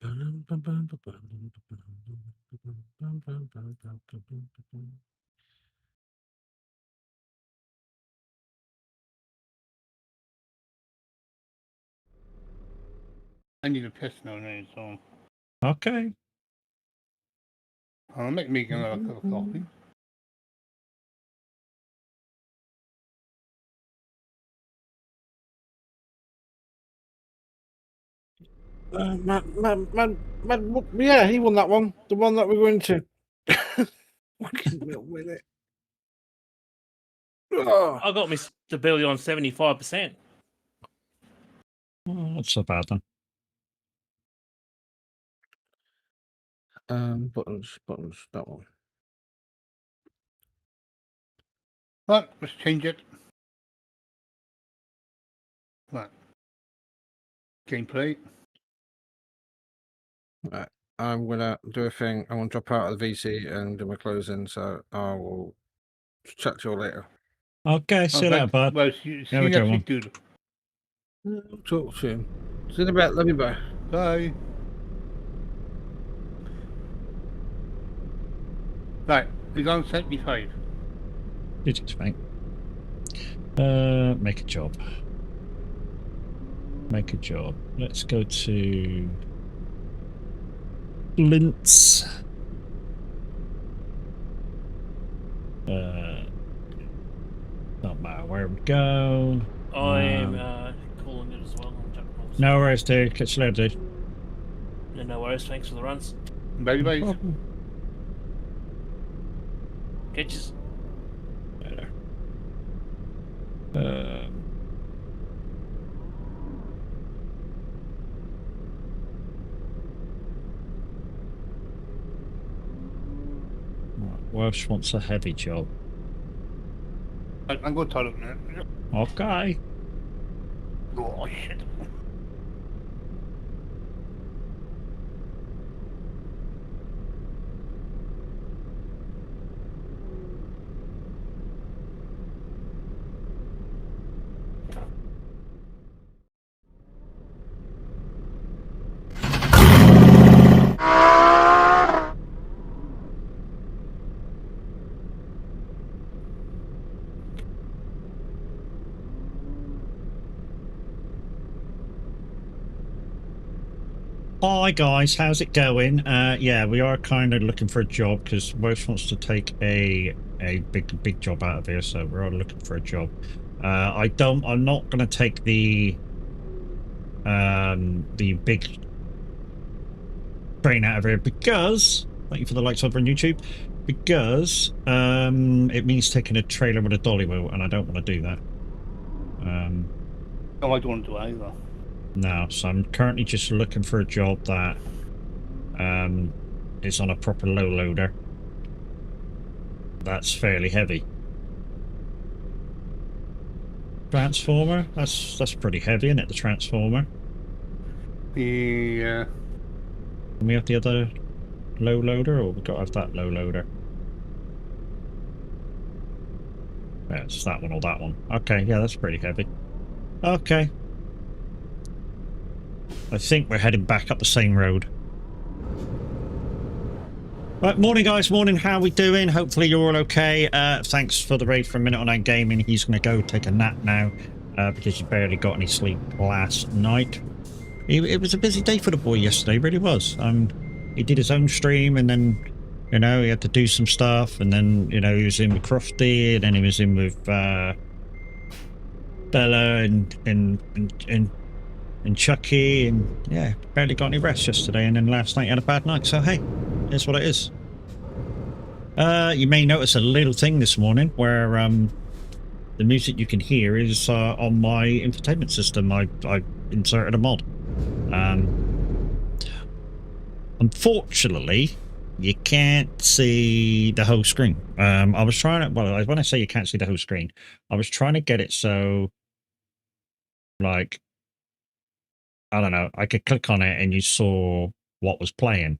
I need a piss now, so Okay. I'll make me another cup of coffee. Man, yeah, he won that one. The one that we were into. Fucking little with it. Oh. I got Mr. Billy on 75%. Oh, not so bad then. Buttons, that one. Right, let's change it. Right. Gameplay. Right. I'm gonna do a thing. I want to drop out of the VC and do my closing, so I will chat to you all later. Okay, see you later, bud. Well, see Have a you good next one. week, dude. Talk soon. See you in a bit. Love you, bye. Bye. Right, he's on 75. You just fine. Make a job. Make a job. Let's go to Lints. Don't matter where we go. I'm calling it as well. No worries, dude. Catch you later, dude. No worries. Thanks for the runs. Bye bye. Catches. Better. Welsh wants a heavy job. I'm going to toilet now. Okay. Oh, shit. Hi guys, how's it going? Yeah, we are kind of looking for a job because Welsh wants to take a big job out of here, so we're all looking for a job. I'm not going to take the big train out of here because, thank you for the likes over on YouTube, because it means taking a trailer with a dolly wheel, and I don't want to do that. No, I don't want to do either. No, so I'm currently just looking for a job that is on a proper low loader that's fairly heavy. Transformer? That's pretty heavy, isn't it, the transformer? Yeah. Can we have the other low loader, or we've got to have that low loader? Yeah, it's that one or that one. Okay, yeah, that's pretty heavy. Okay. I think we're heading back up the same road. Right, morning guys, morning, how are we doing? Hopefully you're all okay. Thanks for the raid for a minute on End Gaming. He's going to go take a nap now because he barely got any sleep last night. It was a busy day for the boy yesterday, really was. He did his own stream, and then, you know, he had to do some stuff, and then, you know, he was in with Crofty, and then he was in with Bella and Chucky, and yeah, barely got any rest yesterday, and then last night he had a bad night, so hey, here's what it is. You may notice a little thing this morning where the music you can hear is on my infotainment system. I inserted a mod. Unfortunately, you can't see the whole screen. I was trying to, well, when I say you can't see the whole screen, I was trying to get it so, like, I don't know, I could click on it and you saw what was playing.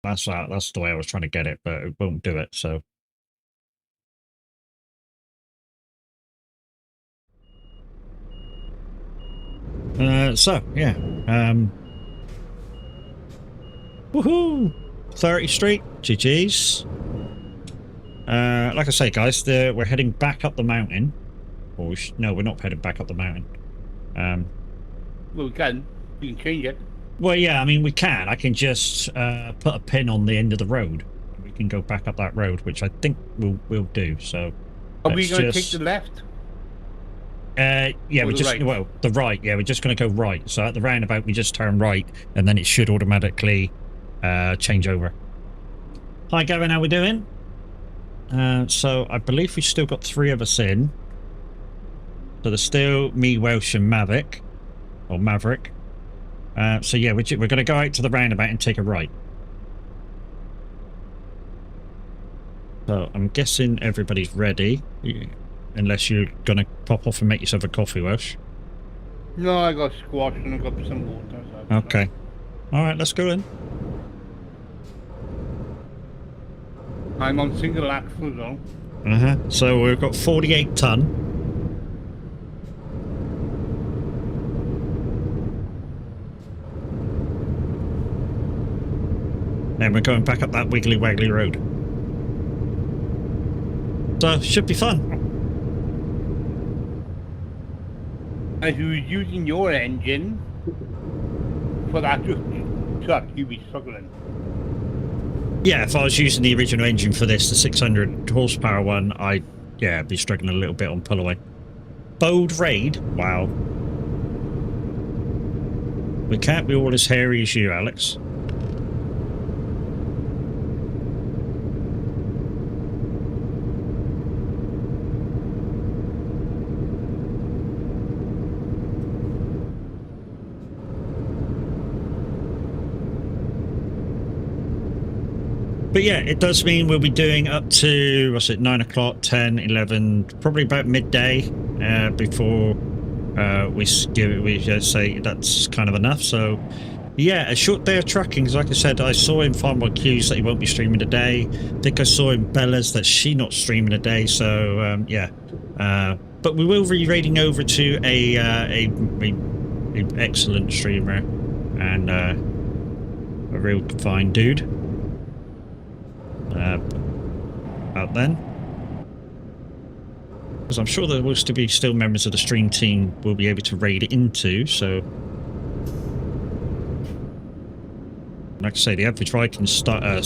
That's the way I was trying to get it, but it won't do it, so. So yeah, woohoo! 30th Street, GG's. Like I say, guys, we're heading back up the mountain. Or no, we're not heading back up the mountain. Well, we can. You can change it. Well, yeah, I mean, we can. I can just put a pin on the end of the road. And we can go back up that road, which I think we'll do. So, Are we let's going to just- take the left? yeah, Or we the just right? well, the right. Yeah, we're just going to go right. So at the roundabout, we just turn right, and then it should automatically change over. Hi, Gavin. How we doing? So I believe we've still got 3 of us in. So there's still me, Welsh, and Maverick, or Maverick. So yeah, we're going to go out to the roundabout and take a right. So I'm guessing everybody's ready, unless you're going to pop off and make yourself a coffee, Welsh. No, I got squash and I got some water. So Okay. All right, let's go in. I'm on single axle though. So we've got 48 ton. And we're going back up that wiggly waggly road. So should be fun. As you were using your engine for that truck, you'd be struggling. Yeah, if I was using the original engine for this, the 600 horsepower one, I'd be struggling a little bit on pull away. Bold raid? Wow. We can't be all as hairy as you, Alex. But yeah, it does mean we'll be doing up to, what's it, 9 o'clock, 10, 11, probably about midday before we say that's kind of enough. So yeah, a short day of trucking. Like I said, I saw in Farmwell Q's that he won't be streaming today. I think I saw in Bella's that she's not streaming today. So yeah, but we will be raiding over to a excellent streamer and a real fine dude. Out then, because I'm sure there will still members of the stream team will be able to raid into. So, like I say, the average Viking start. I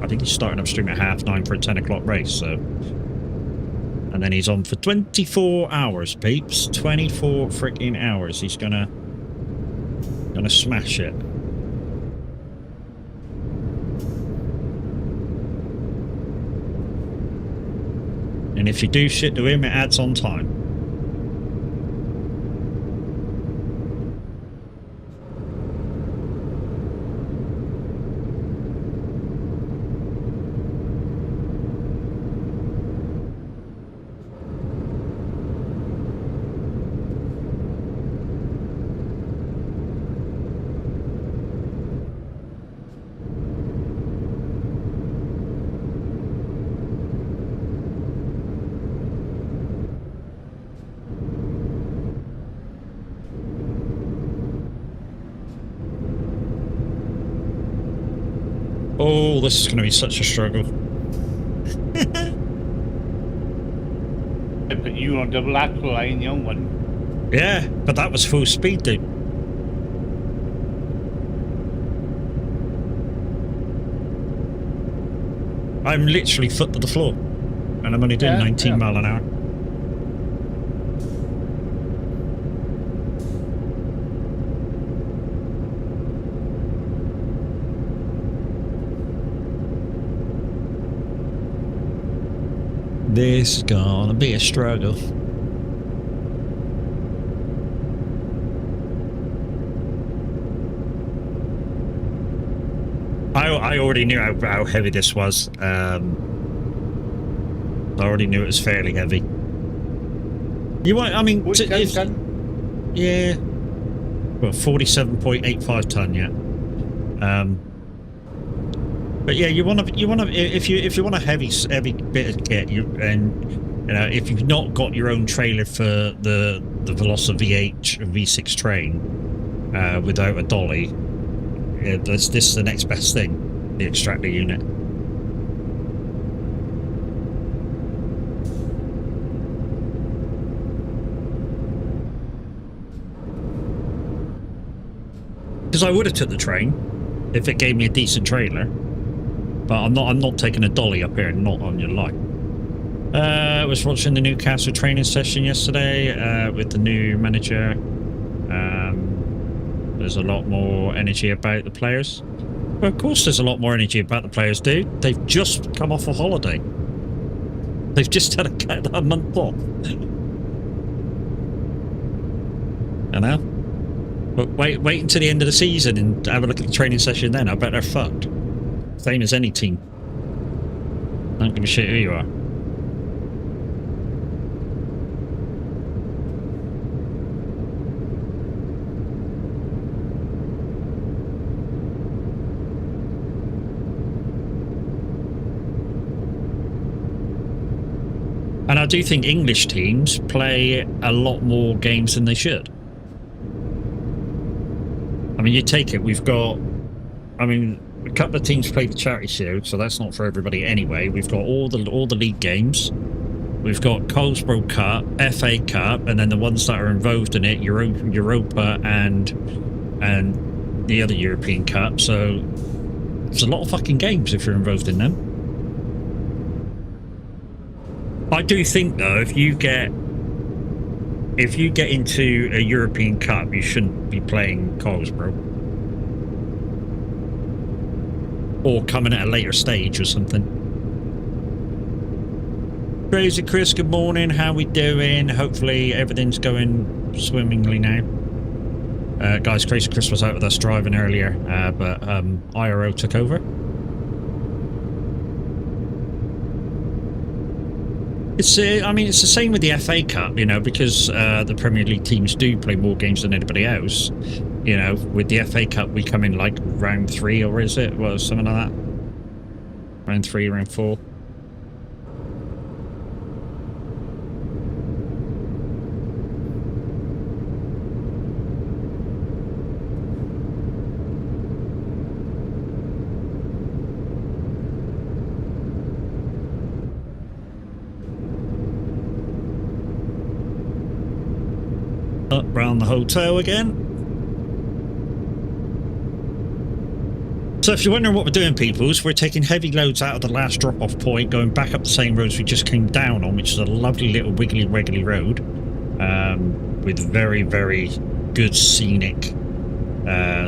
think he's starting up stream at 9:30 for a 10 o'clock race. So, and then he's on for 24 hours, peeps. 24 freaking hours. He's gonna smash it. And if you do shit to him, it adds on time. Oh, this is going to be such a struggle. I put you on double axle, I in the young one. Yeah, but that was full speed, dude. I'm literally foot to the floor, and I'm only doing 19 mile an hour. This is gonna be a struggle. I already knew how heavy this was. I already knew it was fairly heavy. You want? I mean, yeah. Well, 47.85 ton, yeah. But yeah, you want to if you want a heavy bit of kit, You know, if you've not got your own trailer for the Velosa V8 or V6 train without a dolly, this is the next best thing, the extractor unit. Because I would have took the train if it gave me a decent trailer, but I'm not taking a dolly up here, not on your life. I was watching the Newcastle training session yesterday with the new manager. There's a lot more energy about the players. Well, of course there's a lot more energy about the players, dude. They've just come off a holiday. They've just had a month off. I know. But wait until the end of the season and have a look at the training session then. I bet they're fucked. Same as any team. Don't give a shit who you are. And I do think English teams play a lot more games than they should. I mean, you take it, we've got... I mean, a couple of teams play the Charity Shield, so that's not for everybody anyway. We've got all the league games. We've got Colesborough Cup, FA Cup, and then the ones that are involved in it, Europa and the other European Cup. So there's a lot of fucking games if you're involved in them. I do think though, if you get into a European Cup, you shouldn't be playing Colesborough. Or coming at a later stage or something. Crazy Chris, good morning. How we doing? Hopefully everything's going swimmingly now. Guys, Crazy Chris was out with us driving earlier, but IRO took over. It's I mean, it's the same with the FA Cup, you know, because the Premier League teams do play more games than anybody else. You know, with the FA Cup, we come in like round 3, or is it? Well, something like that. Round 3, round 4. Up round the hotel again. So if you're wondering what we're doing, peoples, we're taking heavy loads out of the last drop-off point, going back up the same roads we just came down on, which is a lovely little wiggly road with very, very good scenic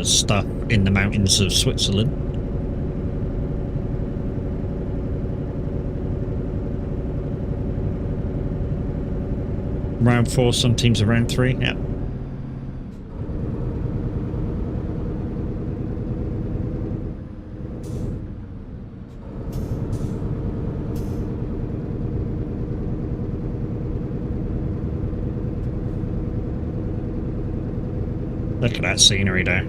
stuff in the mountains of Switzerland. Round 4, some teams are round 3, yeah. Look at that scenery there.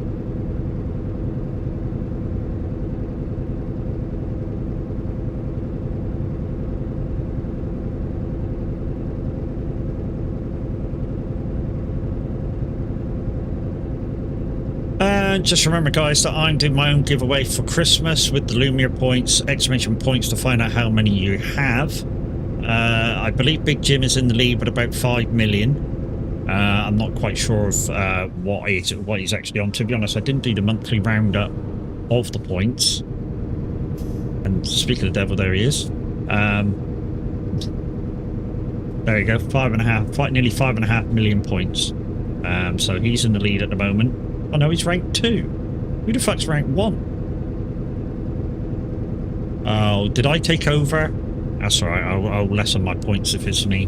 And just remember, guys, that I'm doing my own giveaway for Christmas with the Lumiere points, exclamation points to find out how many you have. I believe Big Jim is in the lead with about 5 million. I'm not quite sure of what he's actually on. To be honest, I didn't do the monthly roundup of the points. And speaking of the devil, there he is. There you go, nearly 5.5 million points. So he's in the lead at the moment. Oh no, he's ranked 2. Who the fuck's ranked 1? Oh, did I take over? That's alright, I'll lessen my points if it's me.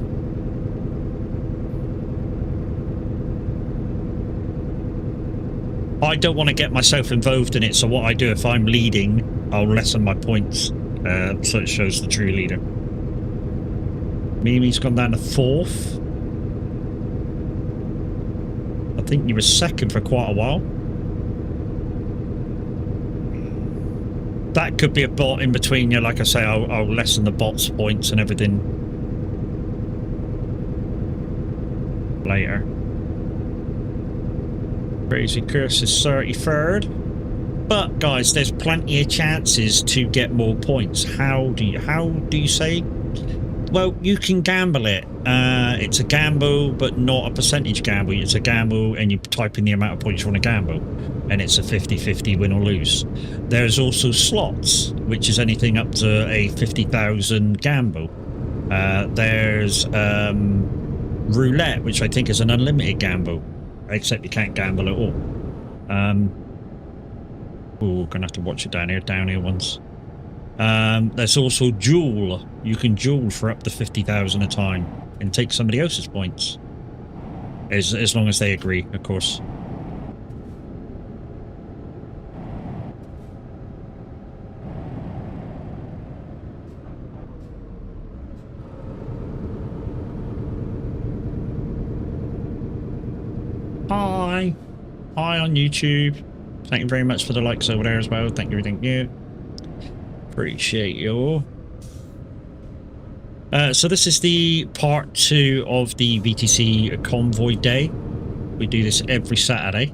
I don't want to get myself involved in it, so what I do, if I'm leading, I'll lessen my points, so it shows the true leader. Mimi's gone down to 4th. I think you were 2nd for quite a while. That could be a bot in between you, like I say, I'll lessen the bot's points and everything. later. Crazy Curse is 33rd. But guys, there's plenty of chances to get more points. How do you say? Well, you can gamble it. It's a gamble, but not a percentage gamble. It's a gamble, and you type in the amount of points you want to gamble, and it's a 50-50 win or lose. There's also slots, which is anything up to a 50,000 gamble. There's roulette, which I think is an unlimited gamble, except you can't gamble at all. Oh, gonna have to watch it down here once. There's also duel. You can duel for up to 50,000 a time and take somebody else's points, as long as they agree, of course. Hi on YouTube. Thank you very much for the likes over there as well. Thank you. Appreciate you all. So this is the part 2 of the VTC Convoy Day. We do this every Saturday.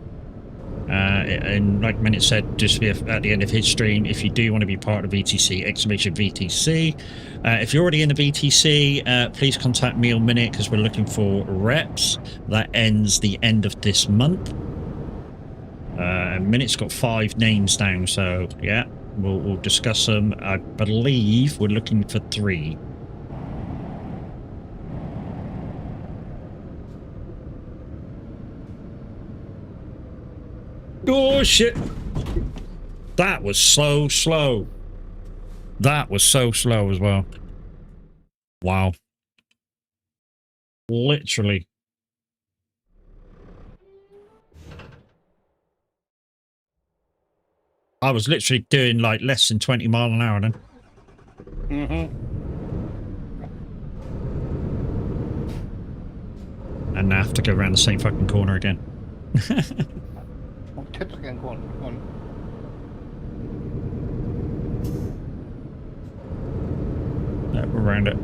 And like Minute said, just at the end of his stream, if you do want to be part of VTC, exclamation VTC. If you're already in the VTC, please contact me on Minute, because we're looking for reps. That ends the end of this month. Minute's got 5 names down, so yeah, we'll discuss them. I believe we're looking for 3. Oh shit! That was so slow. That was so slow as well. Wow. Literally. I was literally doing like less than 20 miles an hour then. And I have to go around the same fucking corner again. Tips again, go on. Yeah, we're around it.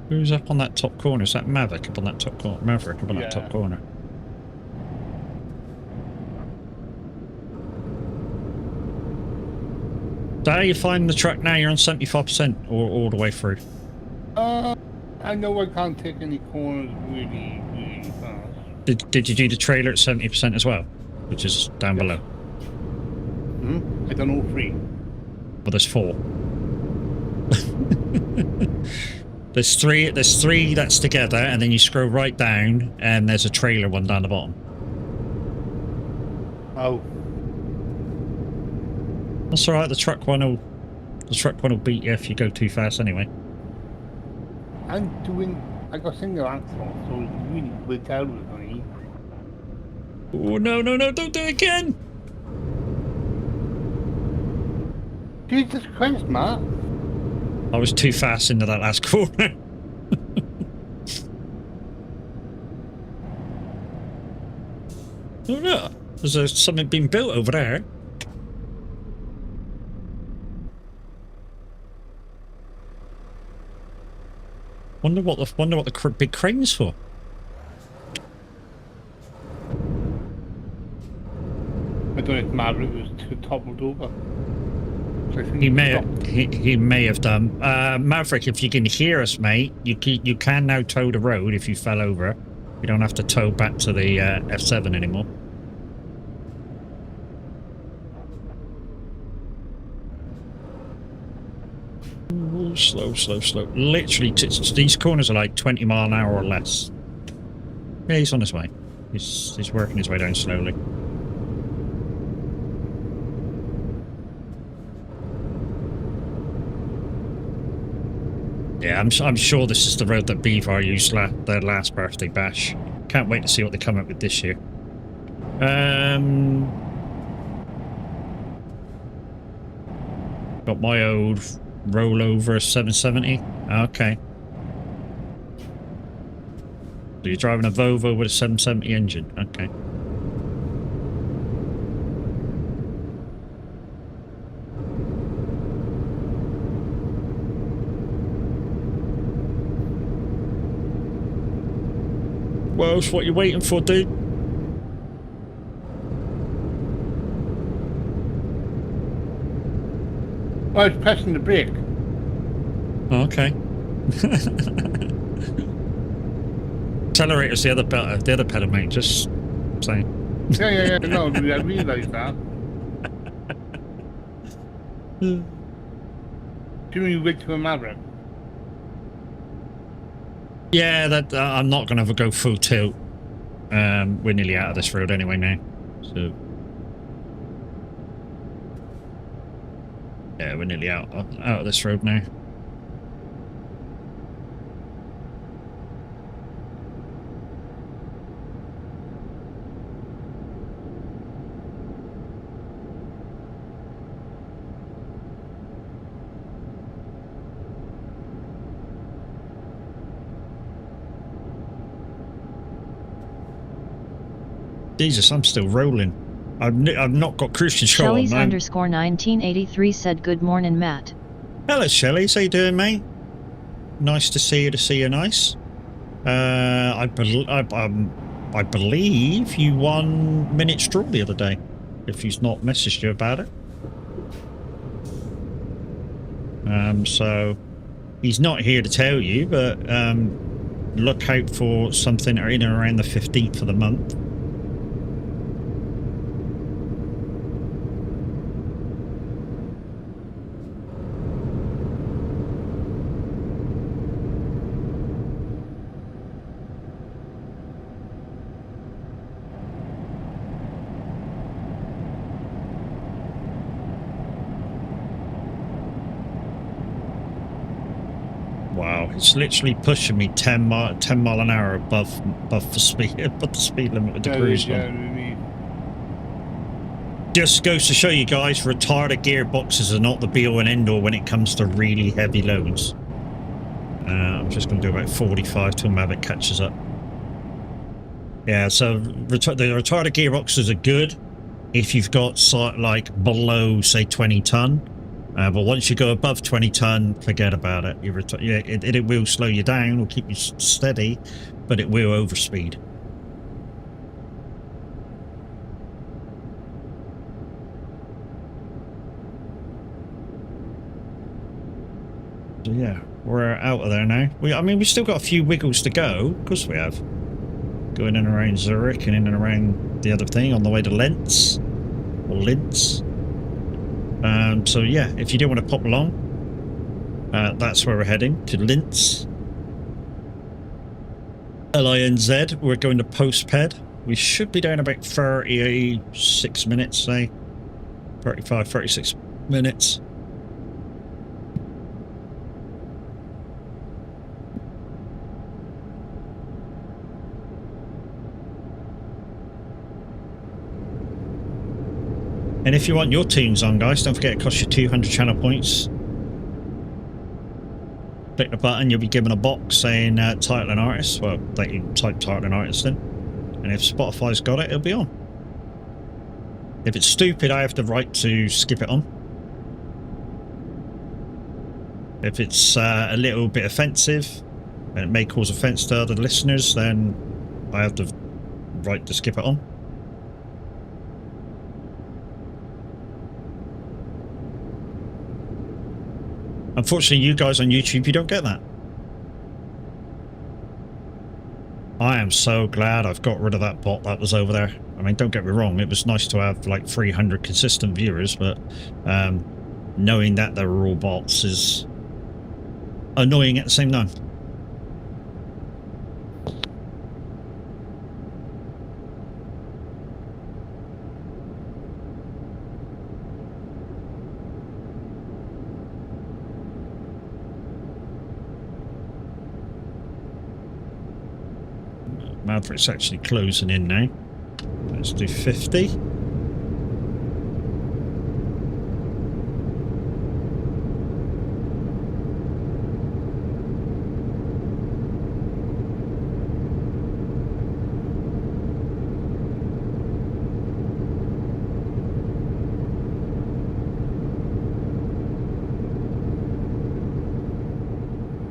Who's up on that top corner? Is that Maverick up on that top corner? Maverick up on that top corner. So how are you finding the truck now? You're on 75% or all the way through? I know I can't take any corners really fast. Did you do the trailer at 70% as well? Which is down below? I done all 3. Well, there's 4. There's three that's together, and then you scroll right down, and there's a trailer one down the bottom. Oh. That's alright, the truck one will beat you if you go too fast anyway. I got single axle, so it's really worked out with me. Oh no, don't do it again! Jesus Christ, Matt. I was too fast into that last corner. Oh no, there's something being built over there. Wonder what the big crane's for. I don't know if Maverick was too toppled over. So He may have done. Maverick, if you can hear us, mate, you can now tow the road if you fell over. You don't have to tow back to the F7 anymore. Ooh, slow. Literally, these corners are like 20 mile an hour or less. Yeah, he's on his way. He's working his way down slowly. Yeah, I'm sure this is the road that Beaver used their last birthday bash. Can't wait to see what they come up with this year. Got my old rollover 770. Okay. So you're driving a Volvo with a 770 engine. Okay. What else? What you waiting for, dude? I was pressing the brake. Oh, okay. Accelerator's the other pedal, mate. Just saying. Yeah, no, I realised that. Too many wait to a Maverick. Yeah, that I'm not going to ever go full tilt. We're nearly out of this road anyway now. So yeah, we're nearly out of this road now. Jesus, I'm still rolling. I've not got cruise control. Shelley's underscore 1983 said, "Good morning, Matt." Hello, Shelley. How you doing, mate? Nice to see you. Nice. I believe you won Minute Straw the other day. If he's not messaged you about it. So he's not here to tell you, but look out for something in and around the 15th of the month. Wow, it's literally pushing me 10 mile an hour above the speed limit with the cruise on. Just goes to show you guys, retarded gearboxes are not the be-all and end-all when it comes to really heavy loads. I'm just going to do about 45 till Mavic catches up. Yeah, so the retarded gearboxes are good if you've got like below, say, 20 ton. But once you go above 20 ton, forget about it. It will slow you down, will keep you steady, but it will overspeed. So yeah, we're out of there now. I mean, we've still got a few wiggles to go. Of course we have. Going in and around Zurich and in and around the other thing on the way to Linz. Or Linz. So yeah, if you do want to pop along, that's where we're heading, to Linz. LINZ, we're going to Postped. We should be down about 36 minutes, say. 35, 36 minutes. And if you want your tunes on, guys, don't forget it costs you 200 channel points. Click the button, you'll be given a box saying title and artist. Well, that you type title and artist in. And if Spotify's got it, it'll be on. If it's stupid, I have the right to skip it on. If it's a little bit offensive, and it may cause offense to other listeners, then I have the right to skip it on. Unfortunately, you guys on YouTube, you don't get that. I am so glad I've got rid of that bot that was over there. I mean, don't get me wrong, it was nice to have like 300 consistent viewers, but knowing that they were all bots is annoying at the same time. Maverick's actually closing in now. Let's do 50.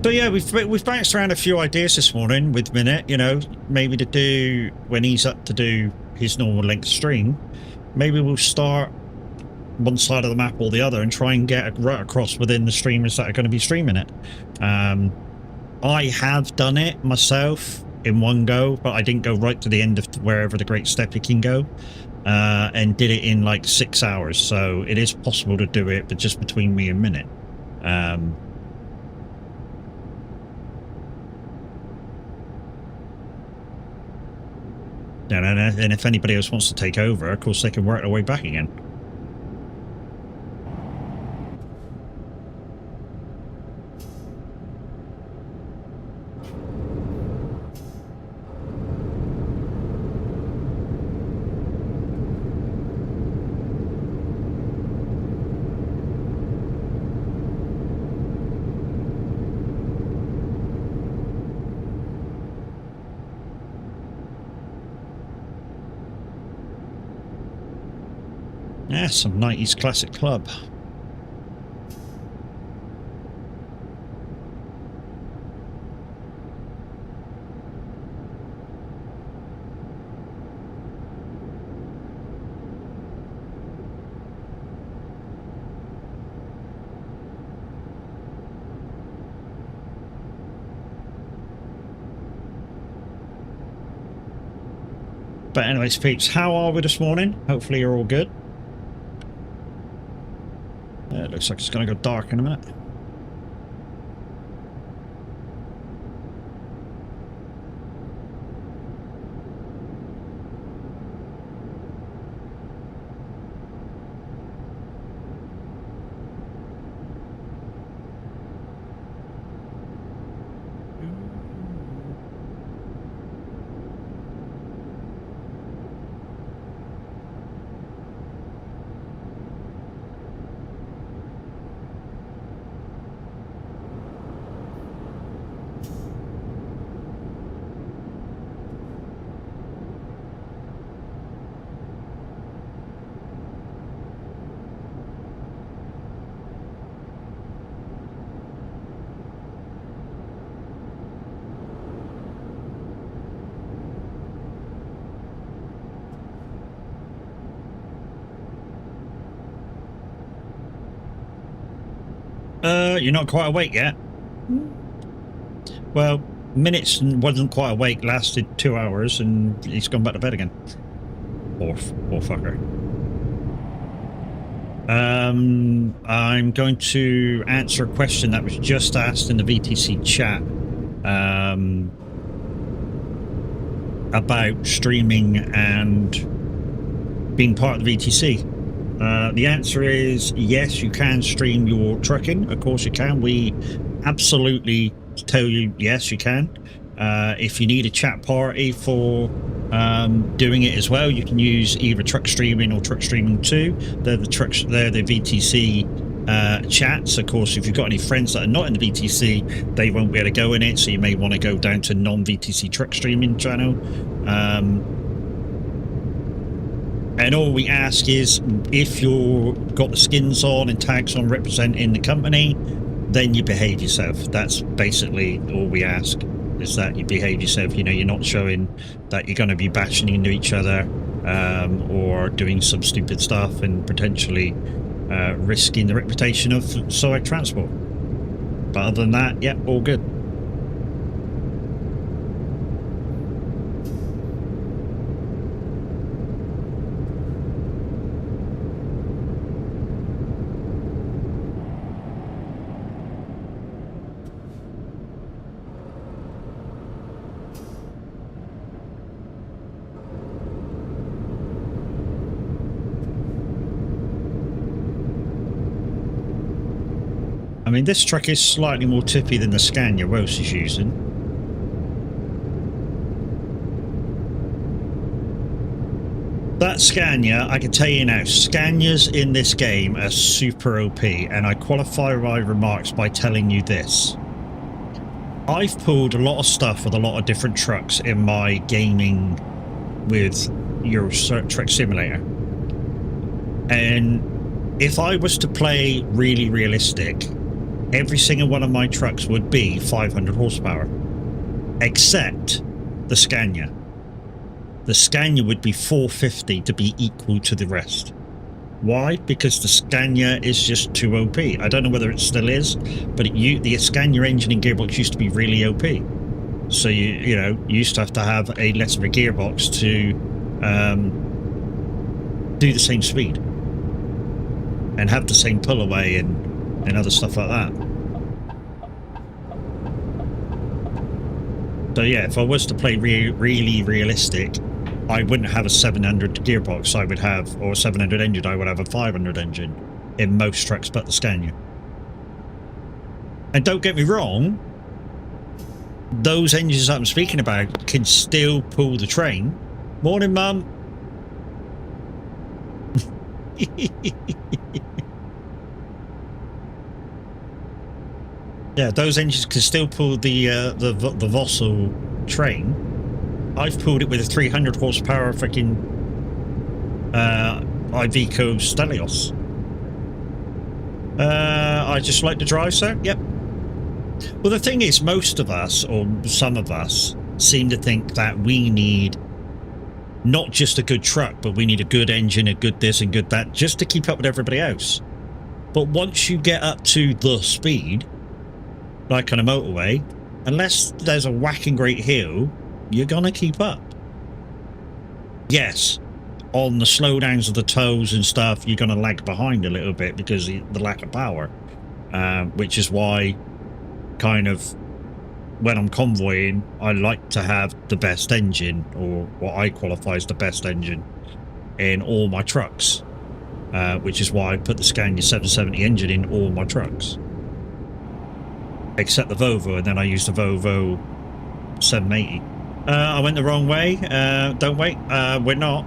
But yeah, we've bounced around a few ideas this morning with Minute, you know, maybe to do, when he's up to do his normal length stream, maybe we'll start one side of the map or the other and try and get a route across within the streamers that are going to be streaming it. I have done it myself in one go, but I didn't go right to the end of wherever the Great Steppe can go, and did it in like 6 hours. So it is possible to do it, but just between me and Minute. And if anybody else wants to take over, of course they can work their way back again. Yeah, some 90s classic club. But anyways, peeps, how are we this morning? Hopefully you're all good. It looks like it's going to go dark in a minute. You're not quite awake yet? Well, Minutes wasn't quite awake, lasted 2 hours, and he's gone back to bed again. Poor fucker. I'm going to answer a question that was just asked in the VTC chat about streaming and being part of the VTC. The answer is yes, you can stream your trucking. Of course you can. We absolutely tell you yes, you can. If you need a chat party for doing it as well, you can use either Truck Streaming or Truck Streaming 2. They're the VTC chats. Of course, if you've got any friends that are not in the VTC, they won't be able to go in it, so you may want to go down to non-VTC Truck Streaming channel. And all we ask is, if you've got the skins on and tags on representing the company, then you behave yourself. That's basically all we ask, is that you behave yourself. You know, you're not showing that you're going to be bashing into each other or doing some stupid stuff and potentially risking the reputation of Soak Transport. But other than that, yeah, all good. I mean, this truck is slightly more tippy than the Scania Rose is using. That Scania, I can tell you now, Scanias in this game are super OP, and I qualify my remarks by telling you this. I've pulled a lot of stuff with a lot of different trucks in my gaming with Euro Truck Simulator. And if I was to play really realistic, every single one of my trucks would be 500 horsepower, except the Scania. The Scania would be 450 to be equal to the rest. Why? Because the Scania is just too OP. I don't know whether it still is, but the Scania engine and gearbox used to be really OP. So you know, you used to have a less of a gearbox to do the same speed and have the same pull away and other stuff like that. So yeah, if I was to play really realistic, I wouldn't have a 700 gearbox. I would have, or a 700 engine. I would have a 500 engine in most trucks, but the Scania. And don't get me wrong, those engines that I'm speaking about can still pull the train. Morning, Mum. Yeah, those engines can still pull the Vossel train. I've pulled it with a 300 horsepower freaking Iveco Stelios. I just like to drive, sir. Yep. Well, the thing is, most of us, or some of us, seem to think that we need not just a good truck, but we need a good engine, a good this and good that, just to keep up with everybody else. But once you get up to the speed, like on a motorway, unless there's a whacking great hill, you're gonna keep up. Yes, on the slowdowns of the toes and stuff, you're gonna lag behind a little bit because of the lack of power, which is why kind of when I'm convoying, I like to have the best engine, or what I qualify as the best engine in all my trucks, which is why I put the Scania 770 engine in all my trucks, except the Volvo, and then I use the Volvo 780. I went the wrong way. Don't wait. We're not.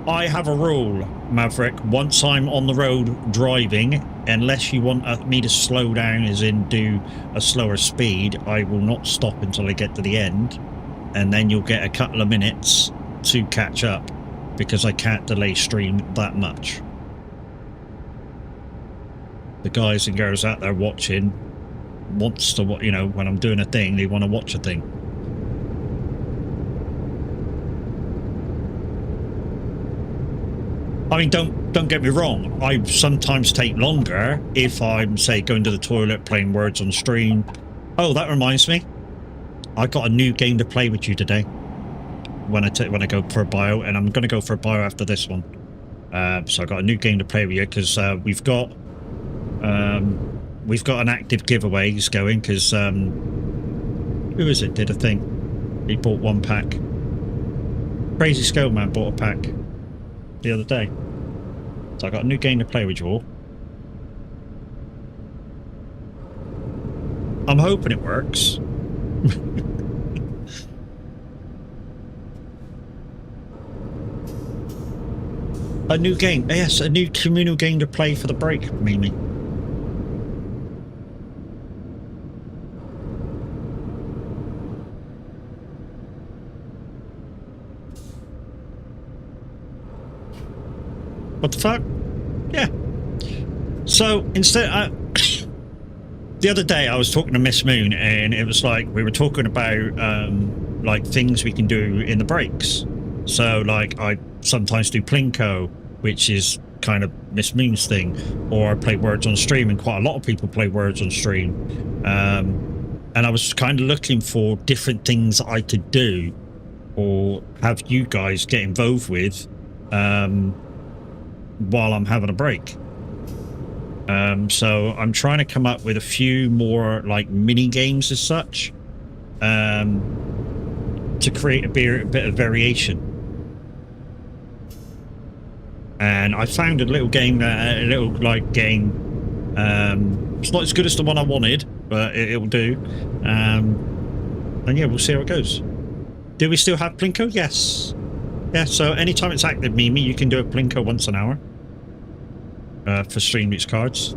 I have a rule, Maverick. Once I'm on the road driving, unless you want me to slow down, as in do a slower speed, I will not stop until I get to the end. And then you'll get a couple of minutes to catch up, because I can't delay stream that much. The guys and girls out there watching wants to, you know, when I'm doing a thing, they want to watch a thing. I mean, don't get me wrong, I sometimes take longer if I'm, say, going to the toilet, playing words on stream. Oh, that reminds me, I got a new game to play with you today when I go for a bio, and I'm going to go for a bio after this one. So I got a new game to play with you, because we've got an active giveaways going, because who is it did a thing? He bought one pack. Crazy Skullman bought a pack the other day. So I got a new game to play with you all. I'm hoping it works. A new game, yes, a new communal game to play for the break, Mimi. What the fuck? Yeah. So instead, the other day I was talking to Miss Moon, and it was like we were talking about like things we can do in the breaks. So like I sometimes do Plinko, which is kind of Miss Moon's thing, or I play words on stream, and quite a lot of people play words on stream. And I was kind of looking for different things I could do, or have you guys get involved with, while I'm having a break. So I'm trying to come up with a few more like mini games as such, to create a bit of variation. And I found a little game, a little like game. It's not as good as the one I wanted, but it'll do. And yeah, we'll see how it goes. Do we still have Plinko? Yes. Yeah, so anytime it's active, Mimi, you can do a Plinko once an hour. For Stream Reach cards.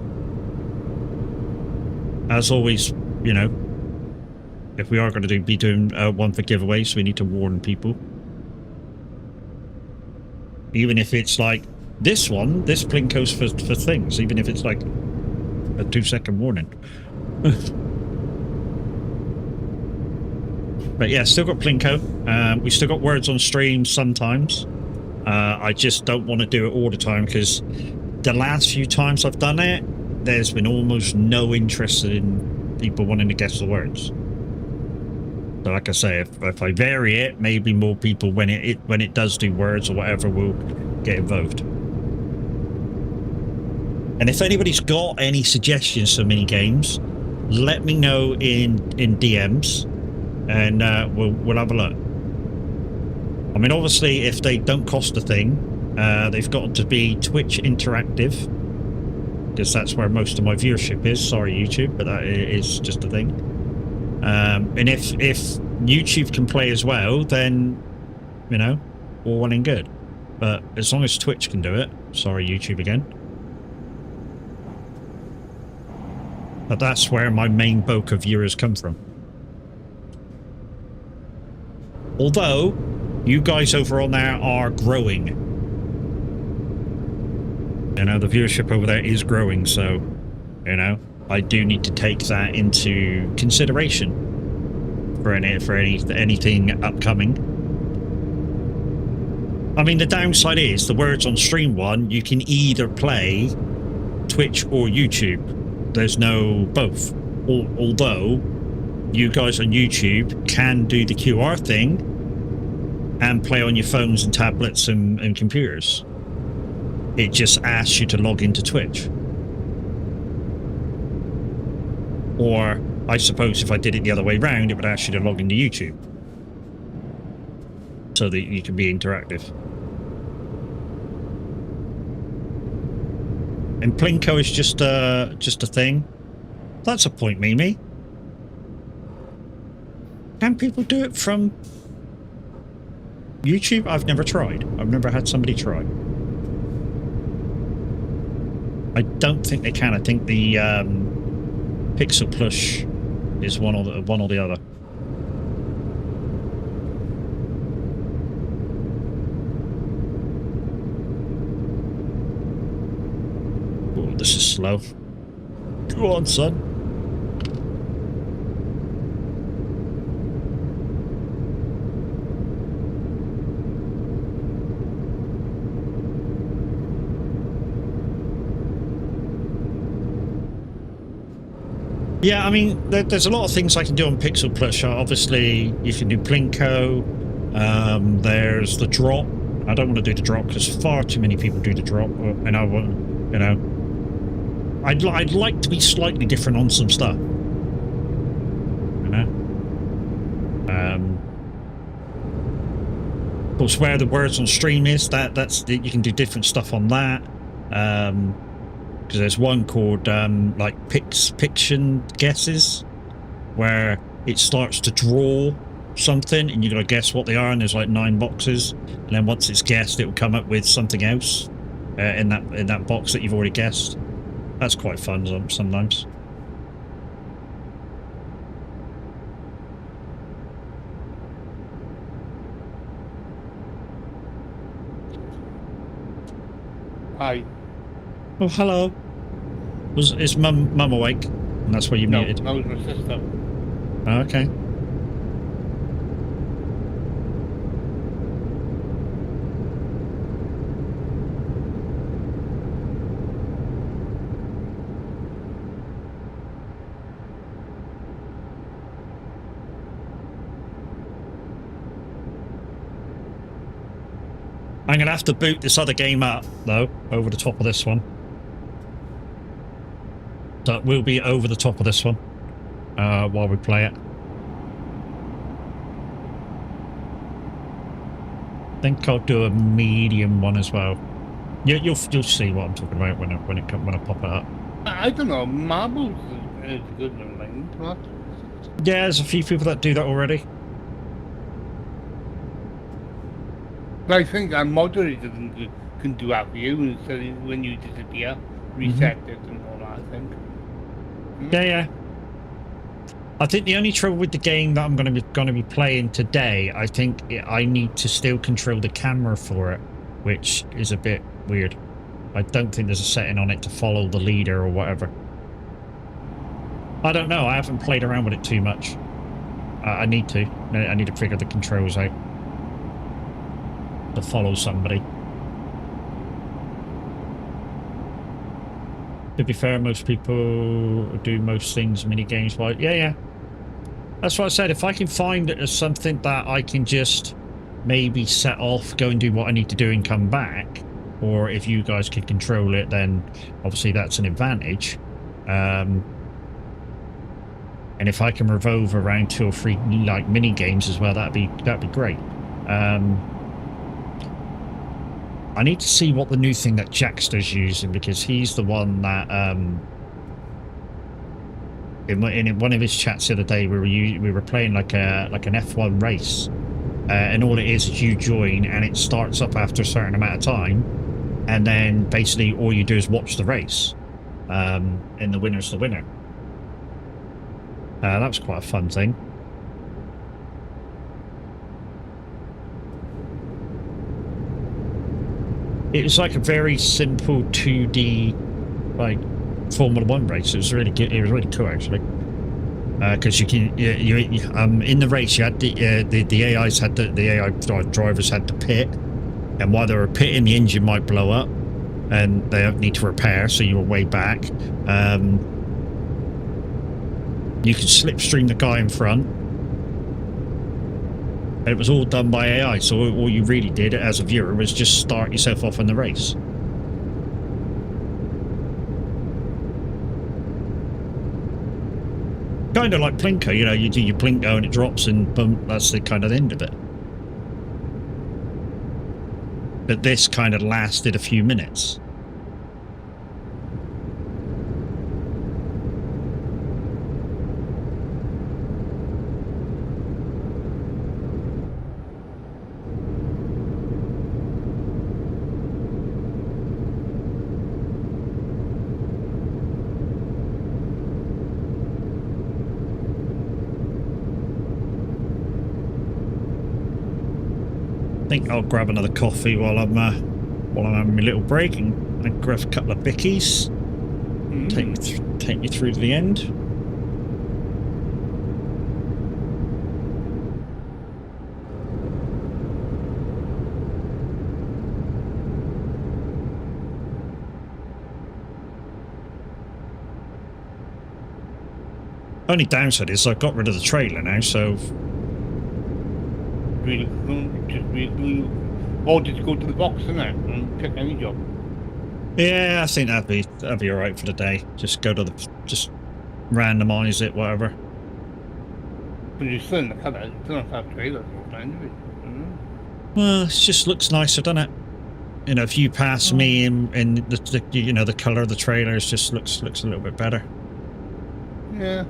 As always, you know, if we are going to be doing one for giveaways, we need to warn people. Even if it's like this one, this Plinko's for things, even if it's like a 2-second warning. But yeah, still got Plinko. We still got words on stream sometimes. I just don't want to do it all the time because the last few times I've done it, there's been almost no interest in people wanting to guess the words. So like I say, if I vary it, maybe more people when it does do words or whatever will get involved. And if anybody's got any suggestions for mini games, let me know in DMs, and we'll have a look. I mean, obviously, if they don't cost a thing, they've got to be Twitch interactive, because that's where most of my viewership is. Sorry, YouTube, but that is just a thing. And if YouTube can play as well, then, you know, all well and good. But as long as Twitch can do it, sorry, YouTube again. But that's where my main bulk of viewers come from. Although, you guys over on there are growing. You know, the viewership over there is growing, so, you know, I do need to take that into consideration for anything upcoming. I mean, the downside is, the words on stream one, you can either play Twitch or YouTube. There's no both. Although, you guys on YouTube can do the QR thing and play on your phones and tablets and computers. It just asks you to log into Twitch. Or, I suppose if I did it the other way round, it would ask you to log into YouTube. So that you can be interactive. And Plinko is just a thing. That's a point, Mimi. Can people do it from YouTube? I've never tried. I've never had somebody try. I don't think they can. I think the Pixel Plush is one or the other. Oh, this is slow. Go on, son. Yeah, I mean, there's a lot of things I can do on Pixel Plush. Obviously, you can do Plinko. There's the drop. I don't want to do the drop because far too many people do the drop, and I want, you know, I'd like to be slightly different on some stuff. You know. Of course, where the words on stream is, that's you can do different stuff on that. Because there's one called like Piction Guesses, where it starts to draw something and you gotta guess what they are, and there's like 9 boxes, and then once it's guessed it will come up with something else in that box that you've already guessed. That's quite fun sometimes. Hi. Oh, hello. Is Mum awake? And that's why you muted? No, that was my sister. Oh, okay. I'm going to have to boot this other game up, though, over the top of this one. So it will be over the top of this one while we play it. I think I'll do a medium one as well. You'll see what I'm talking about when I pop it up. I don't know. Marbles is good in mind, right? Yeah, there's a few people that do that already. But I think our moderator can do that for you instead of when you disappear, reset it and all that, I think. Yeah. I think the only trouble with the game that I'm going to be playing today, I think I need to still control the camera for it, which is a bit weird. I don't think there's a setting on it to follow the leader or whatever. I don't know. I haven't played around with it too much. I need to. I need to figure the controls out. To follow somebody. To be fair, most people do most things mini games wise. Yeah. That's what I said. If I can find something that I can just maybe set off, go and do what I need to do and come back, or if you guys can control it, then obviously that's an advantage. And if I can revolve around 2 or 3 like mini games as well, that'd be great. I need to see what the new thing that Jackster's using, because he's the one that in one of his chats the other day we were playing like an F1 race, and all it is you join and it starts up after a certain amount of time, and then basically all you do is watch the race, and the winner's the winner. That was quite a fun thing. It was like a very simple 2D, like Formula 1 race. It was really good. It was really cool actually, because you can in the race you had the AIs had the AI drivers had to pit, and while they were pitting, the engine might blow up, and they need to repair. So you were way back. You could slipstream the guy in front. It was all done by AI, so all you really did as a viewer was just start yourself off in the race. Kind of like Plinko, you know, you do your Plinko and it drops and boom, that's the kind of end of it. But this kind of lasted a few minutes. I think I'll grab another coffee while I'm having my little break, and grab a couple of bickies. Take me through to the end. Only downside is I got rid of the trailer now, so. Or just go to the box, innit, and pick any job. Yeah, I think that'd be all right for the day. Just go to just randomize it, whatever. But you're still in the colour. You don't have trailers all the time, do you? Well, it just looks nicer, doesn't it? You know, if you pass me in the you know, the colour of the trailers just looks a little bit better. Yeah.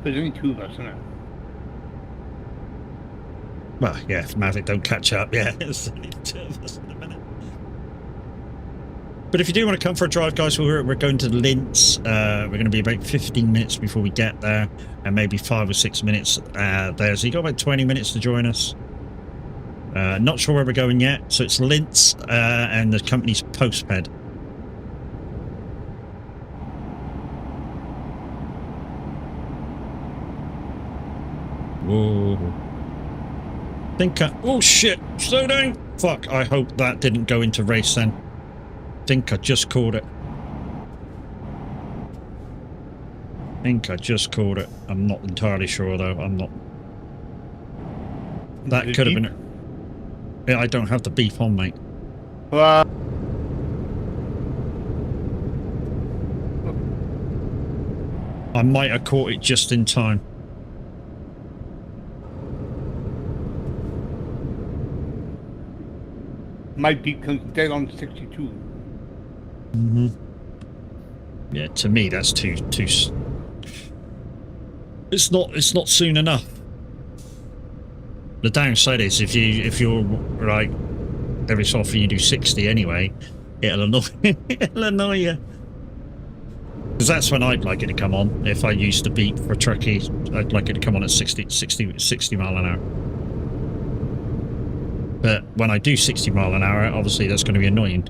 There's only 2 of us, isn't it? Well, yeah, if Mavic don't catch up, yeah, it's only 2 of us in a minute. But if you do want to come for a drive, guys, we're going to Linz. We're going to be about 15 minutes before we get there, and maybe 5 or 6 minutes there. So you got about 20 minutes to join us. Not sure where we're going yet. So it's Linz, and the company's Postped. Whoa. Oh shit, slow down. Fuck, I hope that didn't go into race then. Think I just called it. I'm not entirely sure though. I'm not. That could have been. Yeah, I don't have the beep on, mate. I might have caught it just in time. My beat comes dead on 62. Mm-hmm. Yeah, to me that's too. It's not soon enough. The downside is if you're like every so often you do 60 anyway, it'll annoy you. Because that's when I'd like it to come on. If I used the beep for a truckie, I'd like it to come on at 60 mile an hour. But when I do 60 mile an hour, obviously that's going to be annoying.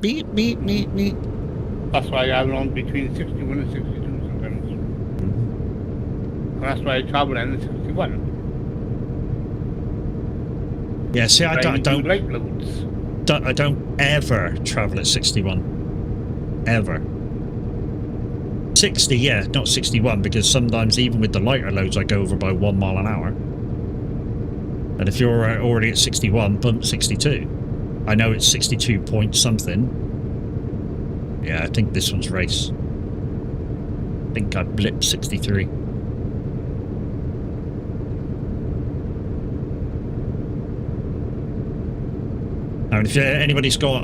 Beep, beep, beep, beep. That's why I have it on between 61 and 62 sometimes. And that's why I travel in the 61. Yeah, see, But I do don't light loads. I don't ever travel at 61. Ever. 60, yeah, not 61, because sometimes even with the lighter loads I go over by 1 mile an hour. And if you're already at 61, bump 62. I know it's 62 point something. Yeah, I think this one's race. I think I blipped 63. Now, if anybody's got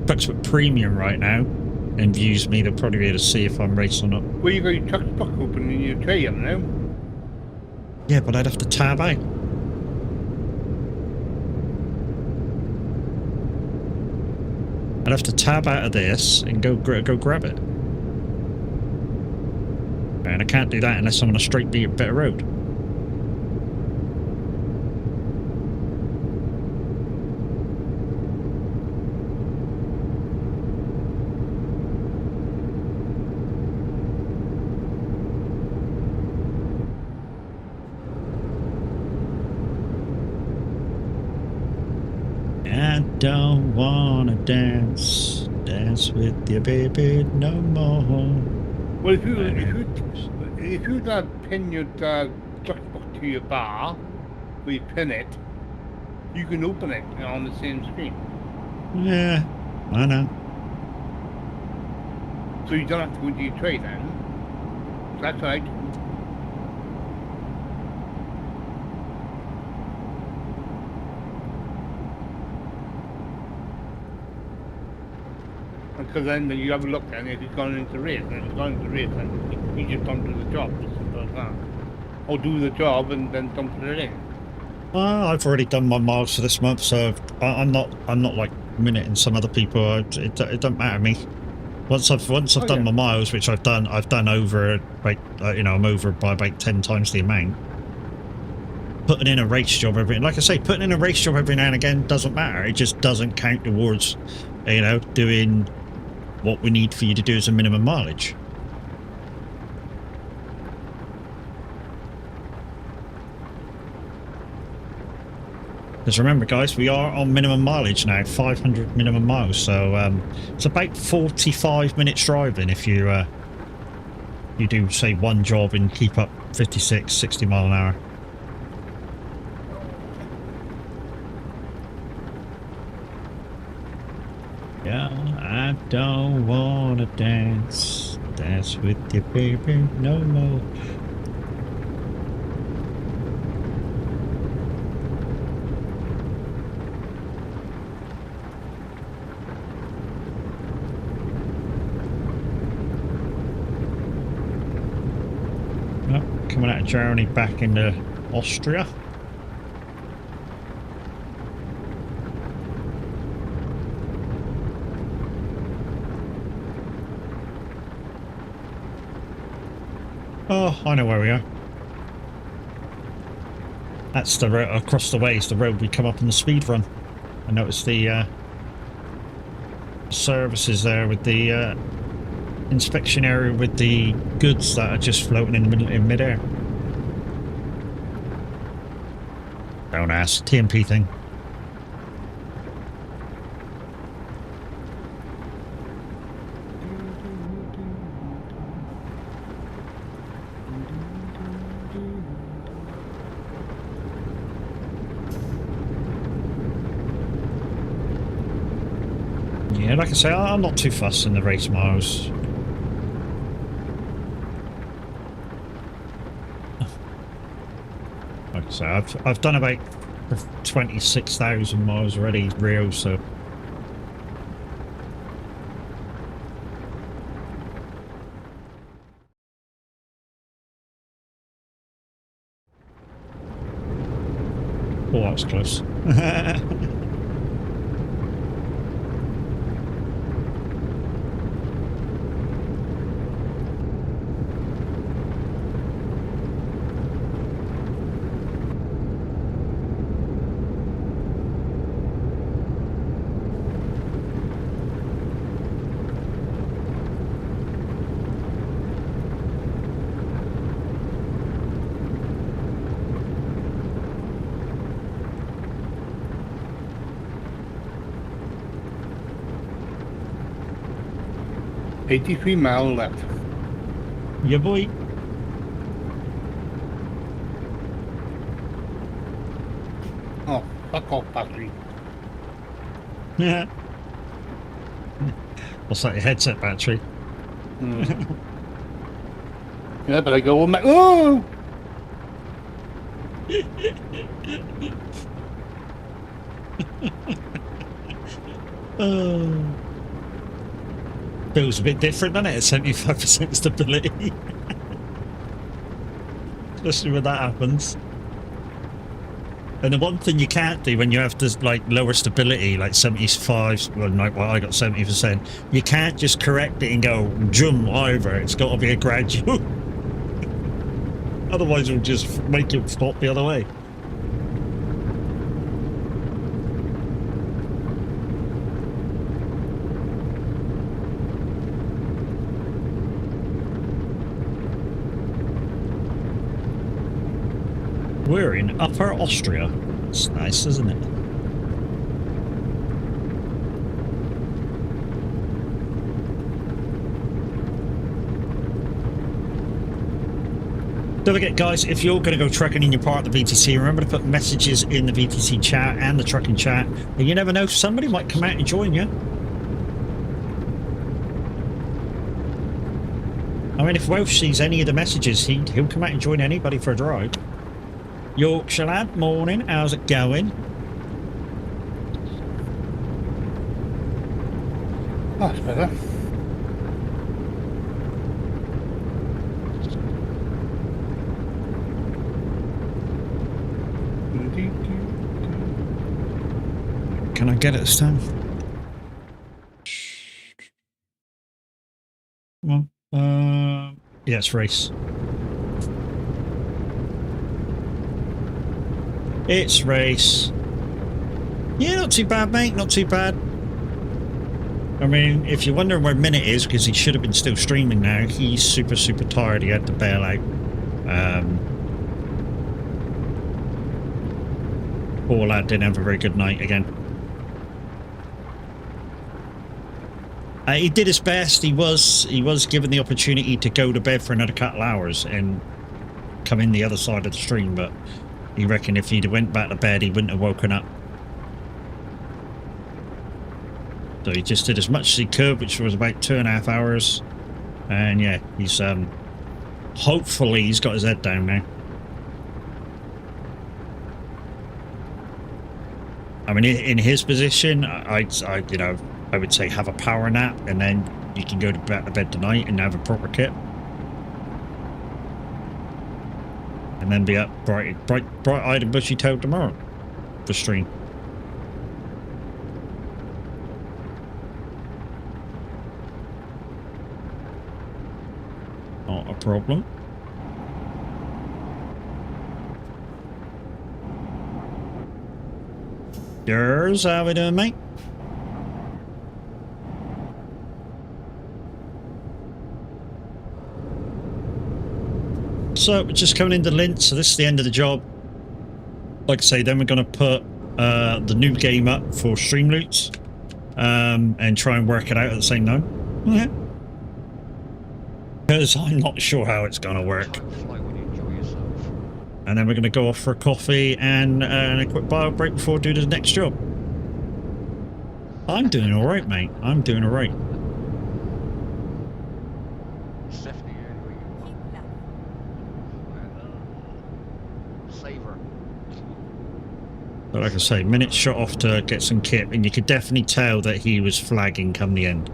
Buckswood Premium right now and views me, they'll probably be able to see if I'm racing or not. Well, you got your truck stock open in your tray, you know? Yeah, but I'd have to tab out. I'd have to tab out of this and go grab it. And I can't do that unless I'm on a straight bit of road. I don't wanna dance with you, baby, no more. Well, if you pin your truck stock to your bar, where you pin it, you can open it on the same screen. Yeah, I know. So you don't have to go into your tray then. So that's what I do. Because then you have a look and if he's gone into race, and if he's gone into race, then he just don't do the job, just simple as that. Or do the job and then don't put it in. Well, I've already done my miles for this month, so I'm not like minuting some other people. It don't matter to me. Once I've done my miles, which I've done over like I'm over by about 10 times the amount. Putting in a race job like I say, putting in a race job every now and again doesn't matter. It just doesn't count towards, doing what we need for you to do as a minimum mileage. Because remember, guys, we are on minimum mileage now, 500 minimum miles. So it's about 45 minutes driving if you you do say one job and keep up 56, 60 mile an hour. Yeah, I don't wanna dance with you, baby, no more. Oh, coming out of Germany back into Austria. Oh, I know where we are. That's the road across the way. Is the road we come up in the speed run. I noticed the services there with the inspection area with the goods that are just floating in midair. Don't ask. TMP thing. Yeah, like I say, I'm not too fussed in the race miles. Like I say, I've done about 26,000 miles already, Rio, so. Oh, that was close. 83 miles left. Yeah, boy. Oh, fuck off, battery. Yeah. What's that, your headset battery? Yeah, but I go, oh! Oh. Feels a bit different, doesn't it? At 75% stability. Especially when that happens. And the one thing you can't do when you have to like lower stability, like 75, well, no, well, I got 70%, you can't just correct it and go jump over. It's got to be a gradual. Otherwise, it'll just make it stop the other way. We're in Upper Austria. It's nice, isn't it? Don't forget, guys, if you're going to go trucking in your part of the VTC, remember to put messages in the VTC chat and the trucking chat. And you never know, somebody might come out and join you. I mean, if Welsh sees any of the messages, he'll come out and join anybody for a drive. Yorkshire lad, morning, how's it going? That's better. Can I get it this time? Come on. Yeah, it's race. It's race. Yeah, not too bad, mate. Not too bad. I mean, if you're wondering where Minute is, because he should have been still streaming now, he's super tired. He had to bail out. Poor lad didn't have a very good night again. He did his best. He was given the opportunity to go to bed for another couple of hours and come in the other side of the stream, but he reckoned if he'd went back to bed, he wouldn't have woken up. So he just did as much as he could, which was about 2.5 hours. And yeah, he's hopefully he's got his head down now. I mean, in his position, I would say have a power nap, and then you can go back to bed tonight and have a proper kit. And then be up bright-eyed and bushy-tailed tomorrow for stream. Not a problem. Yours, how we doing, mate? So we're just coming into Linz, so this is the end of the job. Like I say, then we're going to put the new game up for Streamloots and try and work it out at the same time. Yeah. Because I'm not sure how it's going to work. And then we're going to go off for a coffee and a quick bio break before we do the next job. I'm doing all right, mate. I'm doing all right. But like I say, Minute shot off to get some kit, and you could definitely tell that he was flagging come the end.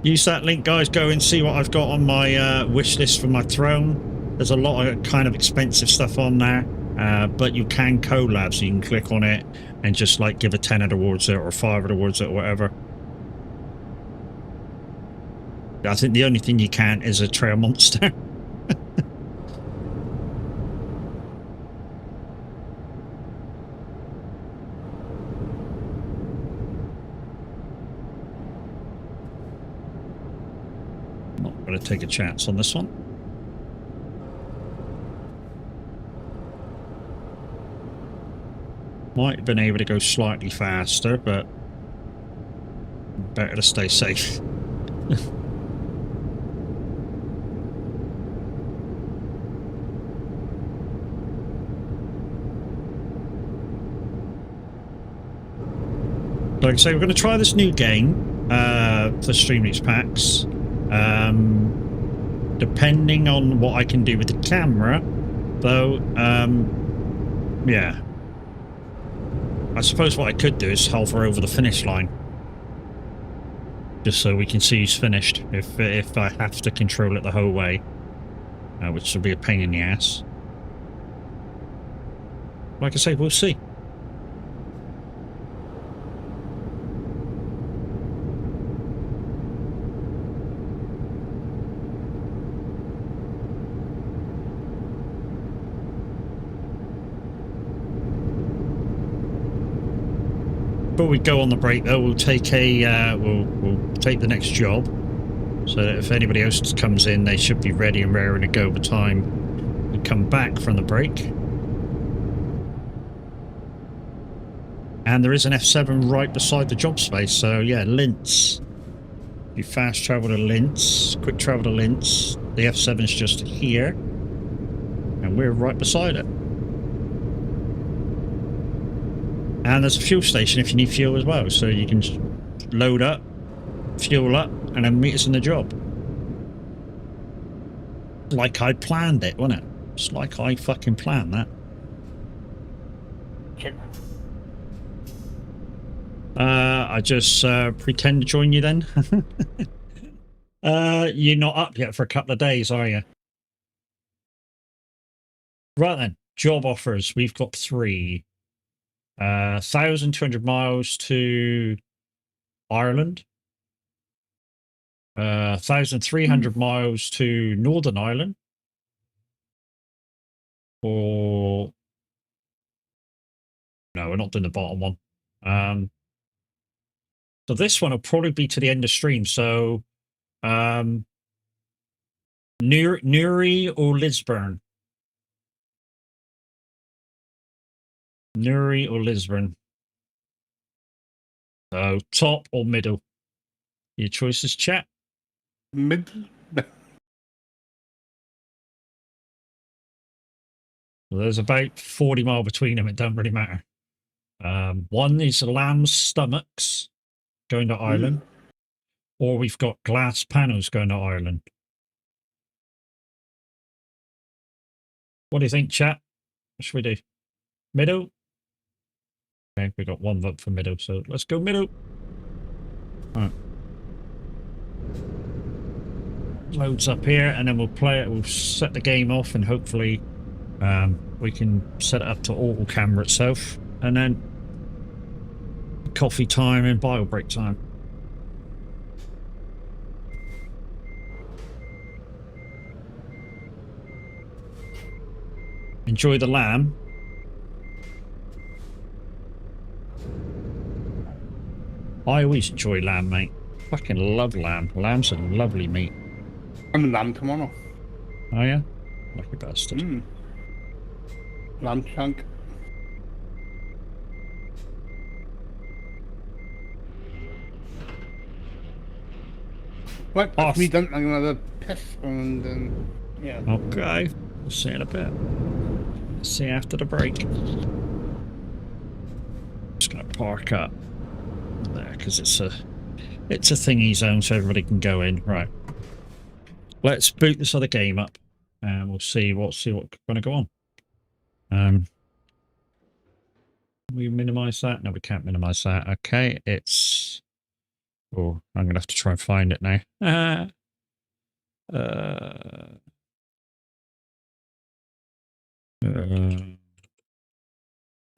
Use that link, guys. Go and see what I've got on my wish list for my throne. There's a lot of kind of expensive stuff on there, but you can collab, so you can click on it and just like give a 10 towards it or 5 towards it or whatever. I think the only thing you can't is a trail monster. To take a chance on this one. Might have been able to go slightly faster, but better to stay safe. Like I say, we're going to try this new game for Stream Leaks packs. Depending on what I can do with the camera, though, yeah. I suppose what I could do is hover over the finish line. Just so we can see who's finished, if I have to control it the whole way. Which will be a pain in the ass. Like I say, we'll see. Before we go on the break, though, we'll take a we'll take the next job, so that if anybody else comes in, they should be ready and raring to go by the time we come back from the break. And there is an F7 right beside the job space, so yeah, Linz. You fast travel to Linz, quick travel to Linz. The F7's just here, and we're right beside it. And there's a fuel station if you need fuel as well, so you can load up, fuel up, and then meet us in the job. Like I planned it, wasn't it? It's like I fucking planned that. I just pretend to join you then. You're not up yet for a couple of days, are you? Right then, job offers. We've got 3. 1,200 miles to Ireland. 1,300 miles to Northern Ireland. Or no, we're not doing the bottom one. So this one will probably be to the end of stream. So Newry or Lisburn. Newry or Lisburn. So top or middle. Your choices, chat. Mid. Well, there's about 40 miles between them. It doesn't really matter. One is lamb's stomachs going to Ireland, or we've got glass panels going to Ireland. What do you think, chat? What should we do? Middle? Okay, we got one vote for middle, so let's go middle. All right. Loads up here, and then we'll play it. We'll set the game off, and hopefully we can set it up to auto camera itself, and then coffee time and bio break time. Enjoy the lamb. I always enjoy lamb, mate. Fucking love lamb. Lamb's a lovely meat. I'm lamb tomorrow. Oh yeah? Lucky bastard. Lamb chunk. Right, that's me done. I'm gonna piss and then yeah. Okay. We'll see in a bit. See you after the break. Just gonna park up there because it's a thingy zone so everybody can go in. Right. Let's boot this other game up and we'll see what's gonna go on. We minimize that? No, we can't minimize that. Okay, it's oh, I'm gonna have to try and find it now. There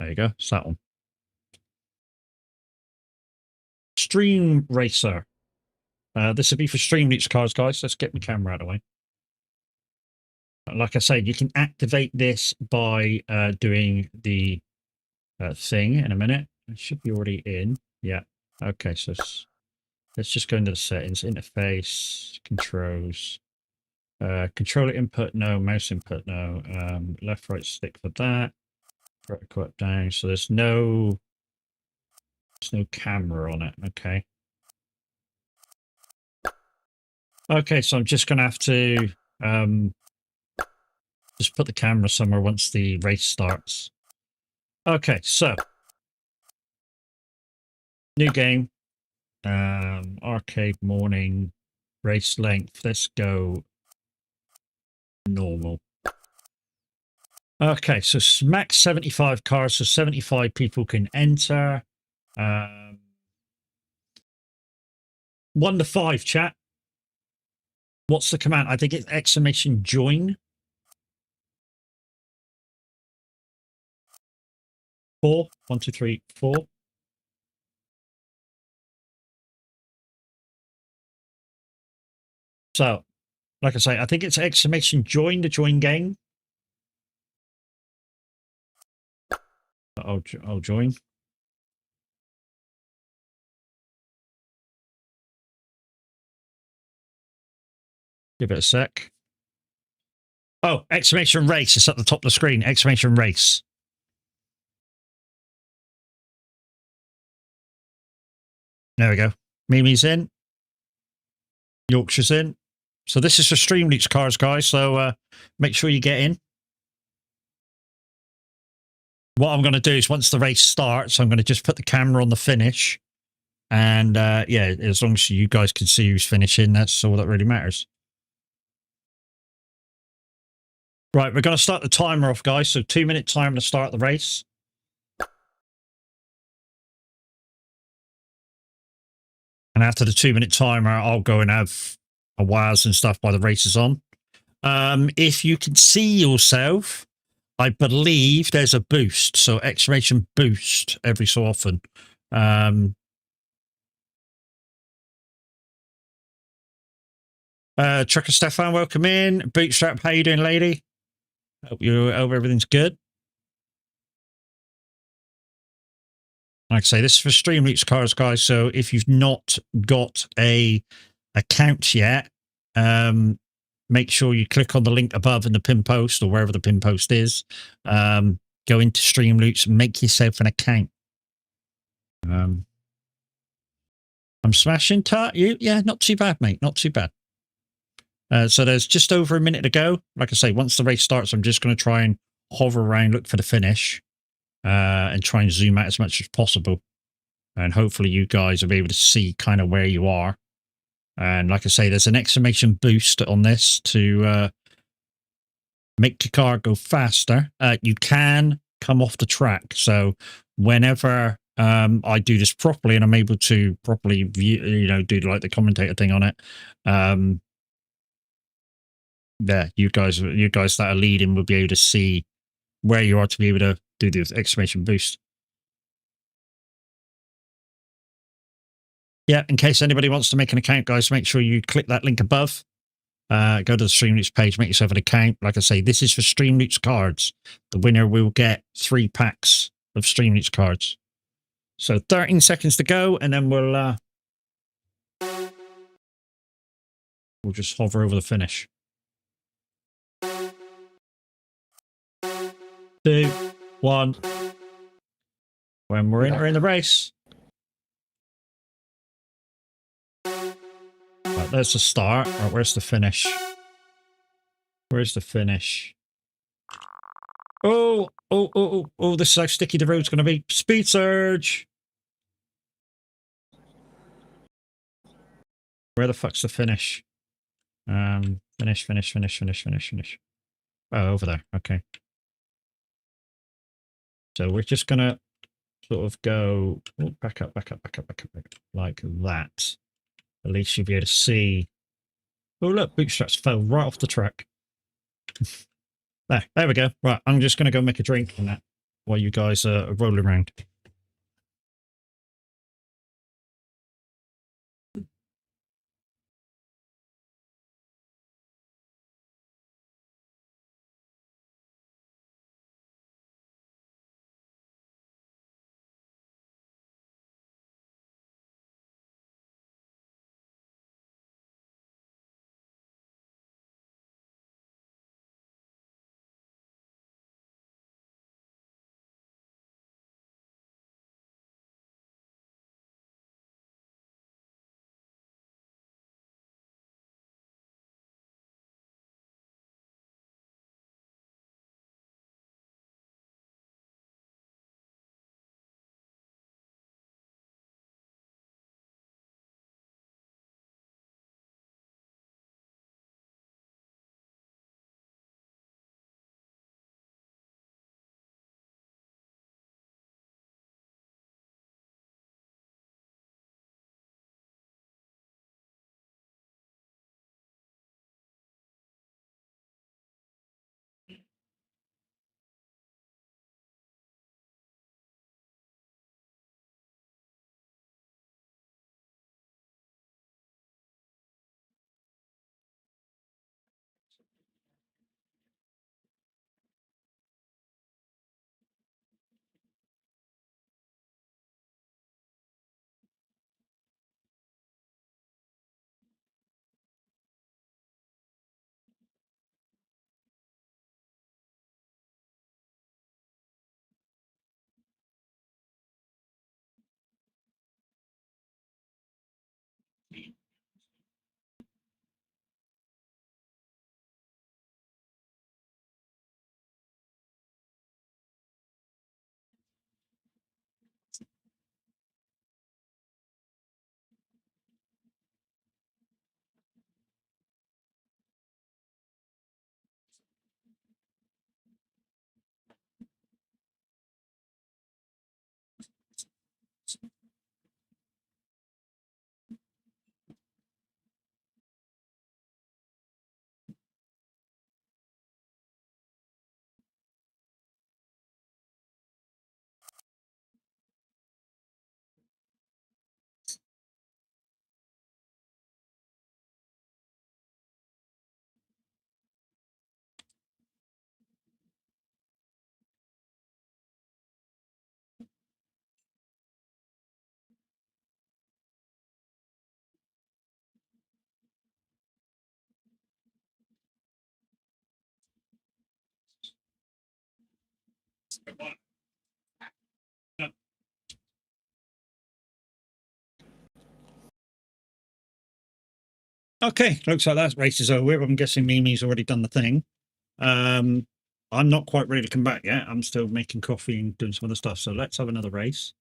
you go. It's that one. Stream Racer. This would be for Stream Leaks cars, guys. Let's get my camera out of the way. Like I said, you can activate this by doing the thing in a minute. It should be already in. Yeah. Okay, so let's just go into the settings. Interface, controls. Controller input, no. Mouse input, no. Left, right stick for that. Vertical up down. So there's no camera on it. Okay. Okay, so I'm just gonna have to just put the camera somewhere once the race starts. Okay, so new game. Arcade morning race length. Let's go normal. Okay, so max 75 cars, so 75 people can enter. 1 to 5, chat. What's the command? I think it's exclamation join. 4. 1, 2, 3, 4. So, like I say, I think it's exclamation join to join game. I'll join. Give it a sec. Oh, exclamation race. It's at the top of the screen. Exclamation race. There we go. Mimi's in. Yorkshire's in. So this is for Stream Leaks cars, guys. So make sure you get in. What I'm going to do is once the race starts, I'm going to just put the camera on the finish. And yeah, as long as you guys can see who's finishing, that's all that really matters. Right, we're going to start the timer off, guys. So 2-minute timer to start the race. And after the 2-minute timer, I'll go and have a wires and stuff while the race is on. If you can see yourself, I believe there's a boost. So exclamation boost every so often. Trucker Stefan, welcome in. Bootstrap, how you doing, lady? Hope everything's good. Like I say, this is for Stream Leaks cars, guys. So if you've not got a account yet, make sure you click on the link above in the pin post or wherever the pin post is. Go into Stream Leaks, make yourself an account. I'm smashing you. Yeah, not too bad, mate. Not too bad. So there's just over a minute to go. Like I say, once the race starts, I'm just going to try and hover around, look for the finish, and try and zoom out as much as possible. And hopefully you guys will be able to see kind of where you are. And like I say, there's an exclamation boost on this to make your car go faster. You can come off the track. So whenever I do this properly and I'm able to properly view, do like the commentator thing on it, yeah, you guys that are leading will be able to see where you are to be able to do the exclamation boost. Yeah, in case anybody wants to make an account, guys, make sure you click that link above. Go to the Stream Leaks page, make yourself an account. Like I say, this is for Stream Leaks cards. The winner will get 3 packs of Stream Leaks cards. So 13 seconds to go, and then we'll just hover over the finish. 2, 1. When we're entering the race. Right, there's the start. Right, where's the finish? Where's the finish? Oh, this is how sticky the road's going to be. Speed surge. Where the fuck's the finish? Finish. Oh, over there. Okay. So we're just going to sort of go back up, like that. At least you'll be able to see. Oh, look, bootstraps fell right off the track. There we go. Right, I'm just going to go make a drink on that while you guys are rolling around. Okay, looks like that race is over. I'm guessing Mimi's already done the thing. I'm not quite ready to come back yet. I'm still making coffee and doing some other stuff. So let's have another race.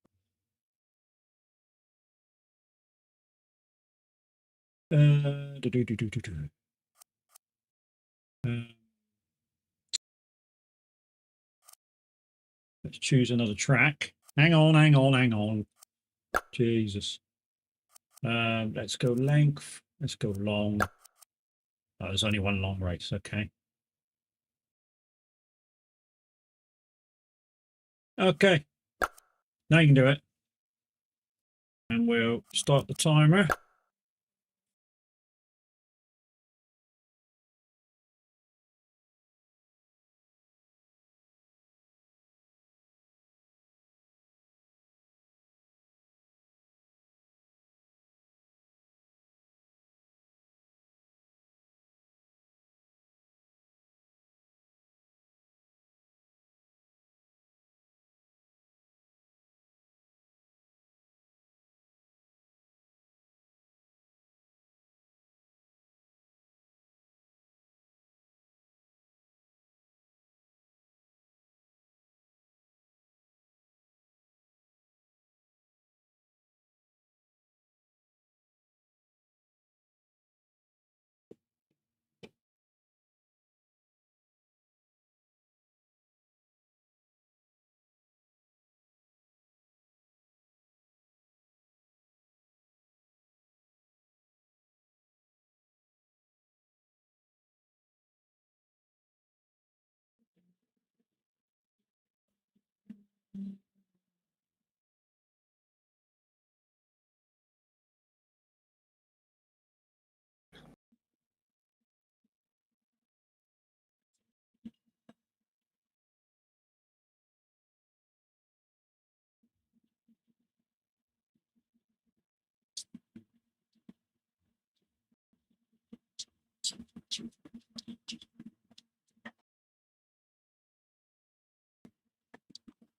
Do. Let's choose another track. Hang on. Jesus. Let's go length. Let's go long. Oh, there's only one long race. Okay. Okay. Now you can do it. And we'll start the timer.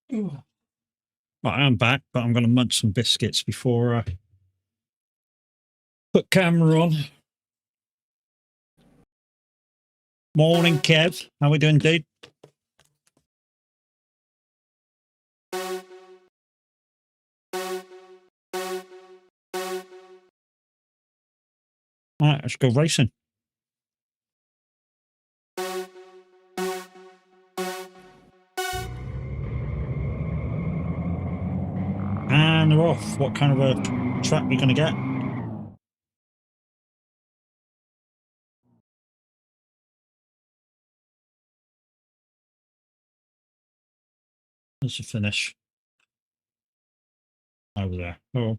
Right, I'm back, but I'm going to munch some biscuits before I put camera on. Morning, Kev. How we doing, dude? All right, let's go racing. And we're off. What kind of a track are we going to get? There's a finish. Over there. Oh.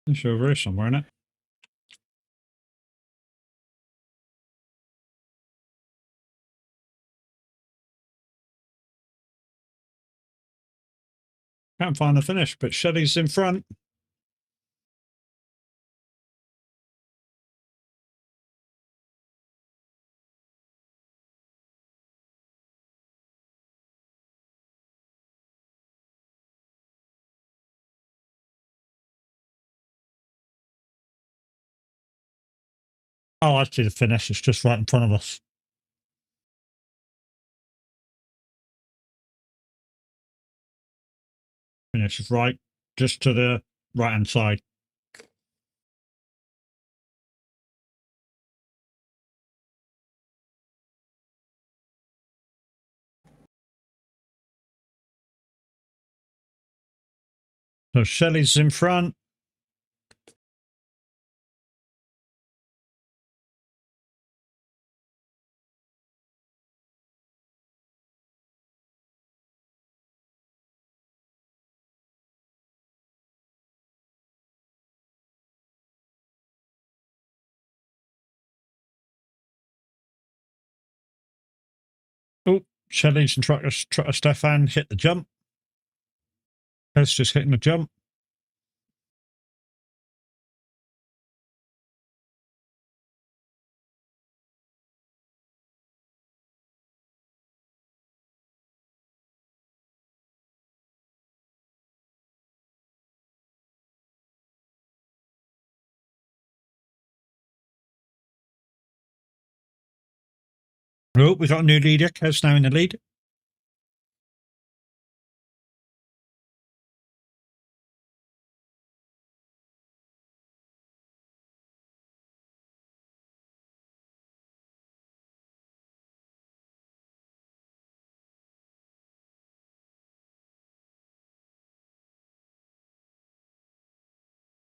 It's over here somewhere, isn't it? Can't find the finish, but Shelley's in front. Oh, I see the finish. It's just right in front of us. Finish is right, just to the right-hand side. So Shelley's in front. Oh, Shelley's and Trucker Stefan hit the jump. That's just hitting the jump. Oh, we got a new leader. Kev's now in the lead.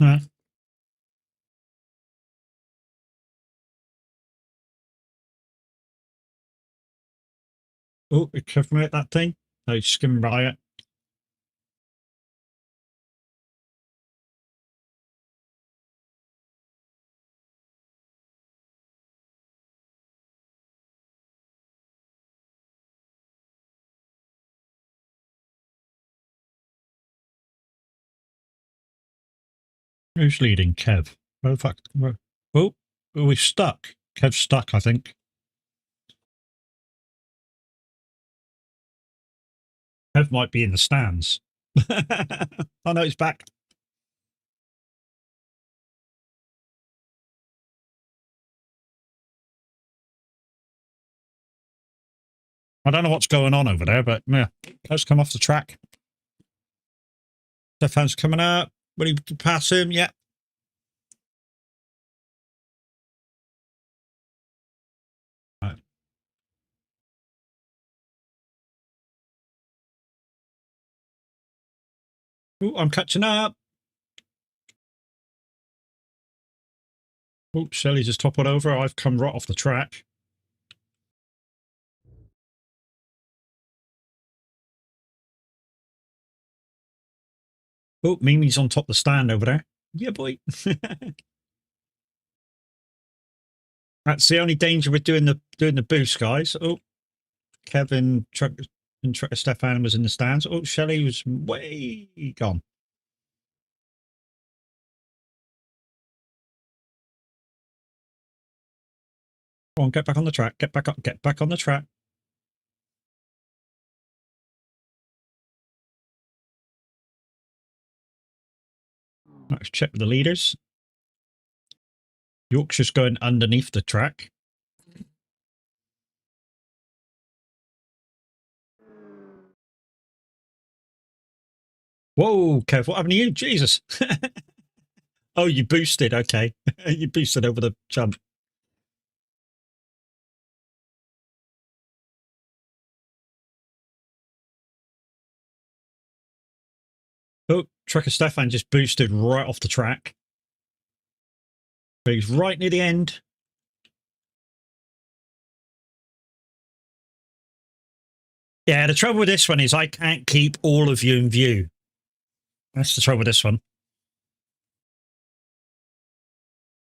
Uh, oh, we Kev made that thing. Oh, he's skimming by it. Who's leading? Kev. Oh, fuck. Oh, we're stuck. Kev's stuck, I think. Kev might be in the stands. Oh, no, he's back. I don't know what's going on over there, but yeah, Kev's come off the track. Stefan's coming up. Will he pass him? Yeah. Right. Oh, I'm catching up. Oh, Shelley's just toppled over. I've come right off the track. Oh, Mimi's on top of the stand over there. Yeah, boy. That's the only danger with doing the boost, guys. Oh, Kevin and Stefan was in the stands. Oh, Shelley was way gone. Go on, get back on the track. Get back up. Get back on the track. Let's check with the leaders. Yorkshire's going underneath the track. Whoa, Kev, what happened to you? Jesus. Oh, you boosted. Okay. You boosted over the jump. Oh, Trucker Stefan just boosted right off the track. But he's right near the end. Yeah, the trouble with this one is I can't keep all of you in view. That's the trouble with this one.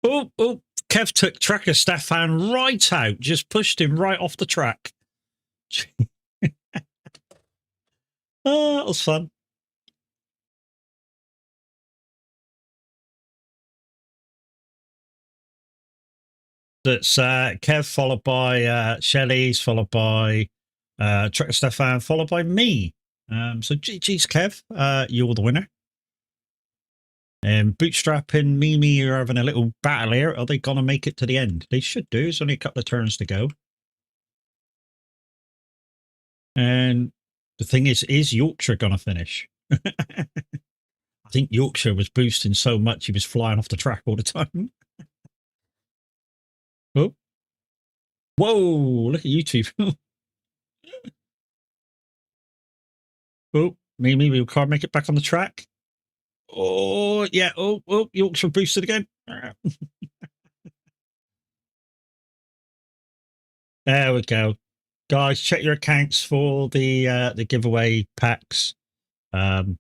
Oh, Kev took Trucker Stefan right out, just pushed him right off the track. Oh, that was fun. That's Kev, followed by Shelley's, followed by Trucker Stefan, followed by me. So GG's, Kev. You're the winner. Bootstrap and Mimi are having a little battle here. Are they going to make it to the end? They should do. There's only a couple of turns to go. And the thing is Yorkshire going to finish? I think Yorkshire was boosting so much he was flying off the track all the time. Oh. Whoa, look at you two. Oh, Mimi, we can't make it back on the track. Oh, yeah. Oh, Yorkshire boosted again. There we go. Guys, check your accounts for the giveaway packs. That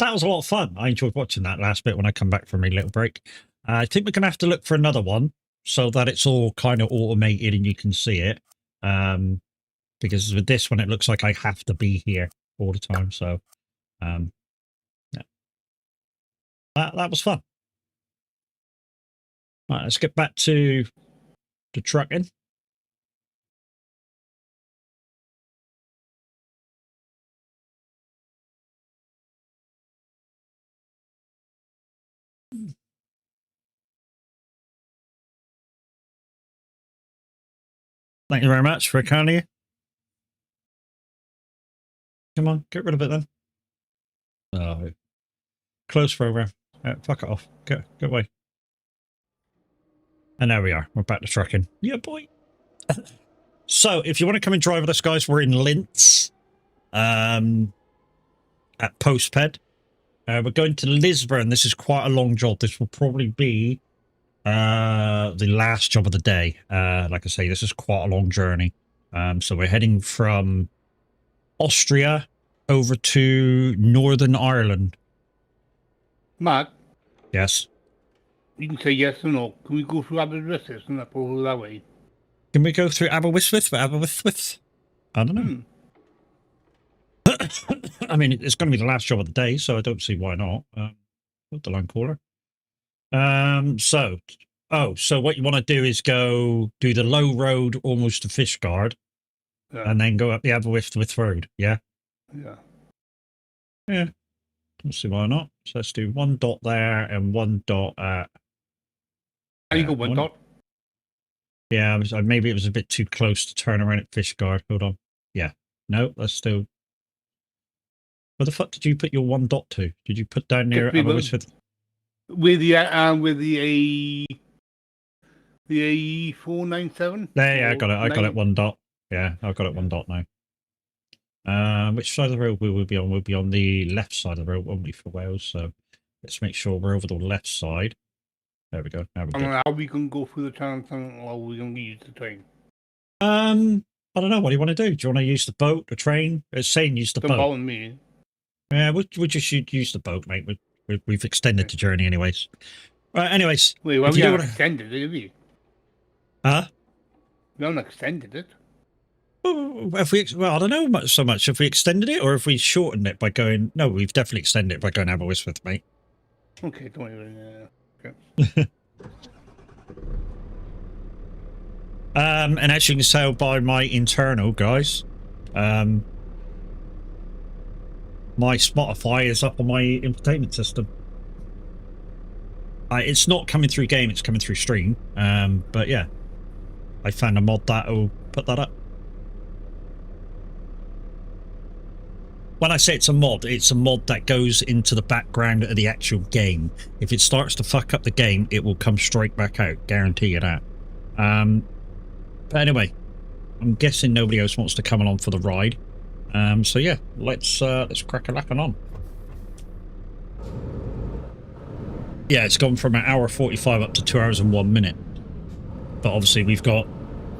was a lot of fun. I enjoyed watching that last bit when I come back from a little break. I think we're going to have to look for another one so that it's all kind of automated and you can see it. Because with this one, it looks like I have to be here all the time. So, yeah. That was fun. All right, let's get back to the trucking. Thank you very much for kind of you. Come on, get rid of it then. Oh, close program. Fuck it off. Get away. And there we are. We're back to trucking. Yeah, boy. So, if you want to come and drive with us, guys, we're in Linz. At Postped. We're going to Lisbon. This is quite a long job. This will probably be the last job of the day. Like I say, this is quite a long journey. So we're heading from Austria over to Northern Ireland. Matt, Yes. you can say yes or no. Can we go through Aberystwyth and up all that way? Can we go through Aberystwyth? I don't know. I mean, it's going to be the last job of the day, so I don't see why not. Put the line caller. So what you want to do is go do the low road almost to Fishguard, and then go up the Aberystwyth Road. Yeah. Yeah. Don't see why not. So let's do 1 dot there and 1 dot at. And you got 1 dot. Yeah, maybe it was a bit too close to turn around at Fishguard. Hold on. Yeah. No, let's do. Where the fuck did you put your 1 dot to? Did you put down near Aberystwyth? With the AE 497. Yeah, I got it. I got it 1 dot. Yeah, I've got it 1 dot now. Which side of the road will we be on? We'll be on the left side of the road, won't we, for Wales? So let's make sure we're over the left side. There we go. Now we how are we going to go through the town or are we going to use the train? I don't know. What do you want to do? Do you want to use the boat, the train? It's saying use the boat. Don't me. Yeah, we just use the boat, mate. We've extended the journey anyways. Right, anyways. Wait, well, we haven't extended it, have we? Huh? We haven't extended it. Well, I don't know so much. If we extended it or if we shortened it by going... No, we've definitely extended it by going Aberystwyth, mate. Okay, don't worry. Okay. And as you can tell by my internal, guys, my Spotify is up on my entertainment system. It's not coming through game, it's coming through stream. But yeah, I found a mod that will put that up. When I say it's a mod that goes into the background of the actual game. If it starts to fuck up the game, it will come straight back out. Guarantee you that. But anyway, I'm guessing nobody else wants to come along for the ride. So yeah, let's crack a lacking on. Yeah, it's gone from 1 hour 45 up to 2 hours and 1 minute. But obviously we've got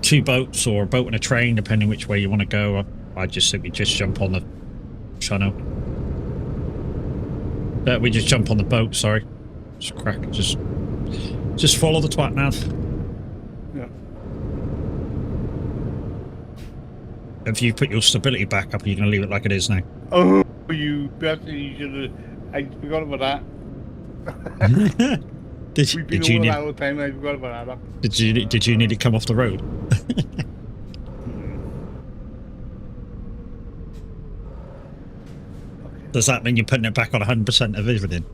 2 boats or a boat and a train, depending which way you want to go. I just simply jump on the channel. We just jump on the boat, sorry. Just follow the twat nav. Yeah. If you put your stability back up, you're going to leave it like it is now. Oh, you bastard, you should have... I forgot about that. We've been over that all the time, I forgot about that. Did you need to come off the road? Does that mean you're putting it back on 100% of everything?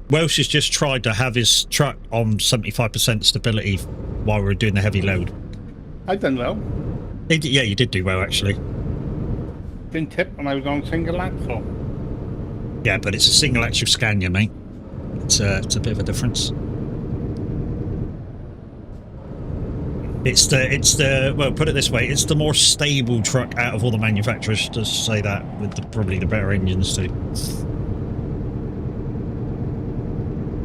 Welsh has just tried to have his truck on 75% stability while we were doing the heavy load. I've done well. Yeah, you did do well, actually. Didn't tip when I was on single axle. Yeah, but it's a single axle Scania, mate. It's a bit of a difference. It's the well, put it this way, it's the more stable truck out of all the manufacturers, to say that, with probably the better engines too.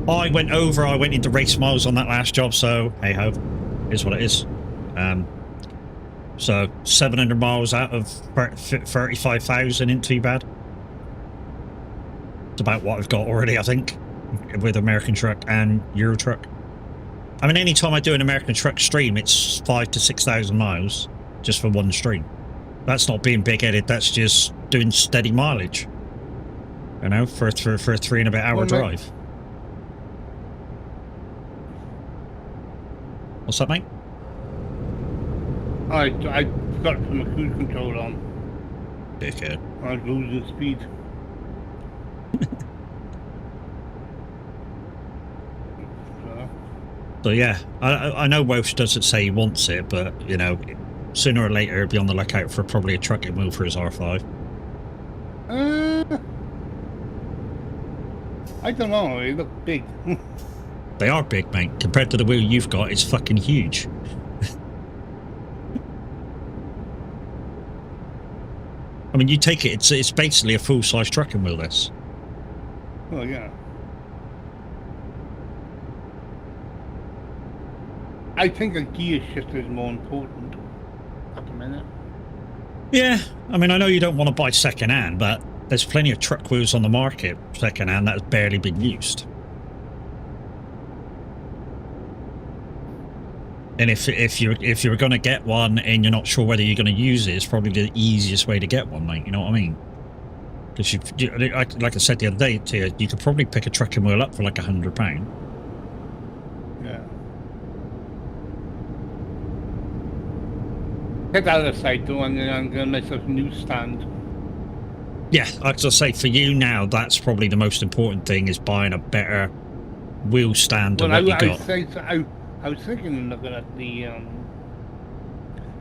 I went into race miles on that last job, so hey ho, is what it is. So 700 miles out of 35,000 ain't too bad. It's about what I've got already, I think, with American truck and Euro truck. I mean, any time I do an American truck stream, it's 5,000 to 6,000 miles just for one stream. That's not being big-headed. That's just doing steady mileage. You know, for a 3 and a bit hour drive. What's that, mate? I got some cruise control on. Dickhead. I was losing speed. So yeah, I know Welsh doesn't say he wants it, but you know, sooner or later he'll be on the lookout for probably a trucking wheel for his R5. I don't know. They look big. They are big, mate. Compared to the wheel you've got, it's fucking huge. I mean, you take it, it's basically a full-size trucking wheel, this. Oh yeah. I think a gear shifter is more important at the minute. Yeah, I mean, I know you don't want to buy second-hand, but there's plenty of truck wheels on the market second-hand that have barely been used. And if you're going to get one and you're not sure whether you're going to use it, it's probably the easiest way to get one, mate. You know what I mean? Because like I said the other day to you, you could probably pick a trucking wheel up for like £100. Yeah. Get that aside though, and then I'm gonna make myself a new stand. Yeah, like I say, for you now, that's probably the most important thing, is buying a better wheel stand than what you got. I was thinking of looking at the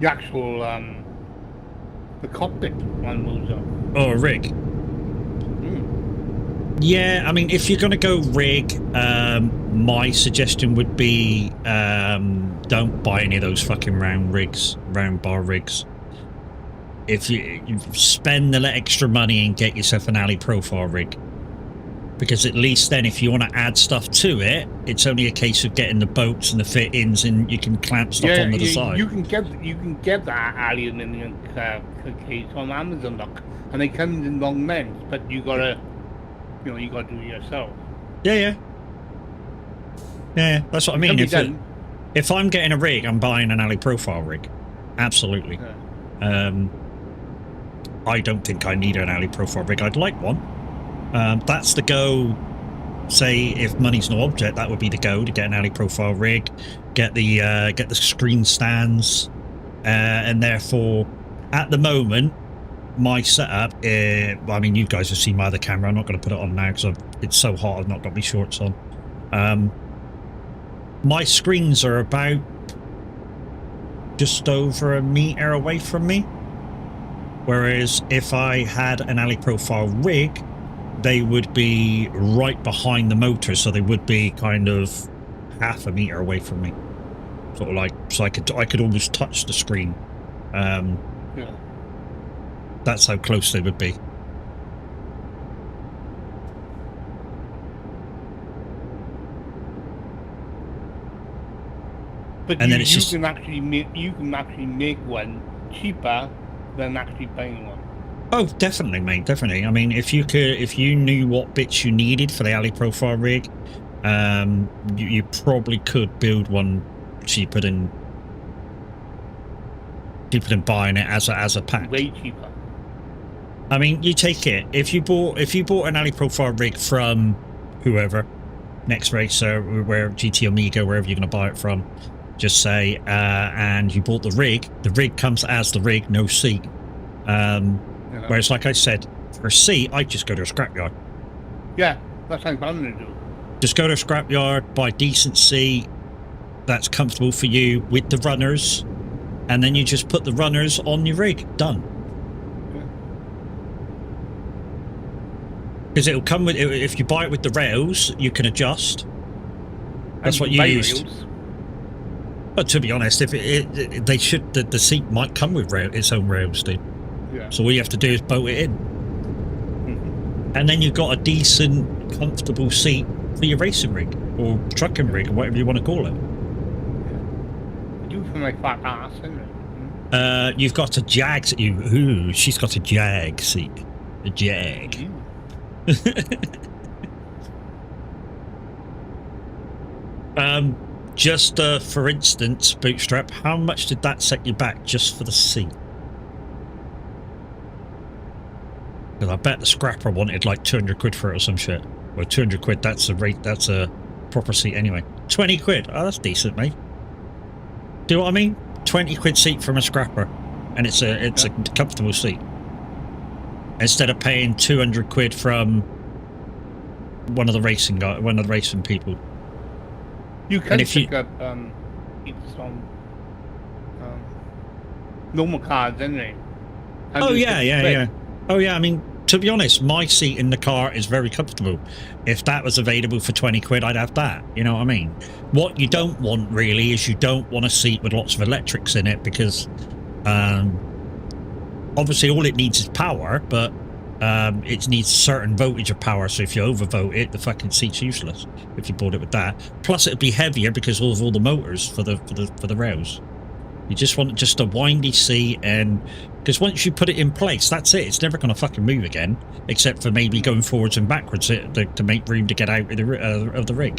actual the cockpit one moves up. Oh, a rig. Yeah, I mean, if you're going to go rig, my suggestion would be don't buy any of those fucking round bar rigs. If you spend the extra money and get yourself an alley profile rig, because at least then if you want to add stuff to it, it's only a case of getting the bolts and the fittings, and you can clamp stuff on the side. You can get that aluminium case on Amazon, look, and they come in long lengths, but you gotta do it yourself. Yeah. That's what I mean. If I'm getting a rig, I'm buying an alley profile rig. Absolutely. Yeah. I don't think I need an alley profile rig. I'd like one. That's the go. Say if money's no object, that would be the go, to get an alley profile rig, get the screen stands, and therefore, at the moment, my setup. I mean, you guys have seen my other camera. I'm not going to put it on now because it's so hot. I've not got my shorts on. My screens are about just over a meter away from me, whereas if I had an alley profile rig, they would be right behind the motor, so they would be kind of half a meter away from me, sort of like, so I could almost touch the screen. Yeah. That's how close they would be. But and you can actually make one cheaper than actually buying one. Oh, definitely, mate, definitely. I mean, if you knew what bits you needed for the alley profile rig, you probably could build one cheaper than buying it as a pack. Way cheaper. I mean, you take it, if you bought an alley profile rig from whoever, Next Racer, where GT Omega, wherever you're going to buy it from, just say, and you bought the rig comes as the rig, no seat. Whereas, like I said, for a seat, I'd just go to a scrapyard. Yeah, that's what I'm going to do. Just go to a scrapyard, buy a decent seat that's comfortable for you with the runners, and then you just put the runners on your rig. Done. Because it'll come with, if you buy it with the rails, you can adjust. That's what you used. Rails. But to be honest, if the seat might come with its own rails, dude. Yeah. So all you have to do is bolt it in. And then you've got a decent, comfortable seat for your racing rig, or trucking rig, or whatever you want to call it. Yeah. Do for my fat ass, isn't it? You've got a Jag. Ooh, she's got a Jag seat. A Jag. Just for instance, Bootstrap, how much did that set you back just for the seat? Because I bet the scrapper wanted like 200 quid for it or some shit. Well, 200 quid, that's a rate, that's a proper seat anyway. 20 quid, oh, that's decent, mate. Do you know what I mean? 20 quid seat from a scrapper, and it's a comfortable seat. Instead of paying 200 quid from one of the racing people. You can And if you- pick up seats from normal cars, anyway. Oh yeah, 150 yeah, quid. yeah. Oh yeah. I mean, to be honest, my seat in the car is very comfortable. If that was available for 20 quid, I'd have that. You know what I mean? What you don't want really is you don't want a seat with lots of electrics in it because, obviously, all it needs is power, but it needs a certain voltage of power. So if you overvote it, the fucking seat's useless. If you bought it with that, plus it'd be heavier because of all the motors for the rails. You just want just a windy seat, and because once you put it in place, that's it. It's never going to fucking move again, except for maybe going forwards and backwards to make room to get out of the rig.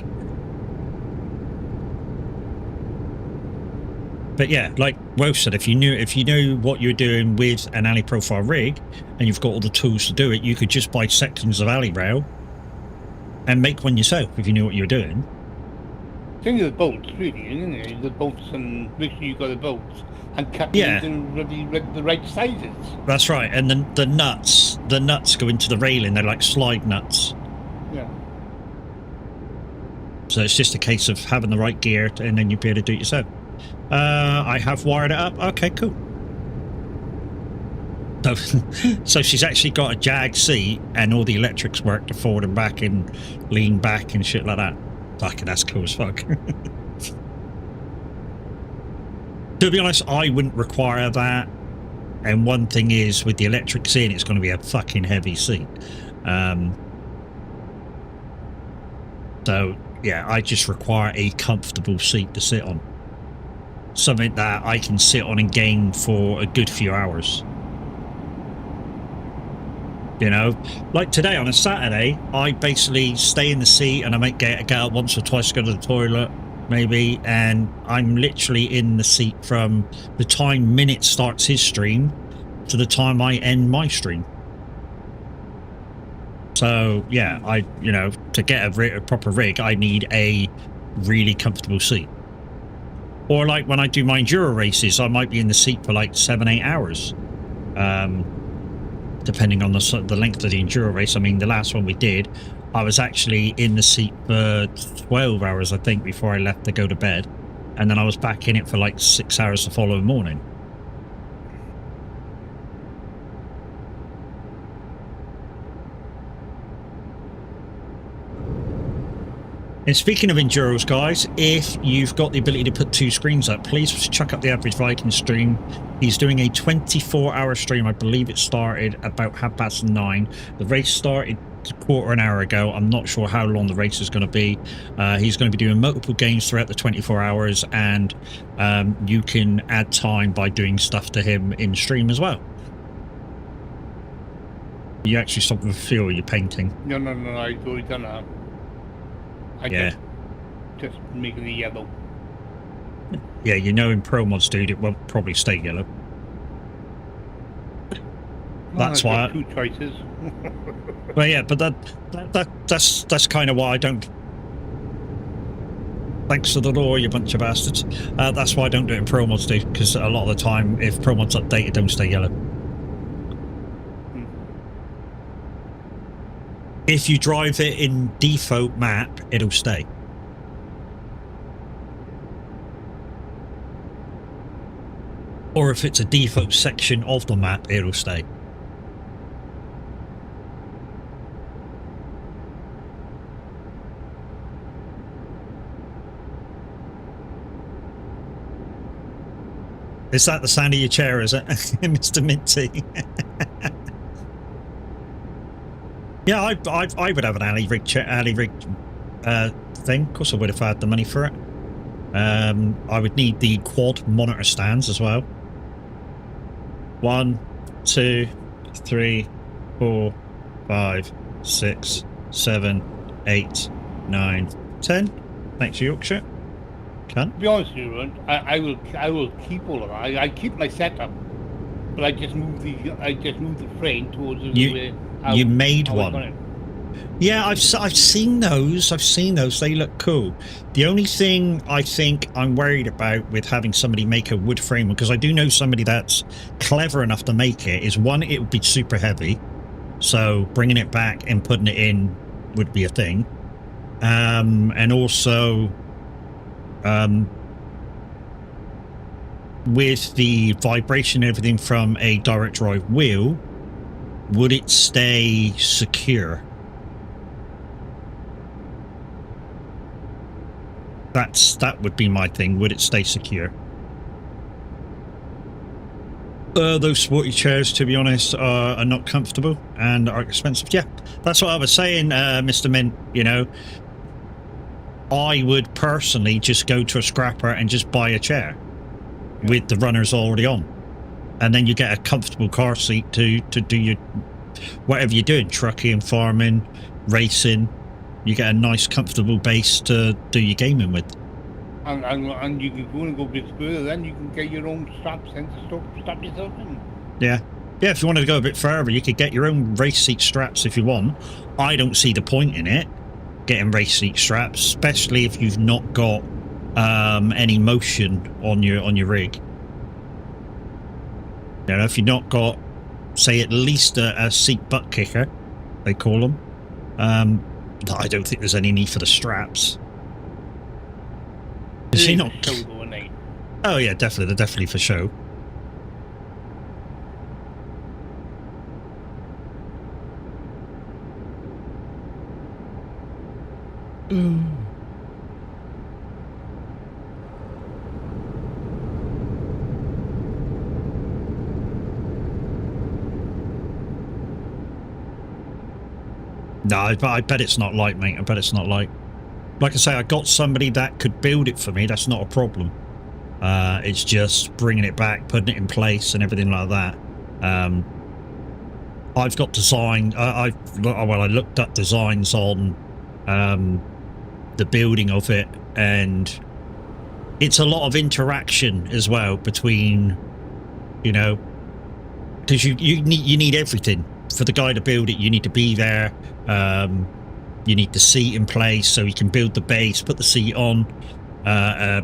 But yeah, like Wolf said, if you knew what you're doing with an alley profile rig, and you've got all the tools to do it, you could just buy sections of alley rail and make one yourself if you knew what you were doing. Thing is the bolts, really, isn't it? The bolts, and make sure you got the bolts and cut Yeah. them in the right sizes. That's right, and then the nuts go into the railing. They're like slide nuts. Yeah. So it's just a case of having the right gear, and then you'd be able to do it yourself. I have wired it up. Okay, cool. So she's actually got a Jag seat, and all the electrics work to forward and back and lean back and shit like that. Fucking, that's cool as fuck. To be honest, I wouldn't require that. And one thing is, with the electrics in, it's going to be a fucking heavy seat. So, yeah, I just require a comfortable seat to sit on. Something that I can sit on and game for a good few hours. You know, like today on a Saturday, I basically stay in the seat and I might get out once or twice to go to the toilet, maybe, and I'm literally in the seat from the time Minute starts his stream to the time I end my stream. So yeah, to get a proper rig, I need a really comfortable seat. Or like when I do my enduro races, I might be in the seat for like 7-8 hours. Depending on the length of the enduro race. I mean, the last one we did, I was actually in the seat for 12 hours, I think, before I left to go to bed. And then I was back in it for like 6 hours the following morning. And speaking of enduros, guys, if you've got the ability to put 2 screens up, please chuck up the Average Viking stream. He's doing a 24-hour stream. I believe it started about 9:30. The race started a quarter an hour ago. I'm not sure how long the race is going to be. He's going to be doing multiple games throughout the 24 hours, and you can add time by doing stuff to him in stream as well. You actually stop with fuel, you're painting. No, I've already done that. Yeah. Just making it yellow. Yeah, you know in Pro Mods, dude, it won't probably stay yellow. That's why. Two choices. Well, yeah, but that's kind of why I don't. Thanks to the law, you bunch of bastards. That's why I don't do it in Pro Mods, dude, because a lot of the time, if Pro Mods update, it don't stay yellow. If you drive it in default map, it'll stay. Or if it's a default section of the map, it'll stay. Is that the sound of your chair, is it? Mr. Minty? Yeah, I would have an alley rig thing. Of course I would if I had the money for it. I would need the quad monitor stands as well. 1, 2, 3, 4, 5, 6, 7, 8, 9, 10. Thanks, Yorkshire. Can. To be honest with you, Ron, I will keep all of that. I keep my setup, but I just move the frame towards the You made one. Yeah, I've seen those. I've seen those. They look cool. The only thing I think I'm worried about with having somebody make a wood frame, because I do know somebody that's clever enough to make it, is one, it would be super heavy. So bringing it back and putting it in would be a thing. And also, with the vibration and everything from a direct drive wheel, would it stay secure? That would be my thing. Would it stay secure? Those sporty chairs, to be honest, are not comfortable and are expensive. Yeah, that's what I was saying, Mr. Mint. You know, I would personally just go to a scrapper and just buy a chair with the runners already on, and then you get a comfortable car seat to do your whatever you're doing, trucking, farming, racing. You get a nice comfortable base to do your gaming with. And you can go and go a bit further, then you can get your own straps and strap yourself in. Yeah, if you wanted to go a bit further, you could get your own race seat straps if you want. I don't see the point in it, getting race seat straps, especially if you've not got any motion on your rig. You know, if you've not got, say, at least a seat butt kicker, they call them, I don't think there's any need for the straps. Is he not? Oh yeah, definitely. They're definitely for show. No, I bet it's not light, mate. I bet it's not light. Like I say, I got somebody that could build it for me. That's not a problem. It's just bringing it back, putting it in place, and everything like that. I've got design. I looked up designs on the building of it, and it's a lot of interaction as well between, you know, because you need everything for the guy to build it. You need to be there. You need the seat in place so you can build the base, put the seat on,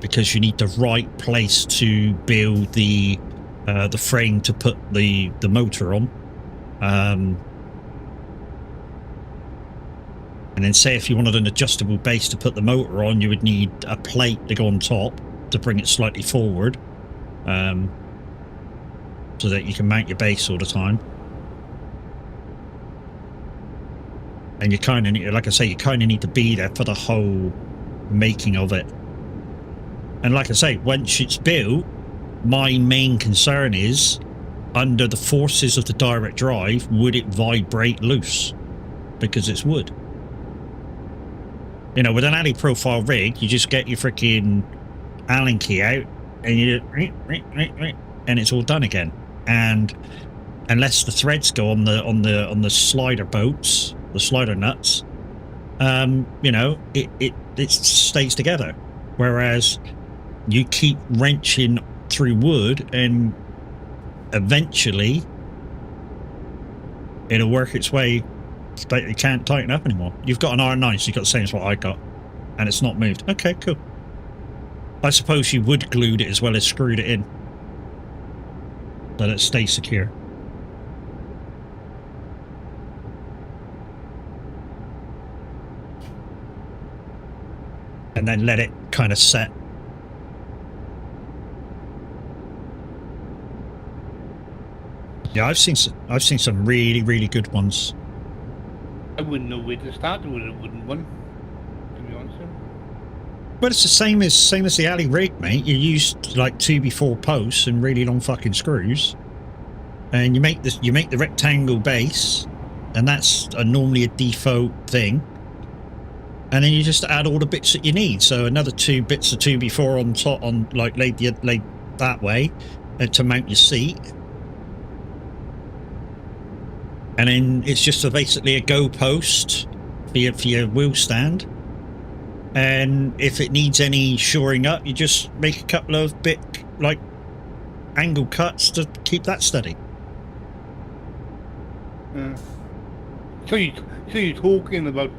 because you need the right place to build the frame to put the motor on. And then say if you wanted an adjustable base to put the motor on, you would need a plate to go on top to bring it slightly forward, so that you can mount your base all the time. And you kind of need, like I say, you kind of need to be there for the whole making of it. And like I say, once it's built, my main concern is, under the forces of the direct drive, would it vibrate loose? Because it's wood. You know, with an alley profile rig, you just get your freaking Allen key out, and you and it's all done again. And unless the threads go on the slider boats, the slider nuts, you know, it stays together. Whereas you keep wrenching through wood, and eventually it'll work its way. It can't tighten up anymore. You've got an R9, so you've got the same as what I got, and it's not moved. Okay, cool. I suppose you would glued it as well as screwed it in, so that it stays secure. And then let it kind of set. Yeah, I've seen some really, really good ones. I wouldn't know where to start with a wooden one, to be honest. But it's the same as the alley rig, mate. You use like 2x4 posts and really long fucking screws, and you make the rectangle base, and that's normally a default thing. And then you just add all the bits that you need. So another 2 bits of 2x4 on top, on like laid that way, to mount your seat. And then it's just basically a go post for your wheel stand. And if it needs any shoring up, you just make a couple of like angle cuts to keep that steady. So you're talking about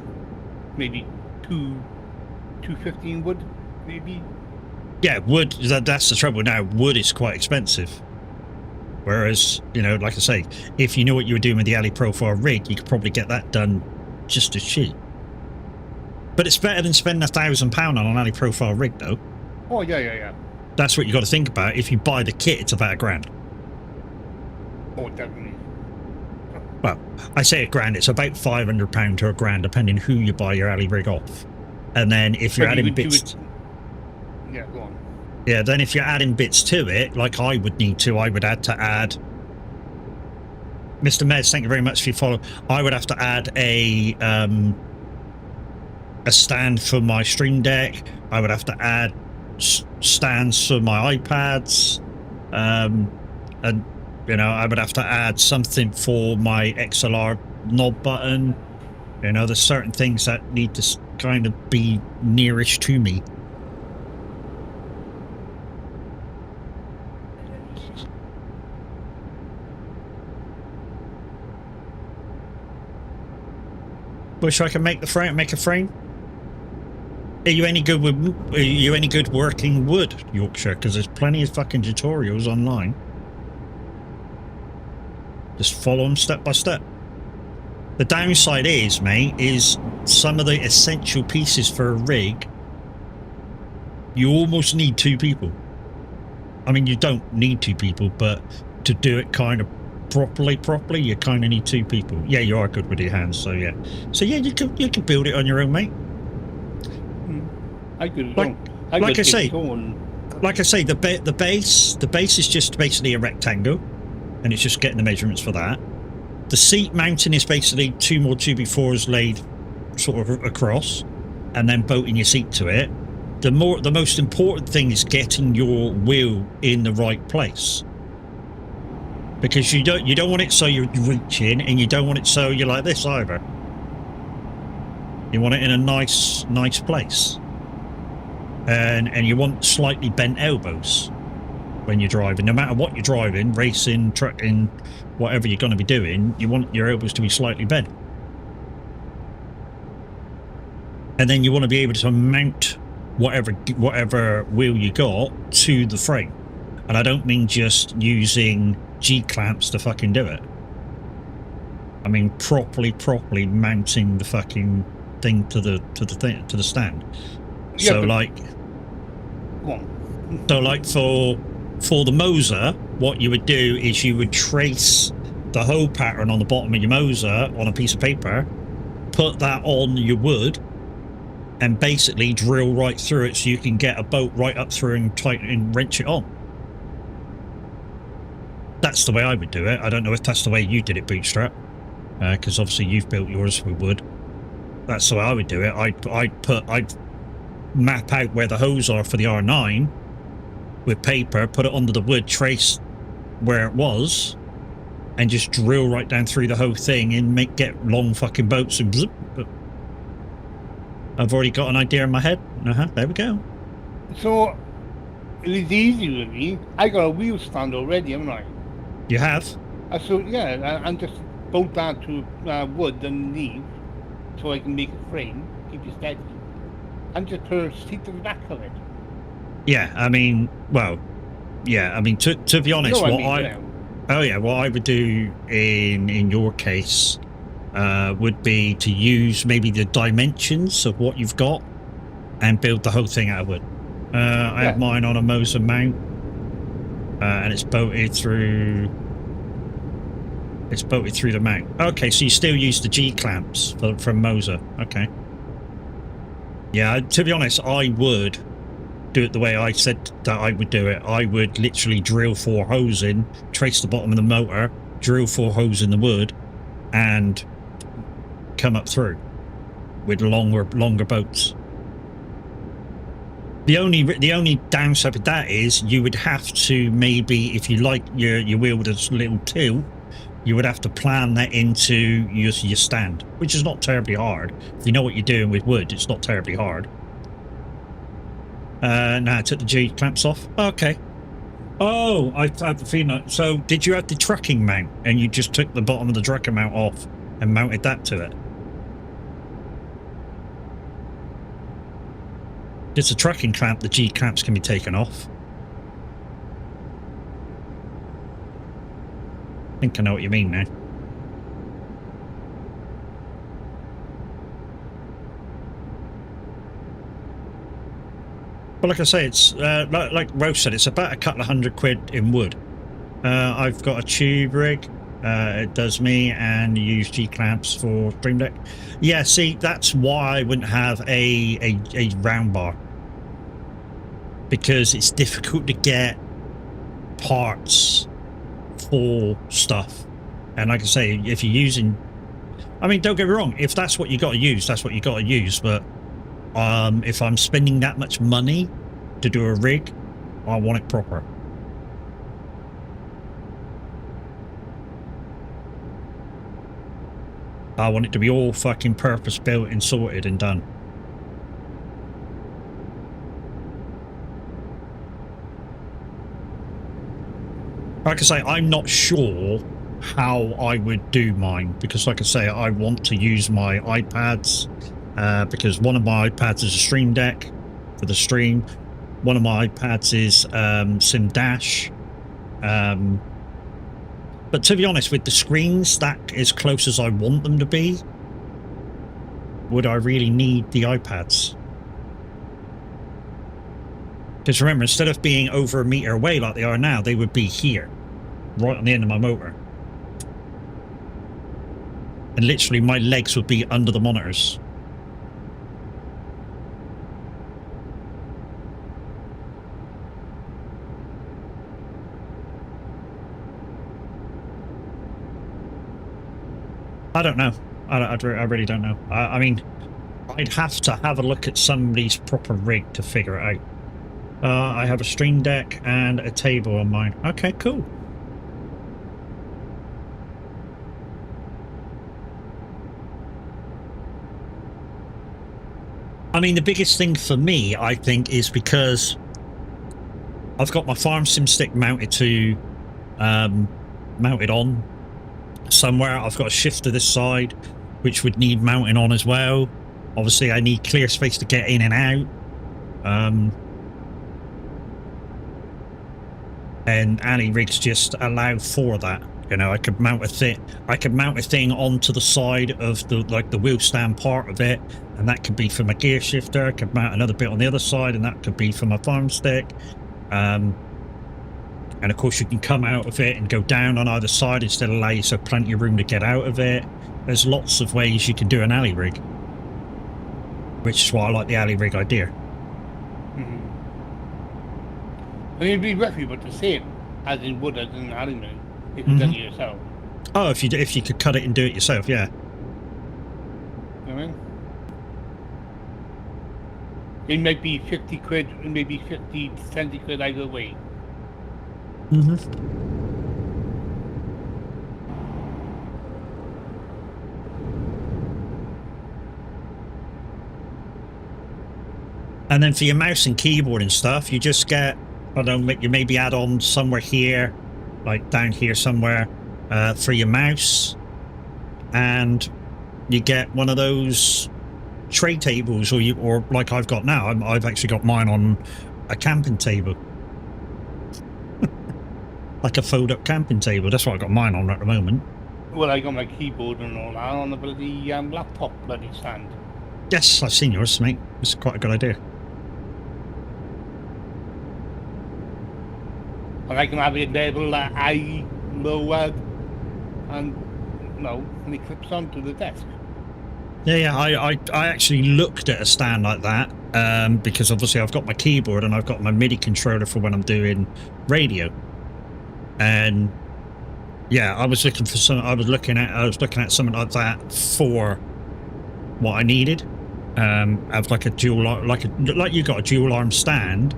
maybe 215 wood, maybe? Yeah, wood. That's the trouble now. Wood is quite expensive. Whereas, you know, like I say, if you knew what you were doing with the alley profile rig, you could probably get that done just as cheap. But it's better than spending £1,000 on an alley profile rig, though. Oh, yeah. That's what you got to think about. If you buy the kit, it's about £1,000. Oh, definitely. Well, I say £1,000. It's about £500 to £1,000, depending who you buy your alley rig off. And then if you're But you adding would do bits, Yeah, go on. yeah, then if you're adding bits to it, like I would need to, I would have to add. Mr. Meds, thank you very much for your follow. I would have to add a stand for my Stream Deck. I would have to add stands for my iPads, and you know, I would have to add something for my XLR knob button. You know, there's certain things that need to kind of be nearish to me. Wish I could make the frame. Make a frame. Are you any good with? Are you any good working wood, Yorkshire? Because there's plenty of fucking tutorials online. Just follow them step by step. The downside is, mate, is some of the essential pieces for a rig. You almost need 2 people. I mean, you don't need 2 people, but to do it kind of properly, you kind of need 2 people. Yeah, you are good with your hands, so yeah. So yeah, you can build it on your own, mate. I could. Like I say, the base is just basically a rectangle, and it's just getting the measurements for that. The seat mounting is basically 2 more 2x4s laid sort of across, and then bolting your seat to it. The most important thing is getting your wheel in the right place, because you don't want it so you're reaching, and you don't want it so you're like this either. You want it in a nice place, and you want slightly bent elbows when you're driving. No matter what you're driving, racing, trucking, whatever you're going to be doing, you want your elbows to be slightly bent. And then you want to be able to mount whatever wheel you got to the frame. And I don't mean just using G-clamps to fucking do it. I mean properly mounting the fucking thing to the stand. Yeah, So like, Go on. so like for the Moser, what you would do is you would trace the hole pattern on the bottom of your Moser on a piece of paper, put that on your wood, and basically drill right through it so you can get a bolt right up through and tighten and wrench it on. That's the way I would do it. I don't know if that's the way you did it, Bootstrap, because obviously you've built yours with wood. That's the way I would do it. I'd map out where the holes are for the R9 with paper, put it onto the wood, trace where it was, and just drill right down through the whole thing and get long fucking bolts and zip. I've already got an idea in my head. There we go. So it was easy with me. I got a wheel stand already, haven't I? You have? So yeah, and just bolt that to wood underneath, so I can make a frame, keep it steady, and just put a seat to the back of it. Yeah, I mean, well, yeah, I mean, to be honest, You know what I I... mean, Oh yeah, what I would do in your case would be to use maybe the dimensions of what you've got and build the whole thing out of wood. I have mine on a Moser mount, and it's bolted through. It's bolted through the mount. Okay, so you still use the G clamps from Moser. Okay. Yeah, to be honest, I would do it the way I said that I would do it. I would literally drill 4 holes in, trace the bottom of the motor, drill 4 holes in the wood, and come up through with longer bolts. The only downside of that is you would have to maybe, if you like your wheel with a little tilt, you would have to plan that into your stand, which is not terribly hard. If you know what you're doing with wood, it's not terribly hard. Now I took the G clamps off. Okay. Oh, I have the feeling that. So did you have the trucking mount and you just took the bottom of the trucker mount off and mounted that to it? It's a trucking clamp, the G clamps can be taken off. I think I know what you mean now. But like I say, it's like Rose said, it's about a couple of £100 in wood. I've got a tube rig. It does me, and use G clamps for Stream Deck. Yeah, see, that's why I wouldn't have a round bar, because it's difficult to get parts for stuff. And like I say, if you're using, I mean, don't get me wrong, if that's what you got to use, that's what you got to use. But if I'm spending that much money to do a rig, I want it proper. I want it to be all fucking purpose built and sorted and done. Like I say, I'm not sure how I would do mine, because like I say, I want to use my iPads, because one of my iPads is a Stream Deck for the stream. One of my iPads is Sim Dash. But to be honest, with the screens that as close as I want them to be, would I really need the iPads? Because remember, instead of being over a meter away like they are now, they would be here, right on the end of my motor. And literally my legs would be under the monitors. I don't know. I really don't know. I mean, I'd have to have a look at somebody's proper rig to figure it out. I have a Stream Deck and a table on mine. Okay, cool. I mean, the biggest thing for me, I think, is because I've got my farm sim stick mounted to mounted on somewhere. I've got a shifter this side, which would need mounting on as well. Obviously, I need clear space to get in and out. And alley rigs just allow for that. You know, I could mount a thing onto the side of the wheel stand part of it, and that could be for my gear shifter. I could mount another bit on the other side, and that could be for my farm stick. And of course you can come out of it and go down on either side and still allow yourself plenty of room to get out of it. There's lots of ways you can do an alley rig, which is why I like the alley rig idea. Mm-hmm. I mean, it'd be roughly but the same as in wood as in alley rig, if you done it yourself. Oh, if you could cut it and do it yourself, yeah. You know what I mean? It might be 50 quid, it may be 50 to 70 quid either way. And then for your mouse and keyboard and stuff, you just get, I don't know, you maybe add on somewhere here, like down here somewhere, for your mouse, and you get one of those tray tables, or like I've got now. I've actually got mine on a camping table. Like a fold-up camping table. That's what I got mine on at the moment. Well, I got my keyboard and all that on the bloody laptop bloody stand. Yes, I've seen yours, mate. It's quite a good idea. And I can have it level that I lowered and, you know, and it clips onto the desk. Yeah, I actually looked at a stand like that, because obviously I've got my keyboard and I've got my MIDI controller for when I'm doing radio. And yeah, I was looking at something like that for what I needed. Have like a dual, like you got a dual arm stand,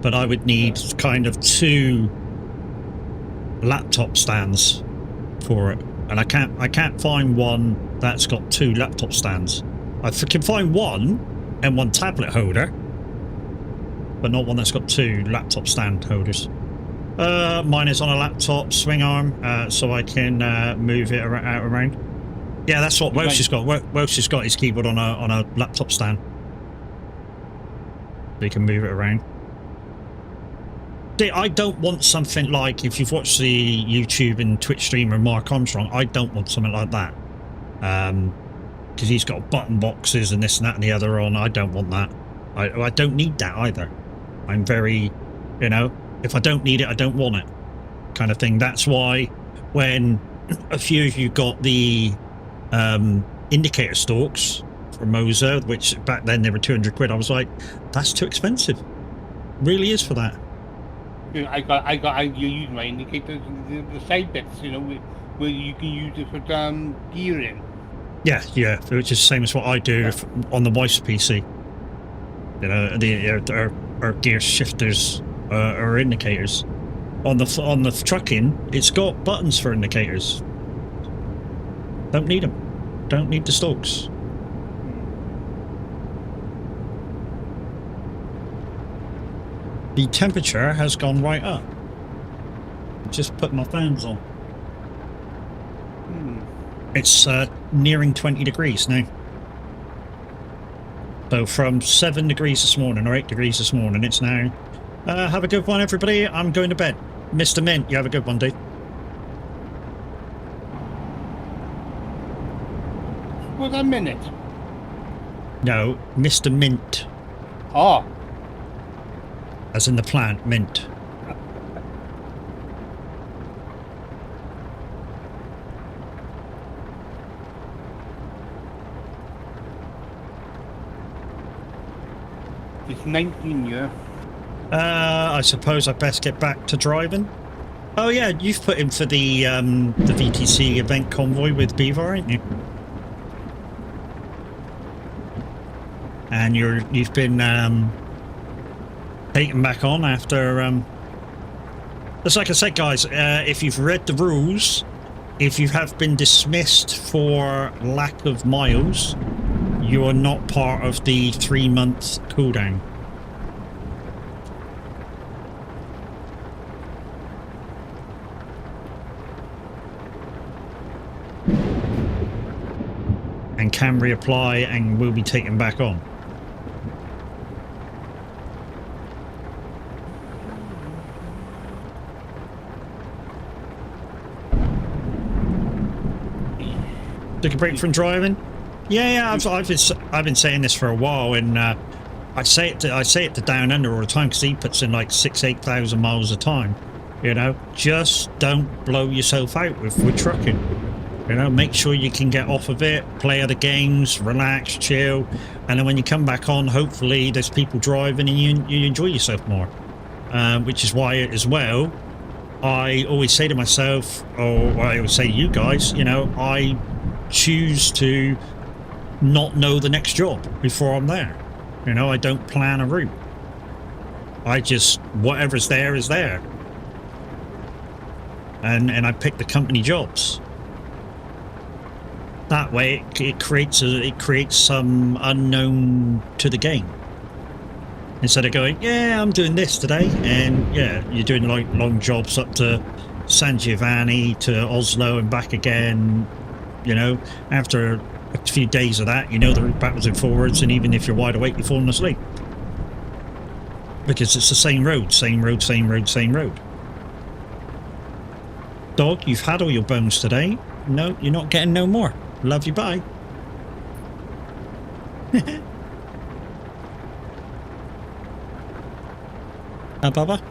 but I would need kind of 2 laptop stands for it, and I can't find one that's got 2 laptop stands. I can find one and 1 tablet holder, but not one that's got 2 laptop stand holders. Mine is on a laptop swing arm, so I can move it out around. Yeah, that's what Welsh has got. Welsh has got his keyboard on a laptop stand, so you can move it around. I don't want something like, if you've watched the YouTube and Twitch streamer Mark Armstrong, I don't want something like that, because he's got button boxes and this and that and the other on. I don't want that. I don't need that either. I'm very, you know, if I don't need it, I don't want it, kind of thing. That's why when a few of you got the indicator stalks from Moser, which back then they were 200 quid, I was like, that's too expensive. Really is for that. You know, I use my indicators, the side bits, you know, where you can use it for gearing. Yeah, which is the same as what I do on the wife's PC. You know, our gear shifters are indicators. On the trucking, it's got buttons for indicators. Don't need them. Don't need the stalks. The temperature has gone right up. Just put my fans on. It's nearing 20 degrees now. So from 7 degrees this morning, or 8 degrees this morning, it's now... have a good one, everybody. I'm going to bed. Mr. Mint, you have a good one, dude. Was a minute. No, Mr. Mint. Oh. As in the plant, mint. It's 19, yeah. I suppose I best get back to driving. Oh yeah, you've put in for the VTC event convoy with Beaver, ain't you? And you've been taken back on after. Just like I said, guys, if you've read the rules, if you have been dismissed for lack of miles, you are not part of the 3-month cooldown. And can reapply and will be taken back on. Took a break from driving. Yeah. I've been saying this for a while, and I say it to Down Under all the time because he puts in like 8,000 miles a time. You know, just don't blow yourself out with trucking. You know, make sure you can get off of it, play other games, relax, chill, and then when you come back on, hopefully there's people driving and you enjoy yourself more. Which is why, as well, I always say to myself, or I always say to you guys, you know, I choose to not know the next job before I'm there. You know, I don't plan a route. I just, whatever's there is there. And I pick the company jobs. That way, it creates some unknown to the game. Instead of going, yeah, I'm doing this today, and yeah, you're doing like long jobs up to San Giovanni to Oslo and back again. You know, after a few days of that, you know the route backwards and forwards, and even if you're wide awake, you're falling asleep because it's the same road, same road, same road, same road. Dog, you've had all your bones today. No, you're not getting no more. Love you, bye. Baba?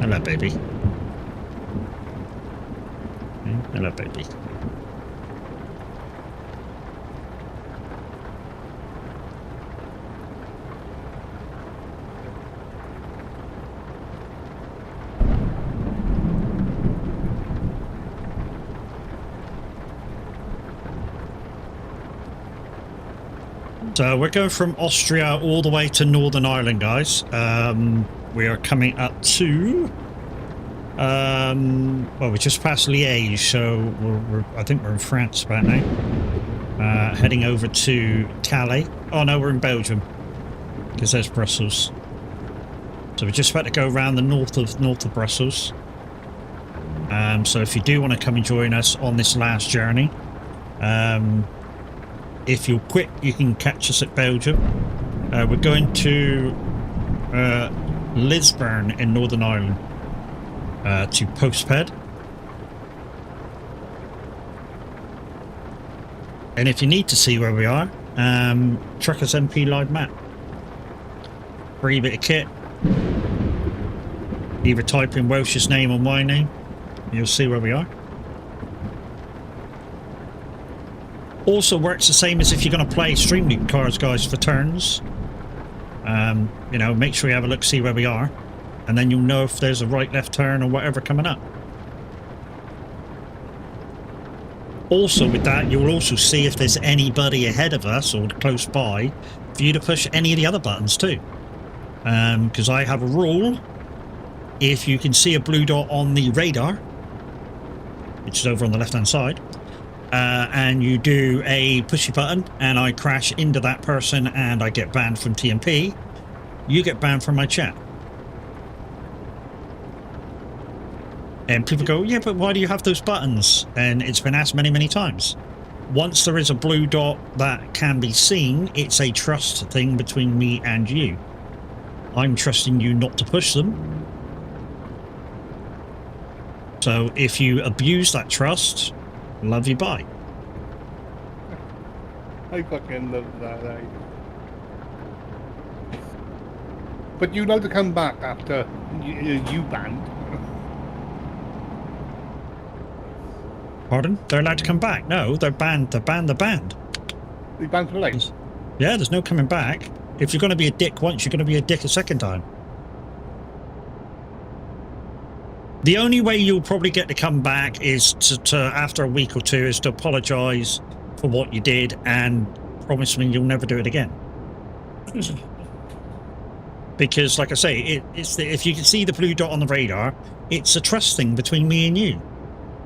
Hello, baby. Hello, baby. So we're going from Austria all the way to Northern Ireland, guys. We are coming up to... well, we just passed Liège, so I think we're in France about now. Heading over to Calais. Oh no, we're in Belgium, because there's Brussels. So we're just about to go around the north of Brussels. So if you do want to come and join us on this last journey, if you're quick, you can catch us at Belgium. We're going to Lisburn in Northern Ireland to Postped. And if you need to see where we are, Truckers MP Live Map. free bit of kit. Either type in Welsh's name or my name. You'll see where we are. Also works the same as if you're going to play Stream Loop cards, guys, for turns. You know, make sure you have a look, see where we are. And then you'll know if there's a right, left turn or whatever coming up. Also with that, you'll also see if there's anybody ahead of us or close by for you to push any of the other buttons too. Because I have a rule. If you can see a blue dot on the radar, which is over on the left hand side, and you do a pushy button and I crash into that person and I get banned from TMP, you get banned from my chat. And people go, yeah, but why do you have those buttons? And it's been asked many, many times. Once there is a blue dot that can be seen, it's a trust thing between me and you. I'm trusting you not to push them. So if you abuse that trust, love you, bye. I fucking love that. But you know to come back after you banned. Pardon? They're allowed to come back? No, they're banned. They're banned. They're banned. You banned for life. Yeah, there's no coming back. If you're going to be a dick once, you're going to be a dick a second time. The only way you'll probably get to come back is to after a week or two, is to apologise for what you did and promise me you'll never do it again. Because, like I say, if you can see the blue dot on the radar, it's a trust thing between me and you.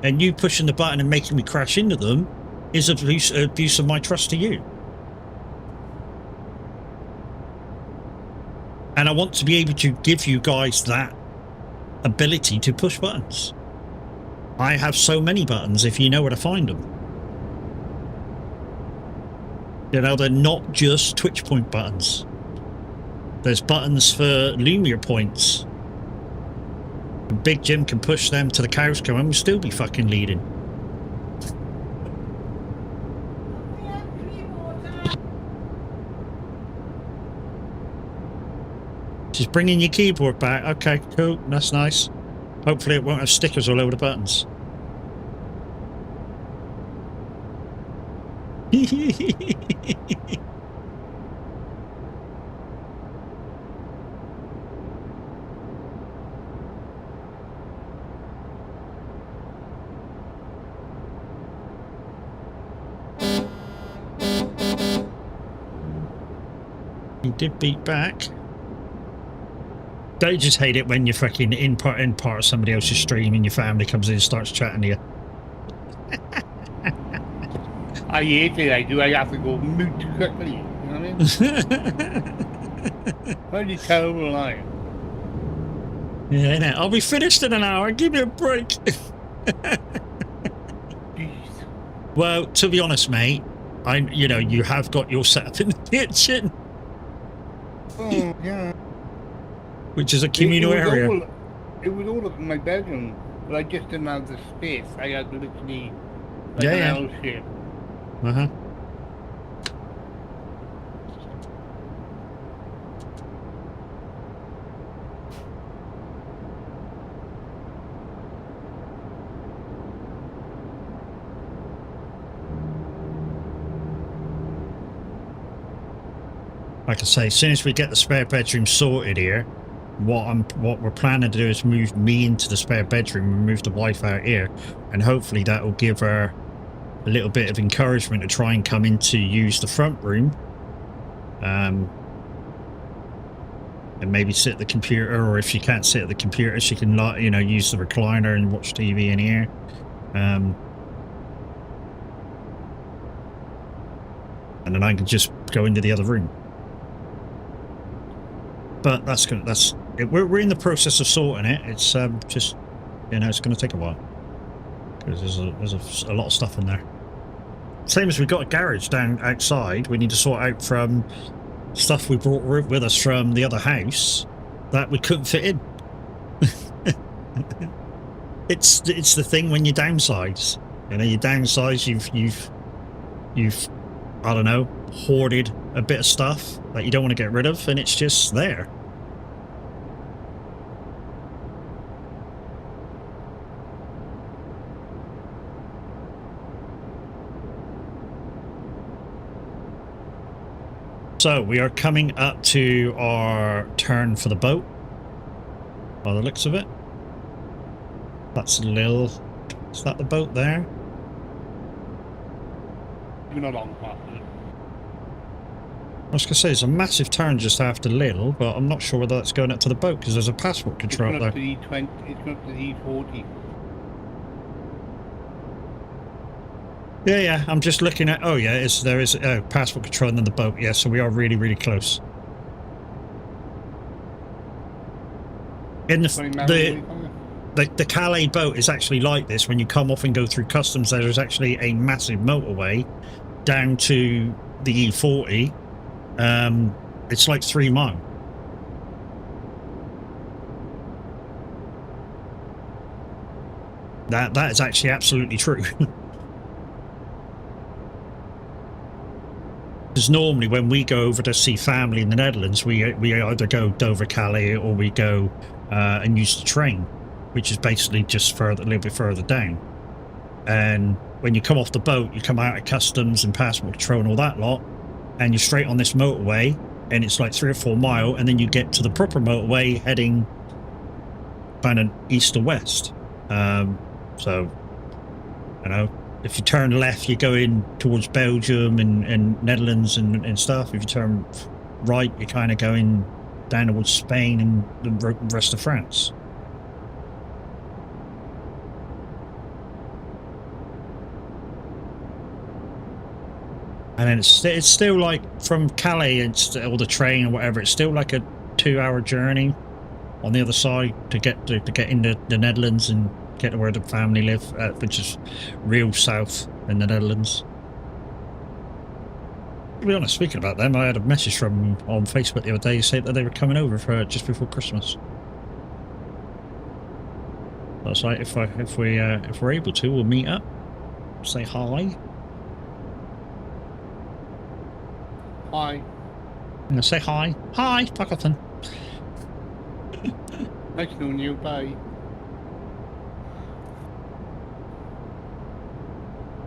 And you pushing the button and making me crash into them is abuse of my trust to you. And I want to be able to give you guys that ability to push buttons. I have so many buttons if you know where to find them. You know, they're not just Twitch point buttons. There's buttons for Lumia points. Big Jim can push them to the cows come and we'll still be fucking leading. She's bringing your keyboard back. Okay, cool. That's nice. Hopefully it won't have stickers all over the buttons. He did beat back. Don't you just hate it when you're fucking in part of somebody else's stream and your family comes in and starts chatting to you? I hate it, I do. I have to go mute quickly. You know what I mean? Pretty terrible line. Yeah, innit? I'll be finished in an hour. Give me a break. Well, to be honest, mate, you know, you have got your setup in the kitchen. Oh, yeah. Which is a communal area. It was all up in my bedroom, but I just didn't have the space. I had literally like Yeah, an yeah. L shape. Uh-huh. Like I say, as soon as we get the spare bedroom sorted here, what we're planning to do is move me into the spare bedroom and move the wife out here, and hopefully that will give her a little bit of encouragement to try and come in to use the front room, and maybe sit at the computer, or if she can't sit at the computer, she can, you know, use the recliner and watch TV in here. And then I can just go into the other room. But we're in the process of sorting it. It's just, you know, it's going to take a while because there's a lot of stuff in there. Same as we've got a garage down outside. We need to sort out from stuff we brought with us from the other house that we couldn't fit in. It's the thing when you downsize. You know, you downsize. You've I don't know, hoarded a bit of stuff that you don't want to get rid of, and it's just there. So we are coming up to our turn for the boat, by the looks of it. That's a little... Is that the boat there? You're not on past it. I was going to say, it's a massive turn just after Lille, but I'm not sure whether that's going up to the boat, because there's a passport It's control going up up there. to E20, it's going up to E40. Yeah, I'm just looking at... Oh, yeah, there is passport control and then the boat. Yeah, so we are really, really close. In 20 miles away from you. the Calais boat is actually like this. When you come off and go through customs, there's actually a massive motorway down to the E40. It's like 3 miles. That is actually absolutely true. Because normally when we go over to see family in the Netherlands, we either go Dover Calais or we go and use the train, which is basically just a little bit further down. And when you come off the boat, you come out of customs and passport control and all that lot, and you're straight on this motorway, and it's like 3 or 4 miles, and then you get to the proper motorway heading kind of east or west. So, you know, if you turn left, you're going towards Belgium and Netherlands and stuff. If you turn right, you're kind of going down towards Spain and the rest of France. And then it's still like from Calais or the train or whatever. It's still like a 2-hour journey on the other side to get into the Netherlands and get to where the family live, which is real south in the Netherlands. To be honest, speaking about them, I had a message from on Facebook the other day saying that they were coming over for just before Christmas. That's like if we're able to, we'll meet up, say hi. Hi. And say hi. Hi, Pakistan. Nice knowing you. Bye.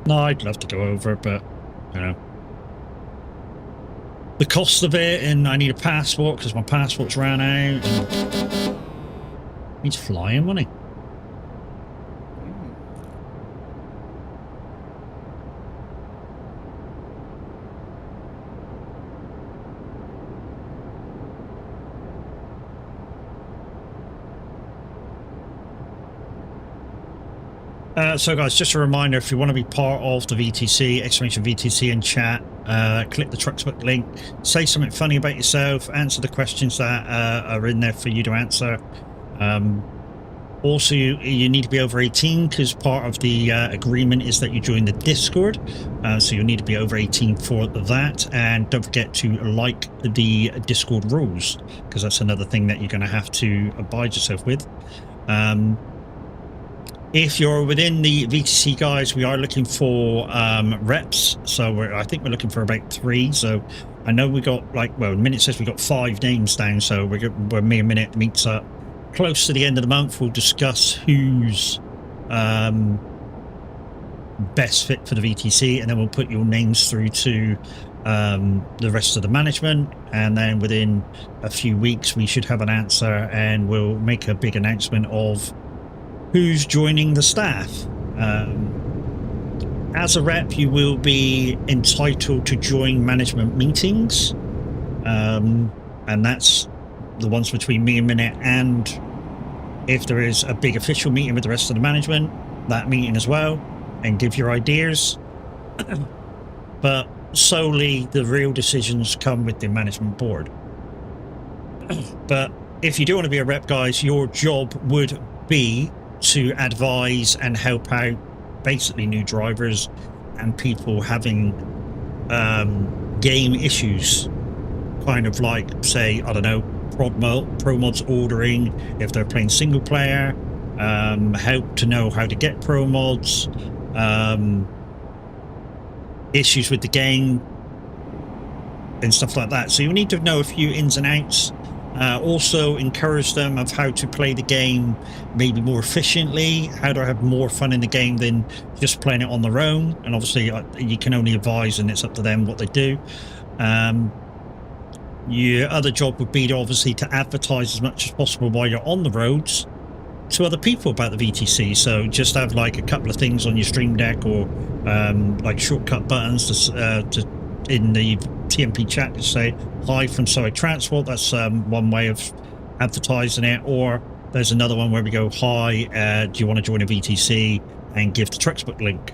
No, I'd love to go over, but, you know, the cost of it, and I need a passport because my passport's ran out. And he's flying, wasn't he? So guys, just a reminder, if you want to be part of the VTC, exclamation VTC in chat, click the Trucksbook link, say something funny about yourself, answer the questions that are in there for you to answer. Also, you need to be over 18 because part of the agreement is that you join the Discord, so you'll need to be over 18 for that. And don't forget to like the Discord rules, because that's another thing that you're going to have to abide yourself with. If you're within the VTC, guys, we are looking for reps. So I think we're looking for about 3. So I know we got Minute says we got 5 names down. So we're me and Minute meets up close to the end of the month. We'll discuss who's best fit for the VTC, and then we'll put your names through to the rest of the management. And then within a few weeks, we should have an answer, and we'll make a big announcement of who's joining the staff. As a rep, you will be entitled to join management meetings, and that's the ones between me and Minute, and if there is a big official meeting with the rest of the management, that meeting as well, and give your ideas. But solely the real decisions come with the management board. But if you do want to be a rep, guys, your job would be to advise and help out basically new drivers and people having game issues, kind of like, say, I don't know, pro mods ordering if they're playing single player, help to know how to get pro mods, issues with the game and stuff like that. So you need to know a few ins and outs. Also encourage them of how to play the game maybe more efficiently, how to have more fun in the game than just playing it on their own. And obviously you can only advise, and it's up to them what they do. Your other job would be obviously to advertise as much as possible while you're on the roads to other people about the VTC. So just have like a couple of things on your stream deck, or like shortcut buttons to in the TMP chat to say hi from Sorry Transport. That's one way of advertising it. Or there's another one where we go, hi, do you want to join a VTC, and give the Trucksbook link.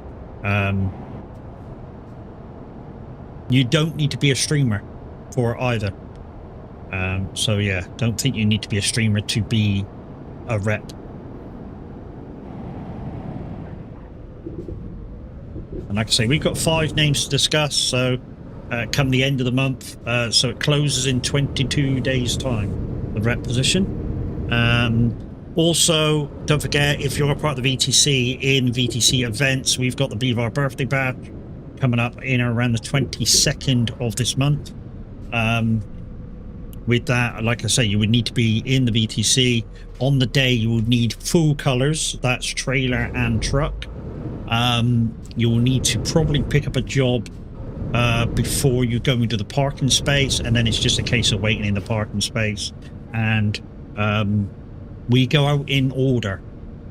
You don't need to be a streamer for either. So yeah, don't think you need to be a streamer to be a rep. And like I say, we've got 5 names to discuss, so come the end of the month, so it closes in 22 days time, the rep position. Also, don't forget, if you're a part of the VTC, in VTC events, we've got the Beaver birthday bash coming up in around the 22nd of this month. With that, like I say, you would need to be in the VTC. On the day, you would need full colours, that's trailer and truck. You will need to probably pick up a job before you go into the parking space, and then it's just a case of waiting in the parking space. And we go out in order,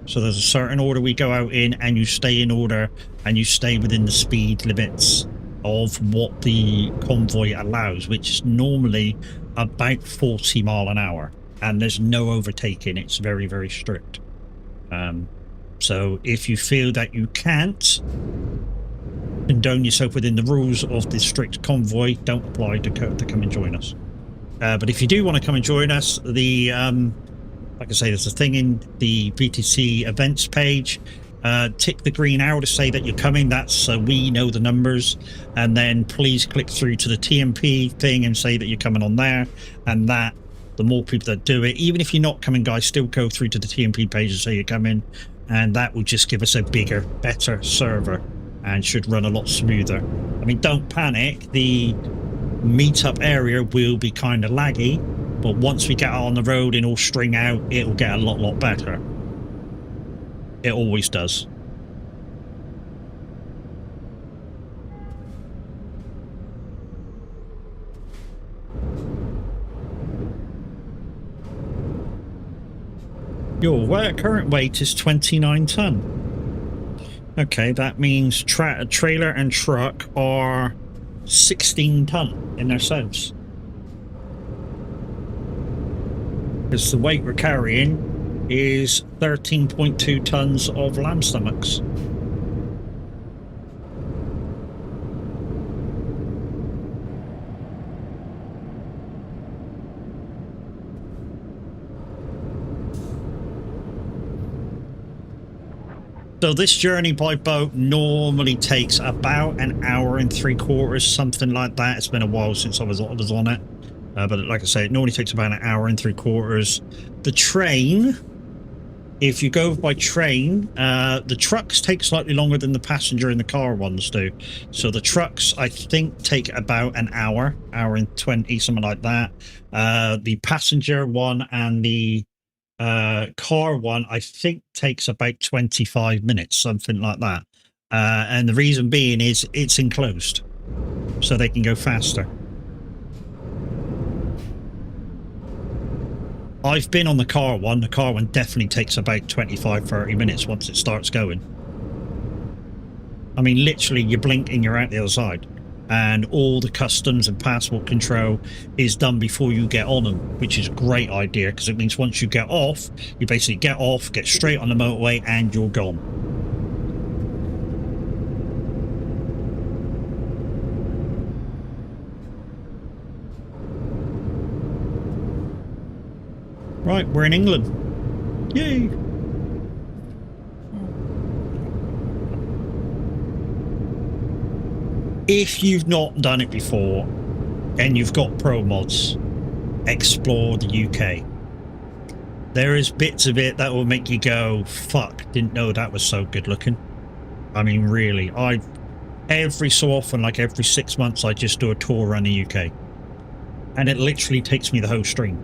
so there's a certain order we go out in, and you stay in order, and you stay within the speed limits of what the convoy allows, which is normally about 40 mile an hour, and there's no overtaking. It's very, very strict. So if you feel that you can't condone yourself within the rules of the strict convoy, don't apply to come and join us. But if you do want to come and join us, the like I say, there's a thing in the VTC events page. Tick the green arrow to say that you're coming. That's so we know the numbers. And then please click through to the TMP thing and say that you're coming on there. And that, the more people that do it, even if you're not coming, guys, still go through to the TMP page and say you're coming. And that will just give us a bigger, better server and should run a lot smoother. I mean, don't panic. The meetup area will be kind of laggy, but once we get out on the road and all string out, it'll get a lot better. It always does. Your current weight is 29 ton. Okay, that means trailer and truck are 16 ton in themselves. Because the weight we're carrying is 13.2 tons of lamb stomachs. So this journey by boat normally takes about an hour and 3/4, something like that. It's been a while since I was on it. But like I say, it normally takes about an hour and 3/4. The train, if you go by train, the trucks take slightly longer than the passenger and the car ones do. So the trucks, I think, take about an hour and 20, something like that. The passenger one and the car one, I think, takes about 25 minutes, something like that. And the reason being is it's enclosed, so they can go faster. I've been on the car one. The car one definitely takes about 25-30 minutes once it starts going. I mean, literally, you blink and you're out the other side. And all the customs and passport control is done before you get on them, which is a great idea, because it means once you get off, you basically get off, get straight on the motorway, and you're gone. Right, we're in England. Yay! If you've not done it before and you've got pro mods, explore the UK. There is bits of it that will make you go, fuck, didn't know that was so good looking. I mean, really, every so often, like every 6 months, I just do a tour around the UK. And it literally takes me the whole stream.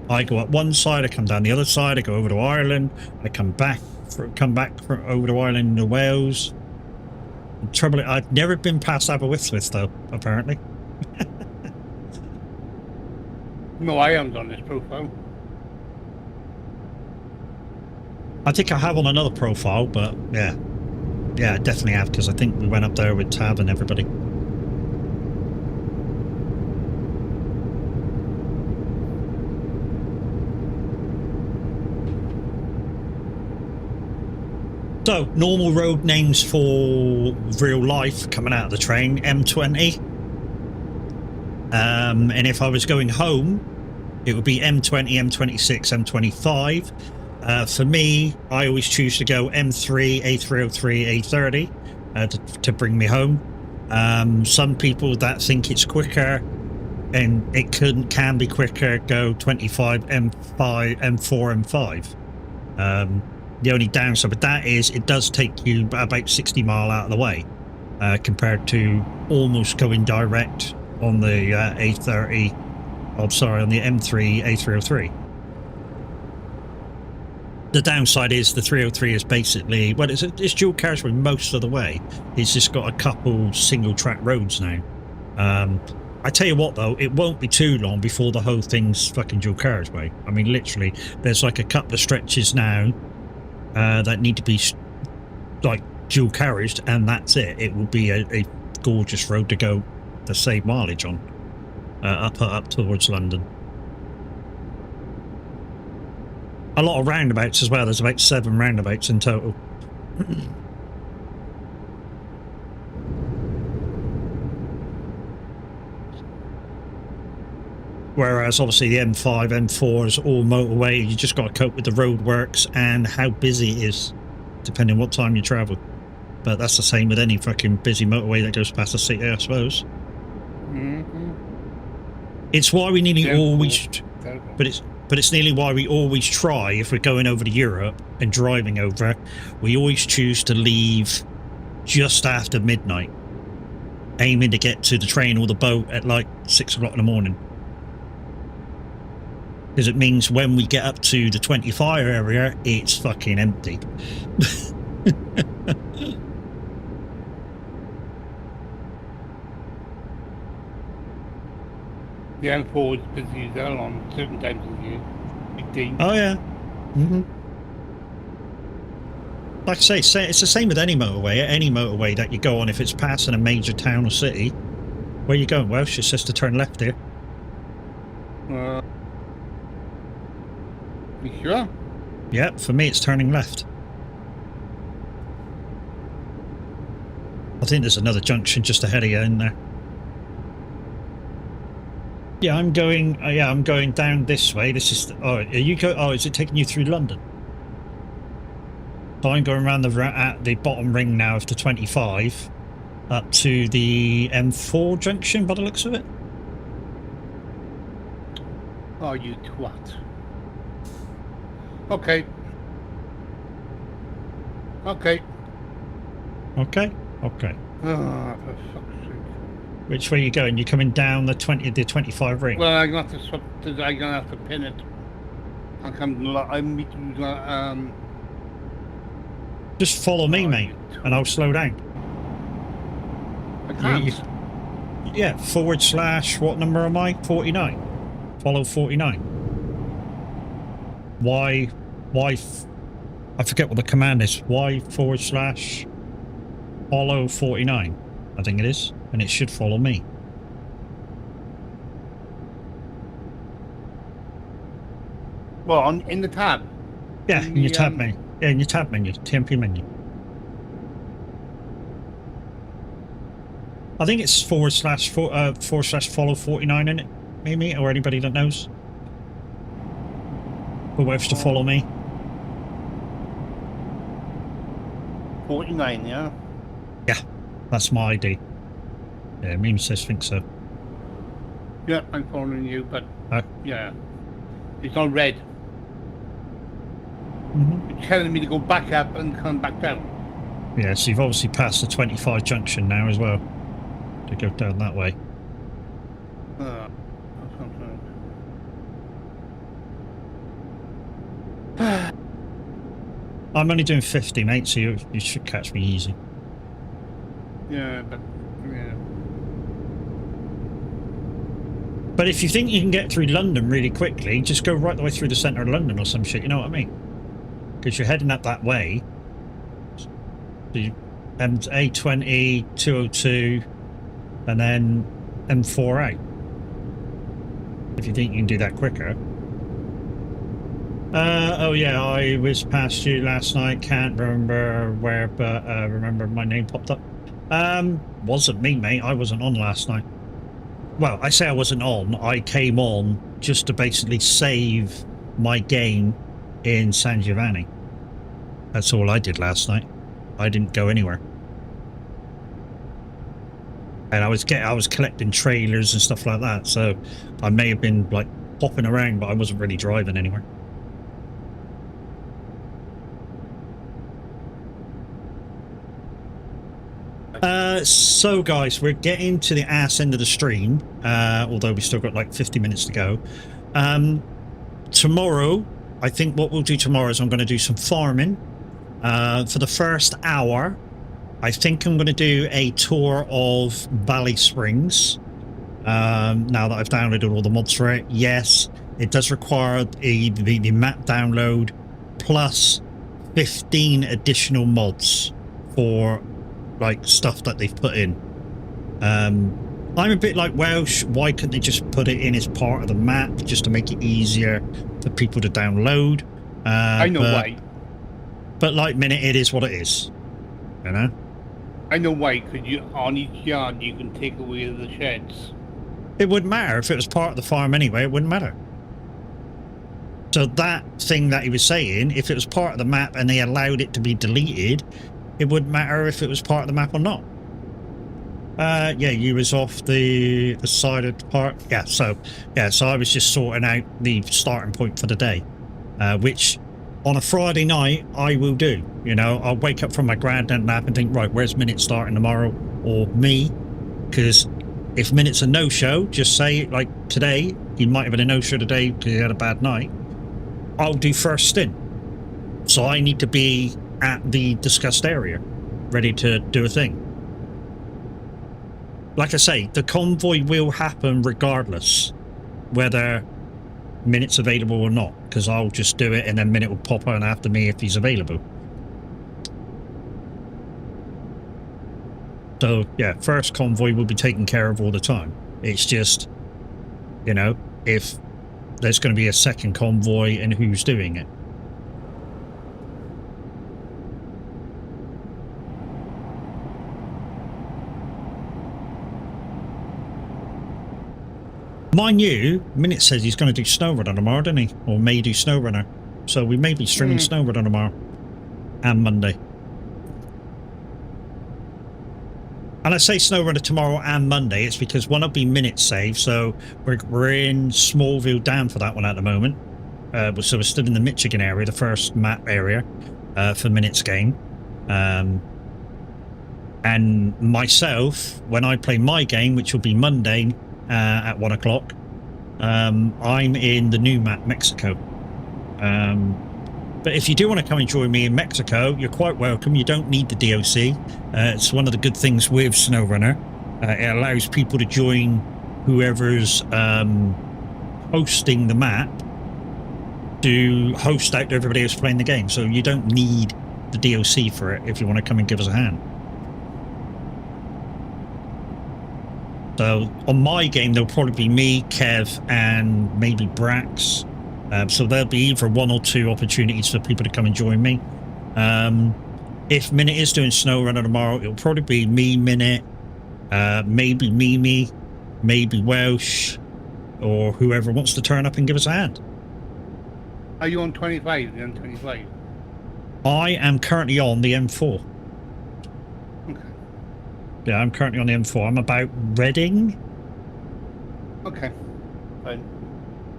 I go up one side, I come down the other side, I go over to Ireland, I come back over to Ireland and Wales. The trouble, I've never been past Aberystwyth though, apparently. No, I haven't done this profile. I think I have on another profile, but yeah. Yeah, I definitely have, because I think we went up there with Tab and everybody. So, normal road names for real life coming out of the train, M20. And if I was going home, it would be M20, M26, M25. For me, I always choose to go M3, A303, A30 to bring me home. Some people that think it's quicker, and it can be quicker, go 25, M5, M4, M5. The only downside with that is it does take you about 60 mile out of the way, compared to almost going direct on the A30. Oh, sorry, on the M3, A303. The downside is the 303 is basically, well, it's dual carriageway most of the way. It's just got a couple single track roads now. I tell you what though, it won't be too long before the whole thing's fucking dual carriageway. I mean, literally, there's like a couple of stretches now that need to be like dual carriaged, and that's it. It will be a gorgeous road to go to save mileage on, up towards London. A lot of roundabouts as well. There's about 7 roundabouts in total. Whereas obviously the M5, M4 is all motorway. You just got to cope with the roadworks and how busy it is, depending on what time you travel. But that's the same with any fucking busy motorway that goes past the city, I suppose. Mm-hmm. It's why we nearly always... Terrible. But it's nearly why we always try, if we're going over to Europe and driving over, we always choose to leave just after midnight, aiming to get to the train or the boat at like 6 o'clock in the morning. Because it means when we get up to the 25 area, it's fucking empty. The M4 is busy as hell on certain times of the year. 15. Oh yeah. Like I say, it's the same with any motorway. Any motorway that you go on, if it's passing a major town or city, where you going, Welsh? It says to turn left here. You sure? Yep, for me it's turning left. I think there's another junction just ahead of you in there. Yeah, I'm going. I'm going down this way. This is. Oh, are you go? Oh, is it taking you through London? So I'm going around at the bottom ring now of the 25, up to the M4 junction, by the looks of it. Oh, you twat. Okay. Okay. Okay. Okay. Ah, for fuck's sake. Which way are you going? You're coming down the 25 ring. Well, I'm gonna have to swap. I'm gonna have to pin it. I'm meeting. Just follow me, Oh, mate, you and I'll slow down. I can't. Yeah, / what number am I? 49. Follow 49. Why? I forget what the command is. Y / follow 49. I think it is, and it should follow me. Well, in the tab. Yeah, In in your the, tab menu. Yeah, in your tab menu, TMP menu. I think it's / follow 49 in it, maybe, or anybody that knows. Who wants to follow me? 49, yeah. Yeah, that's my ID. Yeah, meme says think so. Yeah, I'm following you, but Right. yeah, it's not red. Mm-hmm. It's telling me to go back up and come back down. Yeah, so you've obviously passed the 25 junction now as well, to go down that way. That's I'm only doing 50, mate, so you should catch me easy. yeah, but yeah. But if you think you can get through London really quickly, just go right the way through the centre of London or some shit, you know what I mean? Because you're heading up that way. So A20, 202, and then M4 out. If you think you can do that quicker. Oh yeah, I was past you last night, can't remember where, but remember my name popped up. Wasn't me, mate, I wasn't on last night. Well, I say I wasn't on, I came on just to basically save my game in San Giovanni. That's all I did last night. I didn't go anywhere. And I was collecting trailers and stuff like that, so I may have been like popping around, but I wasn't really driving anywhere. So guys, we're getting to the ass end of the stream, although we still got like 50 minutes to go. Tomorrow, I think what we'll do tomorrow is I'm going to do some farming. For the first hour, I think I'm going to do a tour of Valley Springs. Now that I've downloaded all the mods for it, yes, it does require the map download plus 15 additional mods for like stuff that they've put in. I'm a bit like Welsh. Why couldn't they just put it in as part of the map just to make it easier for people to download? I know why. But like Minute, it is what it is. You know? I know why, because you on each yard you can take away the sheds. It wouldn't matter if it was part of the farm anyway, it wouldn't matter. So that thing that he was saying, if it was part of the map and they allowed it to be deleted, it wouldn't matter if it was part of the map or not. Yeah, you was off the side of the park. Yeah, so I was just sorting out the starting point for the day, which on a Friday night I will do. You know, I'll wake up from my granddad nap and think, right, where's Minute starting tomorrow, or me? Because if Minute's a no-show, just say like today he might have been a no-show today because he had a bad night. I'll do first stint, so I need to be at the discussed area, ready to do a thing. Like I say, the convoy will happen regardless whether Minute's available or not, because I'll just do it and then Minute will pop on after me if he's available. So yeah, first convoy will be taken care of all the time. It's just, you know, if there's going to be a second convoy and who's doing it. Mind you, Minute says he's going to do SnowRunner tomorrow, doesn't he? Or may do SnowRunner. So we may be streaming SnowRunner tomorrow. And Monday. And I say SnowRunner tomorrow and Monday, it's because one will be Minute save, so we're in Smallville Dam for that one at the moment. So we're still in the Michigan area, the first map area for Minute's game. And myself, when I play my game, which will be Monday, at 1 o'clock, I'm in the new map, Mexico. But if you do want to come and join me in Mexico, you're quite welcome. You don't need the DOC. It's one of the good things with SnowRunner. It allows people to join whoever's hosting the map to host out to everybody else playing the game. So you don't need the DOC for it if you want to come and give us a hand. So on my game, there'll probably be me, Kev, and maybe Brax. So there'll be either one or two opportunities for people to come and join me. If Minute is doing SnowRunner tomorrow, it'll probably be me, Minute, maybe Mimi, maybe Welsh, or whoever wants to turn up and give us a hand. Are you on 25? You're on 25? I am currently on the M4. Okay. Yeah, I'm currently on the M4. I'm about Reading. Okay. Fine.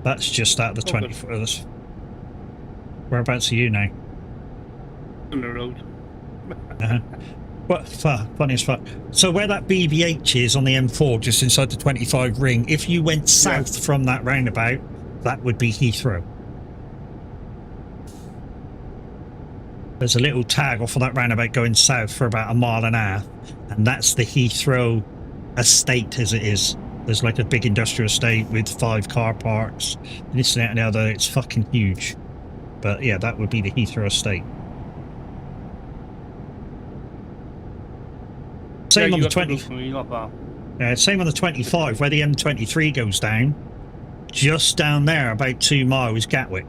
That's just at the 21st. Whereabouts are you now? On the road. What? Funny as fuck. So where that BBH is on the M4, just inside the 25 ring, if you went south from that roundabout, that would be Heathrow. There's a little tag off of that roundabout going south for about 1.5 miles, and that's the Heathrow estate as it is. There's like a big industrial estate with 5 car parks, and this and that and the other. It's fucking huge. But yeah, that would be the Heathrow estate. Same on the 20. Same on the 25, where the M23 goes down. Just down there, about 2 miles, Gatwick.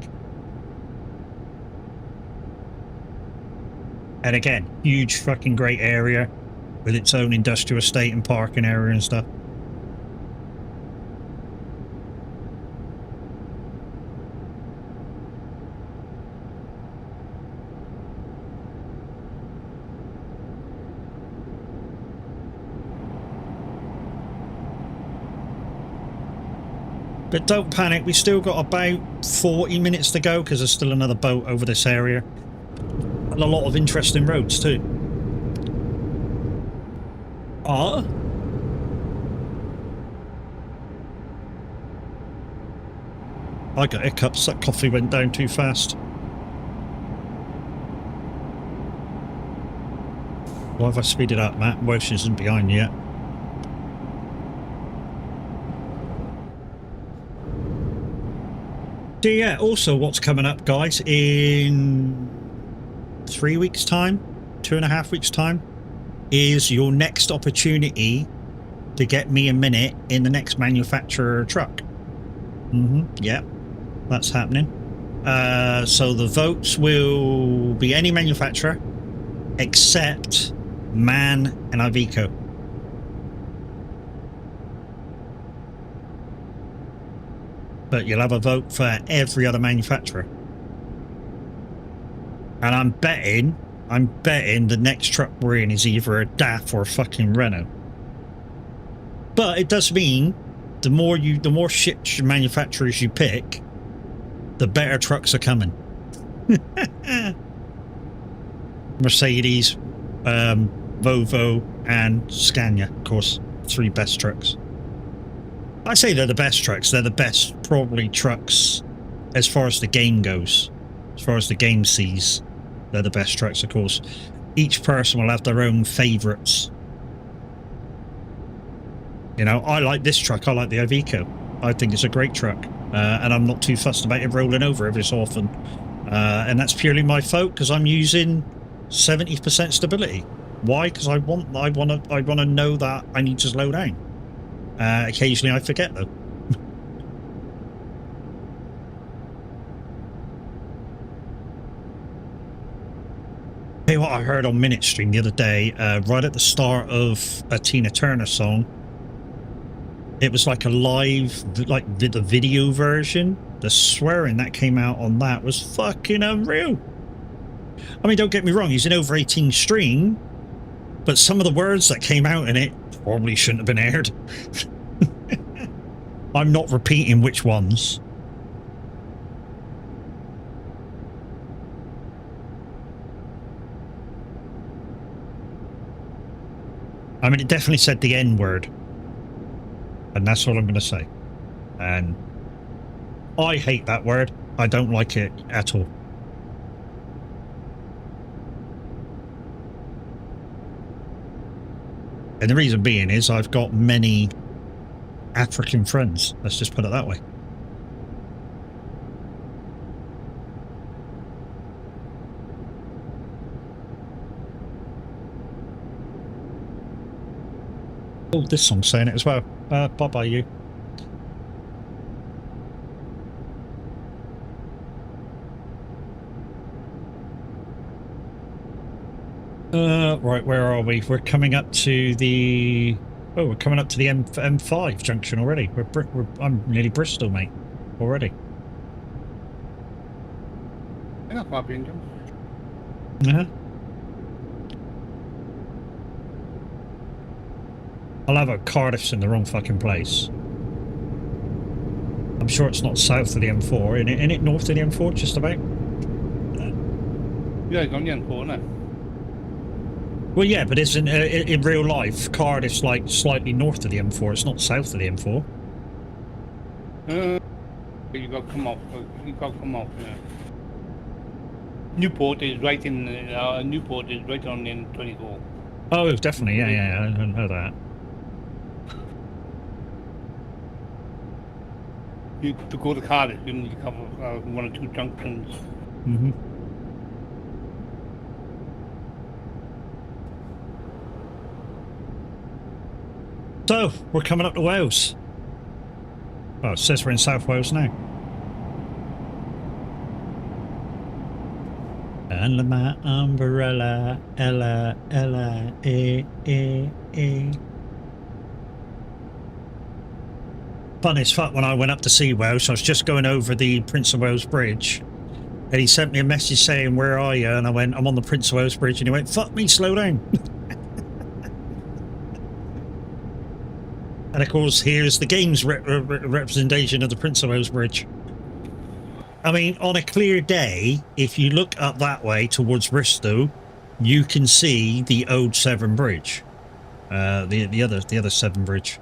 And again, huge fucking great area with its own industrial estate and parking area and stuff. But don't panic, we still got about 40 minutes to go because there's still another boat over this area. And a lot of interesting roads too. I got hiccups, that coffee went down too fast. Why have I speeded up, Matt? Welsh isn't behind you yet. So yeah, also what's coming up, guys, in 3 weeks' time, 2.5 weeks' time, is your next opportunity to get me a minute in the next manufacturer truck. Yeah, that's happening. So the votes will be any manufacturer except MAN and Iveco. But you'll have a vote for every other manufacturer. And I'm betting the next truck we're in is either a DAF or a fucking Renault. But it does mean the more shit manufacturers you pick, the better trucks are coming. Mercedes, Volvo, and Scania, of course, 3 best trucks. I say they're the best trucks. They're the best, probably, trucks as far as the game goes. As far as the game sees, they're the best trucks, of course. Each person will have their own favourites. You know, I like this truck. I like the Iveco. I think it's a great truck. And I'm not too fussed about it rolling over every so often. And that's purely my fault, because I'm using 70% stability. Why? Because I want to know that I need to slow down. Occasionally I forget though. Hey, what I heard on Minute Stream the other day, right at the start of a Tina Turner song, it was like a live, like the video version. The swearing that came out on that was fucking unreal. I mean, don't get me wrong, he's an over 18 stream, but some of the words that came out in it probably shouldn't have been aired. I'm not repeating which ones. I mean, it definitely said the N word. And that's all I'm going to say. And I hate that word. I don't like it at all. And the reason being is I've got many African friends. Let's just put it that way. Oh, this song's saying it as well. Bye-bye, you. Right, where are we? We're coming up to the... Oh, we're coming up to the M5 junction already. I'm nearly Bristol, mate, already. You're not far behind them. I'll have a Cardiff's in the wrong fucking place. I'm sure it's not south of the M4. Isn't it north of the M4, just about? Yeah, it's on the M4 now. Well, yeah, but it's in real life, Cardiff's like slightly north of the M4. It's not south of the M4. You got to come off. You got to come off. Yeah. Newport is right in. Newport is right on the M24. Oh, definitely. Yeah, I know that. to go to Cardiff, you need to cover 1 or 2 junctions. Mm-hmm. So, we're coming up to Wales. Well, it says we're in South Wales now. Under my umbrella, Ella, Ella, eh. Fun as fuck, when I went up to see Wales, I was just going over the Prince of Wales Bridge. And he sent me a message saying, "Where are you?" And I went, "I'm on the Prince of Wales Bridge." And he went, "Fuck me, slow down." And of course, here's the game's representation of the Prince of Wales Bridge. I mean, on a clear day, if you look up that way towards Bristol, you can see the old Severn Bridge, the other Severn Bridge.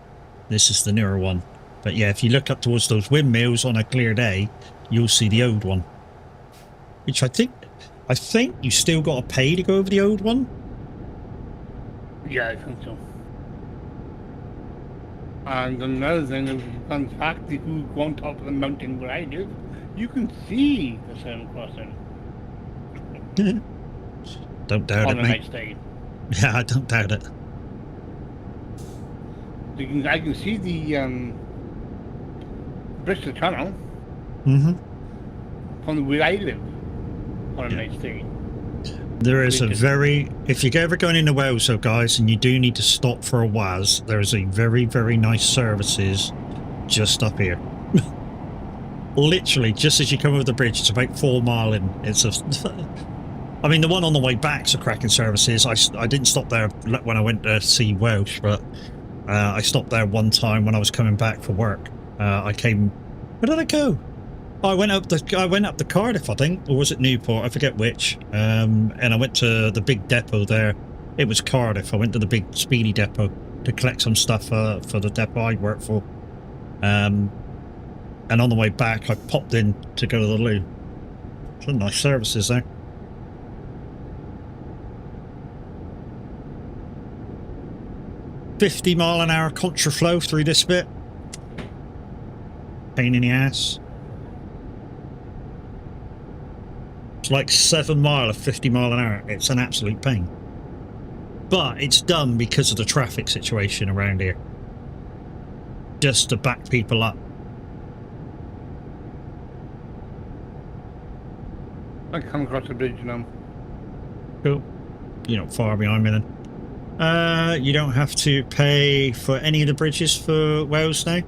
This is the newer one. But yeah, if you look up towards those windmills on a clear day, you'll see the old one. Which I think you still got to pay to go over the old one. Yeah, I think so. And another thing is, in fact, if you go on top of the mountain where I live, you can see the Severn crossing Don't doubt on it, a mate. nice day. Yeah, I don't doubt it. I can see the Bristol Channel Mm-hmm. from where I live on a nice day. There is a Because- very, if you're ever going into Wales, though, guys, and you do need to stop for a whiz, there is a very, very nice services just up here. Literally, just as you come over the bridge, it's about 4 mile in. It's a, I mean, the one on the way back's a cracking services. I didn't stop there when I went to see Welsh, but I stopped there one time when I was coming back for work. I came, where did I go? I went up the Cardiff, I think, or was it Newport? I forget which. And I went to the big depot there. It was Cardiff. I went to the big Speedy depot to collect some stuff for the depot I work for. And on the way back, I popped in to go to the loo. Some nice services there. "50-mile-an-hour contraflow through this bit. Pain in the ass. It's like 7 mile of 50 mile an hour. It's an absolute pain. But it's done because of the traffic situation around here. Just to back people up. I come across the bridge now. Cool. You're not far behind me then. You don't have to pay for any of the bridges for Wales now.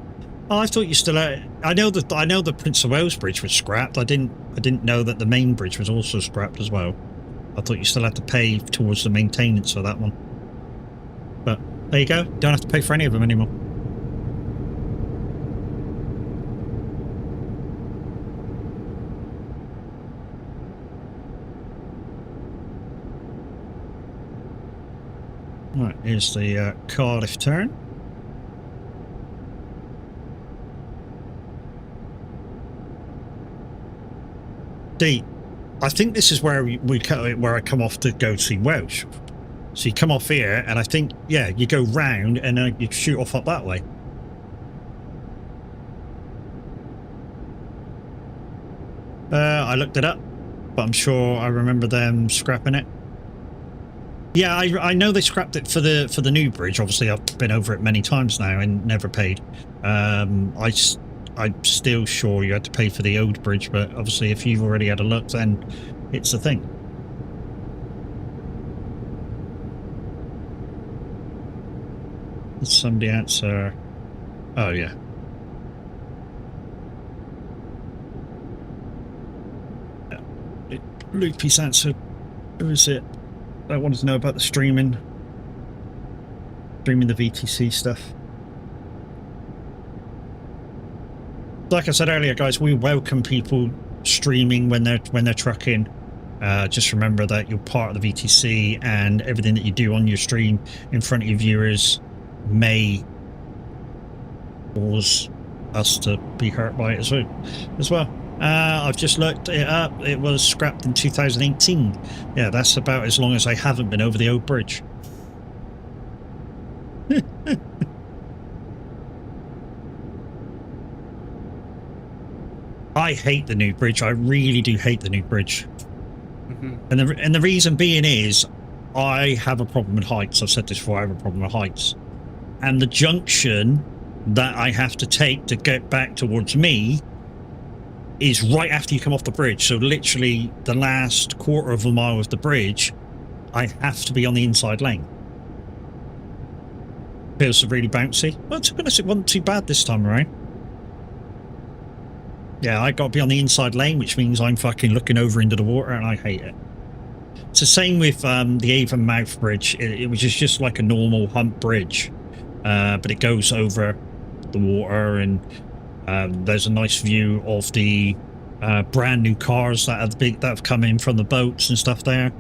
Oh, I thought you still had. I know the Prince of Wales Bridge was scrapped. I didn't know that the main bridge was also scrapped as well. I thought you still had to pay towards the maintenance of that one. But there you go. Don't have to pay for any of them anymore. Right, here's the Cardiff turn. I think this is where where I come off to go see Welsh. So you come off here, and I think, yeah, you go round and then you shoot off up that way. I looked it up, but I'm sure I remember them scrapping it. Yeah, I know they scrapped it for the new bridge. Obviously, I've been over it many times now and never paid. I'm still sure you had to pay for the old bridge, but obviously if you've already had a look, then it's a thing. Did somebody answer? Oh, yeah. Loopy's answered. Who is it? I wanted to know about the streaming the VTC stuff. Like I said earlier, guys, we welcome people streaming when they're trucking. Just remember that you're part of the VTC, and everything that you do on your stream in front of your viewers may cause us to be hurt by it as well. I've just looked it up. It was scrapped in 2018. Yeah, that's about as long as I haven't been over the old bridge. I hate the new bridge. I really do hate the new bridge. Mhm. And the reason being is I have a problem with heights. I've said this before, I have a problem with heights. And the junction that I have to take to get back towards me is right after you come off the bridge. So literally the last quarter of a mile of the bridge, I have to be on the inside lane. Feels really bouncy. Well, to be honest, it wasn't too bad this time around. Yeah, I got to be on the inside lane, which means I'm fucking looking over into the water, and I hate it. It's the same with the Avonmouth Bridge. It was just like a normal hump bridge, but it goes over the water, and there's a nice view of the brand new cars that have come in from the boats and stuff there.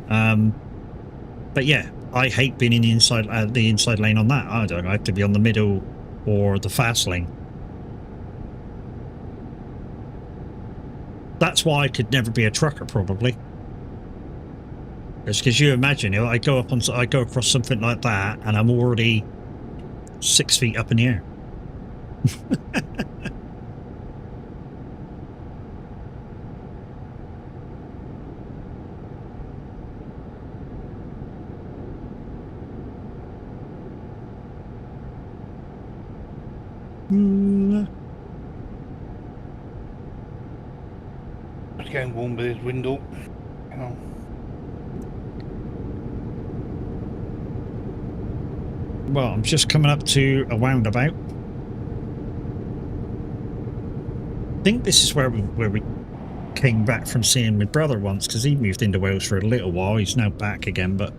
But yeah, I hate being in the inside lane on that. I don't know, I have to be on the middle or the fast lane. That's why I could never be a trucker, probably. It's because you imagine, you know, I go across something like that, and I'm already 6 feet up in the air. It's getting warm with his window. You know. Well, I'm just coming up to a roundabout. I think this is where we came back from seeing my brother once, because he moved into Wales for a little while. He's now back again, but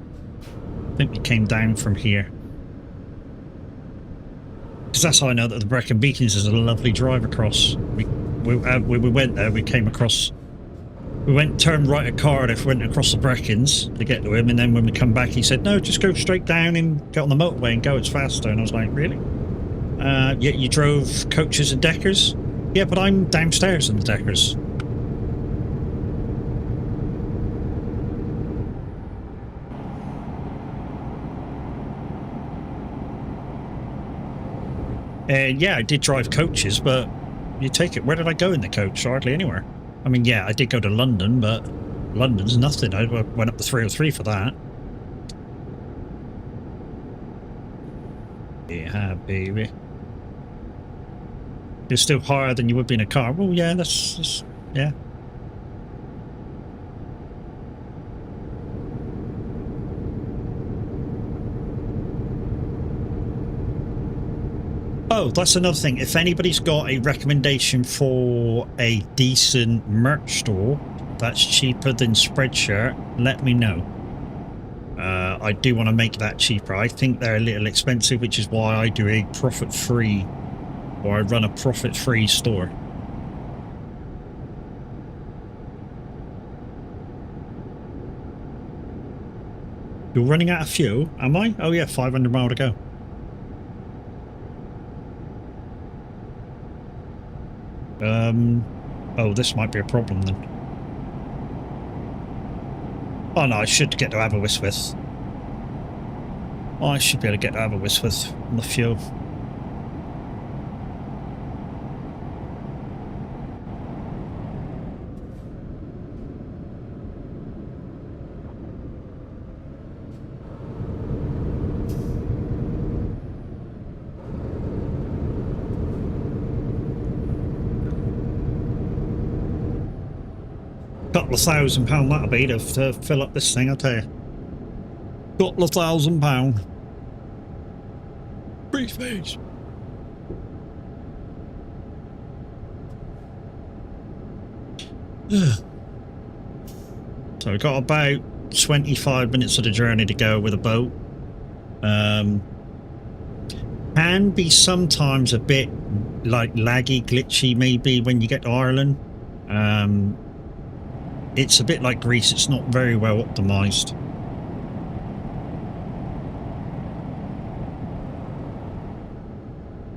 I think we came down from here. Because that's how I know that the Brecon Beacons is a lovely drive across. When we went there, we came across... We turned right at Cardiff, went across the Brecons to get to him, and then when we come back, he said, no, just go straight down and get on the motorway and go, it's faster. And I was like, really? Yeah, you drove coaches and deckers? Yeah, but I'm downstairs in the deckers. Yeah, I did drive coaches, but you take it, where did I go in the coach? Hardly anywhere. I mean, yeah, I did go to London, but London's nothing. I went up the 303 for that. Yeah, baby. You're still higher than you would be in a car. Well, yeah, that's yeah. Oh, that's another thing. If anybody's got a recommendation for a decent merch store that's cheaper than Spreadshirt, let me know. I do want to make that cheaper. I think they're a little expensive, which is why I do a profit-free, or I run a profit-free store. You're running out of fuel, am I? Oh yeah, 500 miles to go. Oh, this might be a problem then. Oh no, I should get to Aberystwyth. Oh, I should be able to get to Aberystwyth on the fuel. Couple of £1,000 that'll be to fill up this thing, I tell you. Couple of £1,000. Briefcase. So we've got about 25 minutes of the journey to go with a boat. Can be sometimes a bit like laggy, glitchy maybe when you get to Ireland. It's a bit like Greece, it's not very well optimised.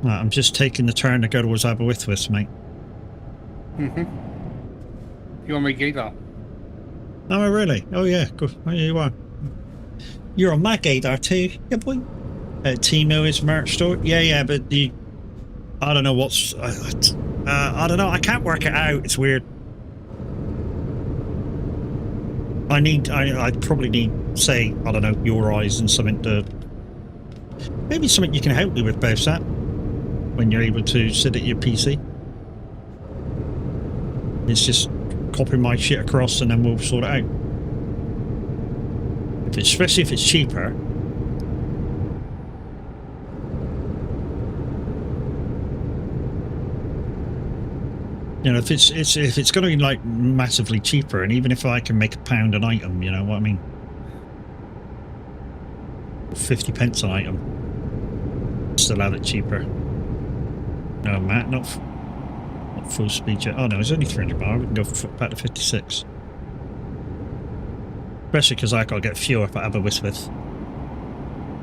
Right, I'm just taking the turn to go towards Aberystwyth, mate. You're my gator. Oh, really? Oh, yeah, good. Oh, yeah, you are. You're on my gator too, yeah, boy. Timo is merch store? Yeah, but I don't know what's... I don't know. I can't work it out. It's weird. I probably need, say, I don't know, your eyes and something to... Maybe something you can help me with, Bowsat, when you're able to sit at your PC. It's just copying my shit across and then we'll sort it out. Especially if it's cheaper. You know, if it's going to be like massively cheaper, and even if I can make £1 an item, you know what I mean? 50 pence an item. Still have it cheaper. No, Matt, not full speed yet. Oh no, it's only 300 bar. We can go back to 56. Especially because I gotta get fuel up at Aberystwyth.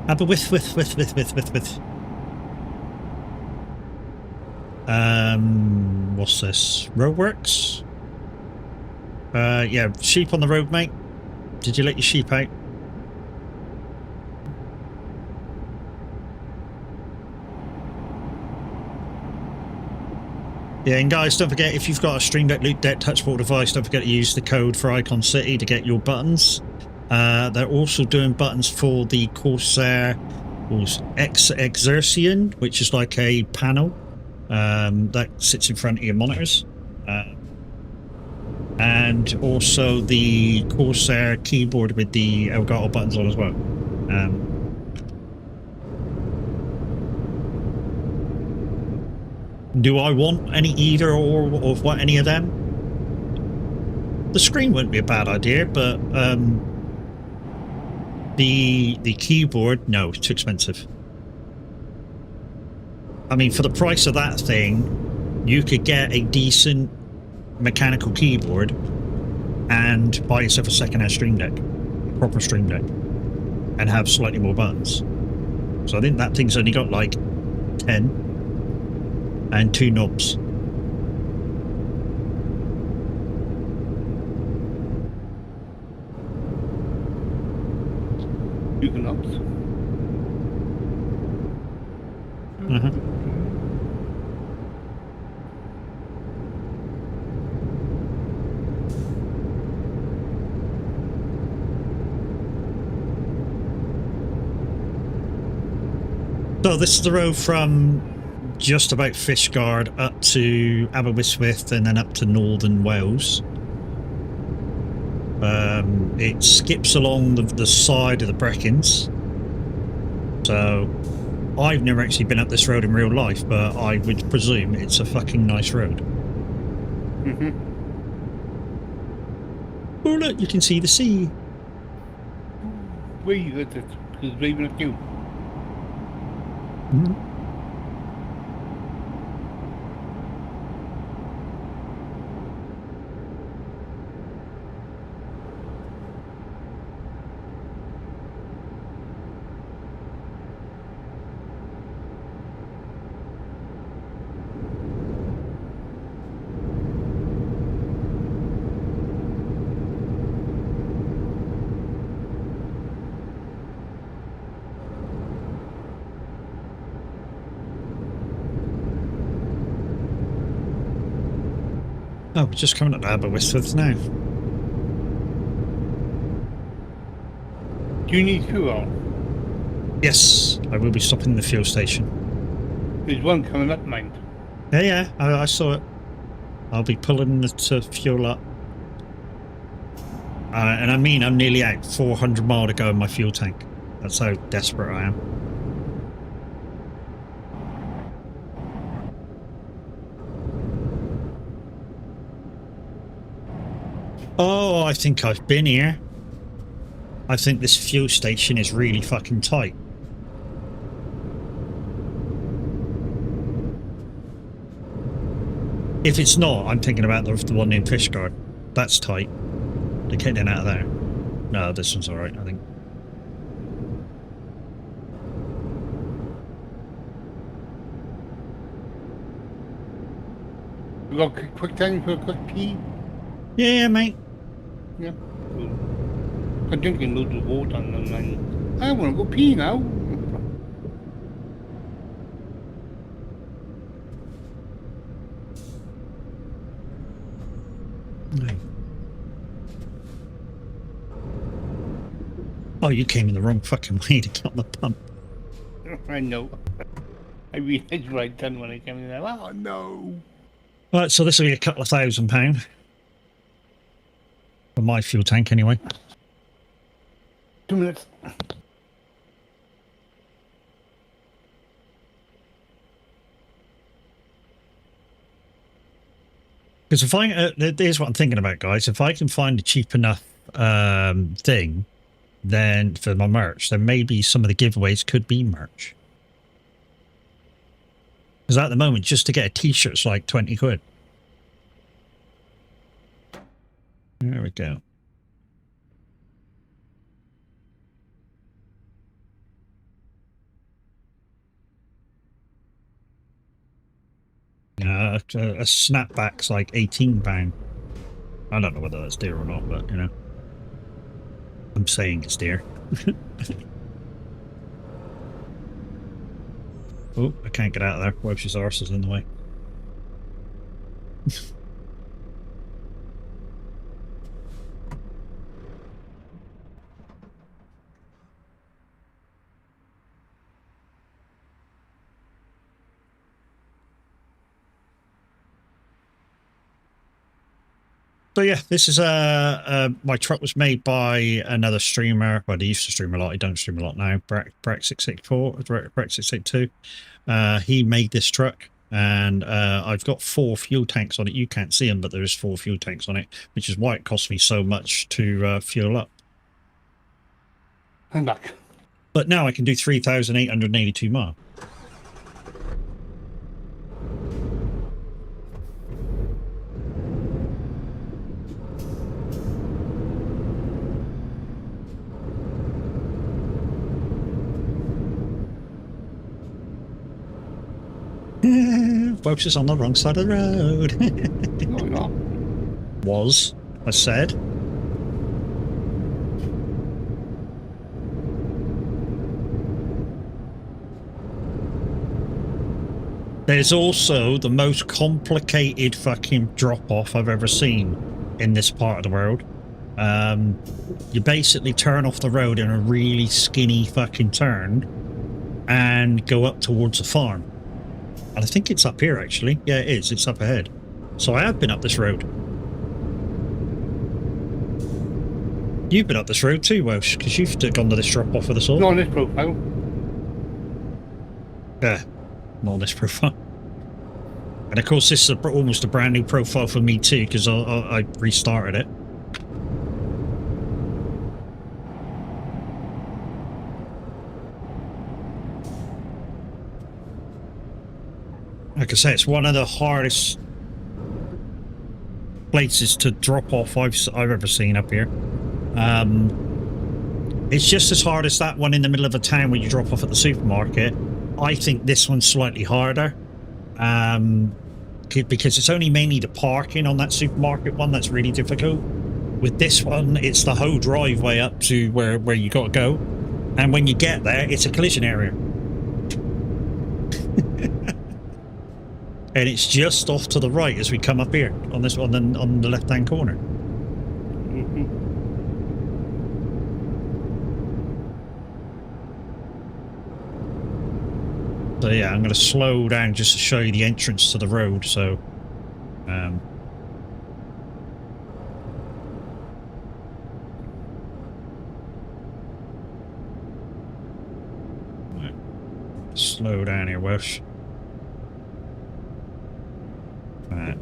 Aberystwyth. What's this? Roadworks? Yeah, sheep on the road, mate. Did you let your sheep out? Yeah, and guys, don't forget, if you've got a Stream Deck, Loot Deck, touchport device, don't forget to use the code for Icon City to get your buttons. They're also doing buttons for the Corsair Exercion, which is like a panel that sits in front of your monitors. And also the Corsair keyboard with the Elgato buttons on as well. Do I want either or of any of them? The screen wouldn't be a bad idea, but the keyboard, no, it's too expensive. I mean, for the price of that thing, you could get a decent mechanical keyboard and buy yourself a second-hand Stream Deck, a proper Stream Deck, and have slightly more buttons. So I think that thing's only got like 10 and 2 knobs. You can knobs. So this is the road from just about Fishguard up to Aberystwyth and then up to northern Wales. It skips along the side of the Brecons. So I've never actually been up this road in real life, but I would presume it's a fucking nice road. Oh look, you can see the sea. Where you got it? Because waving at you. Oh, we're just coming up to Aberystwyth now. Do you need fuel? Yes, I will be stopping the fuel station. There's one coming up, mind. Yeah, I saw it. I'll be pulling it to fuel up. And I mean, I'm nearly out. 400 mile to go in my fuel tank. That's how desperate I am. Oh, I think I've been here. I think this fuel station is really fucking tight. If it's not, I'm thinking about the one in Fishguard. That's tight. They're getting out of there. No, this one's alright, I think. You got a quick time for a quick pee? Yeah, mate. Yeah. I'm drinking loads of water and then I want to go pee now. Oh, you came in the wrong fucking way to get on the pump. I know. I realised right then when I came in there. Oh no! Right, so this will be a couple of £1,000 for my fuel tank anyway. 2 minutes. Because if I, here's what I'm thinking about, guys. If I can find a cheap enough thing, then for my merch, then maybe some of the giveaways could be merch. Because at the moment, just to get a t-shirt is like 20 quid. There we go. A snapback's like £18. I don't know whether that's dear or not, but you know, I'm saying it's dear. Oh, I can't get out of there. Welsh's arse is in the way. So yeah, this is my truck was made by another streamer. Well, he used to stream a lot. He don't stream a lot now. Breck684, Breck682. He made this truck, and I've got 4 fuel tanks on it. You can't see them, but there is 4 fuel tanks on it, which is why it cost me so much to fuel up. I'm back. But now I can do 3,882 miles. Welsh is on the wrong side of the road. No, you're not. Was, I said. There's also the most complicated fucking drop-off I've ever seen in this part of the world. You basically turn off the road in a really skinny fucking turn and go up towards a farm. And I think it's up here, actually. Yeah, it is. It's up ahead. So I have been up this road. You've been up this road too, Welsh, because you've gone to this drop-off with us all. Not on this profile. Yeah, not on this profile. And of course, this is almost a brand new profile for me too, because I restarted it. Like I say, it's one of the hardest places to drop off I've ever seen up here. It's just as hard as that one in the middle of a town where you drop off at the supermarket. I think this one's slightly harder, because it's only mainly the parking on that supermarket one that's really difficult. With this one, it's the whole driveway up to where you got to go, and when you get there, it's a collision area. And it's just off to the right as we come up here on this one, on the left-hand corner. So yeah, I'm going to slow down just to show you the entrance to the road. So, right. Slow down here, Welsh. Right.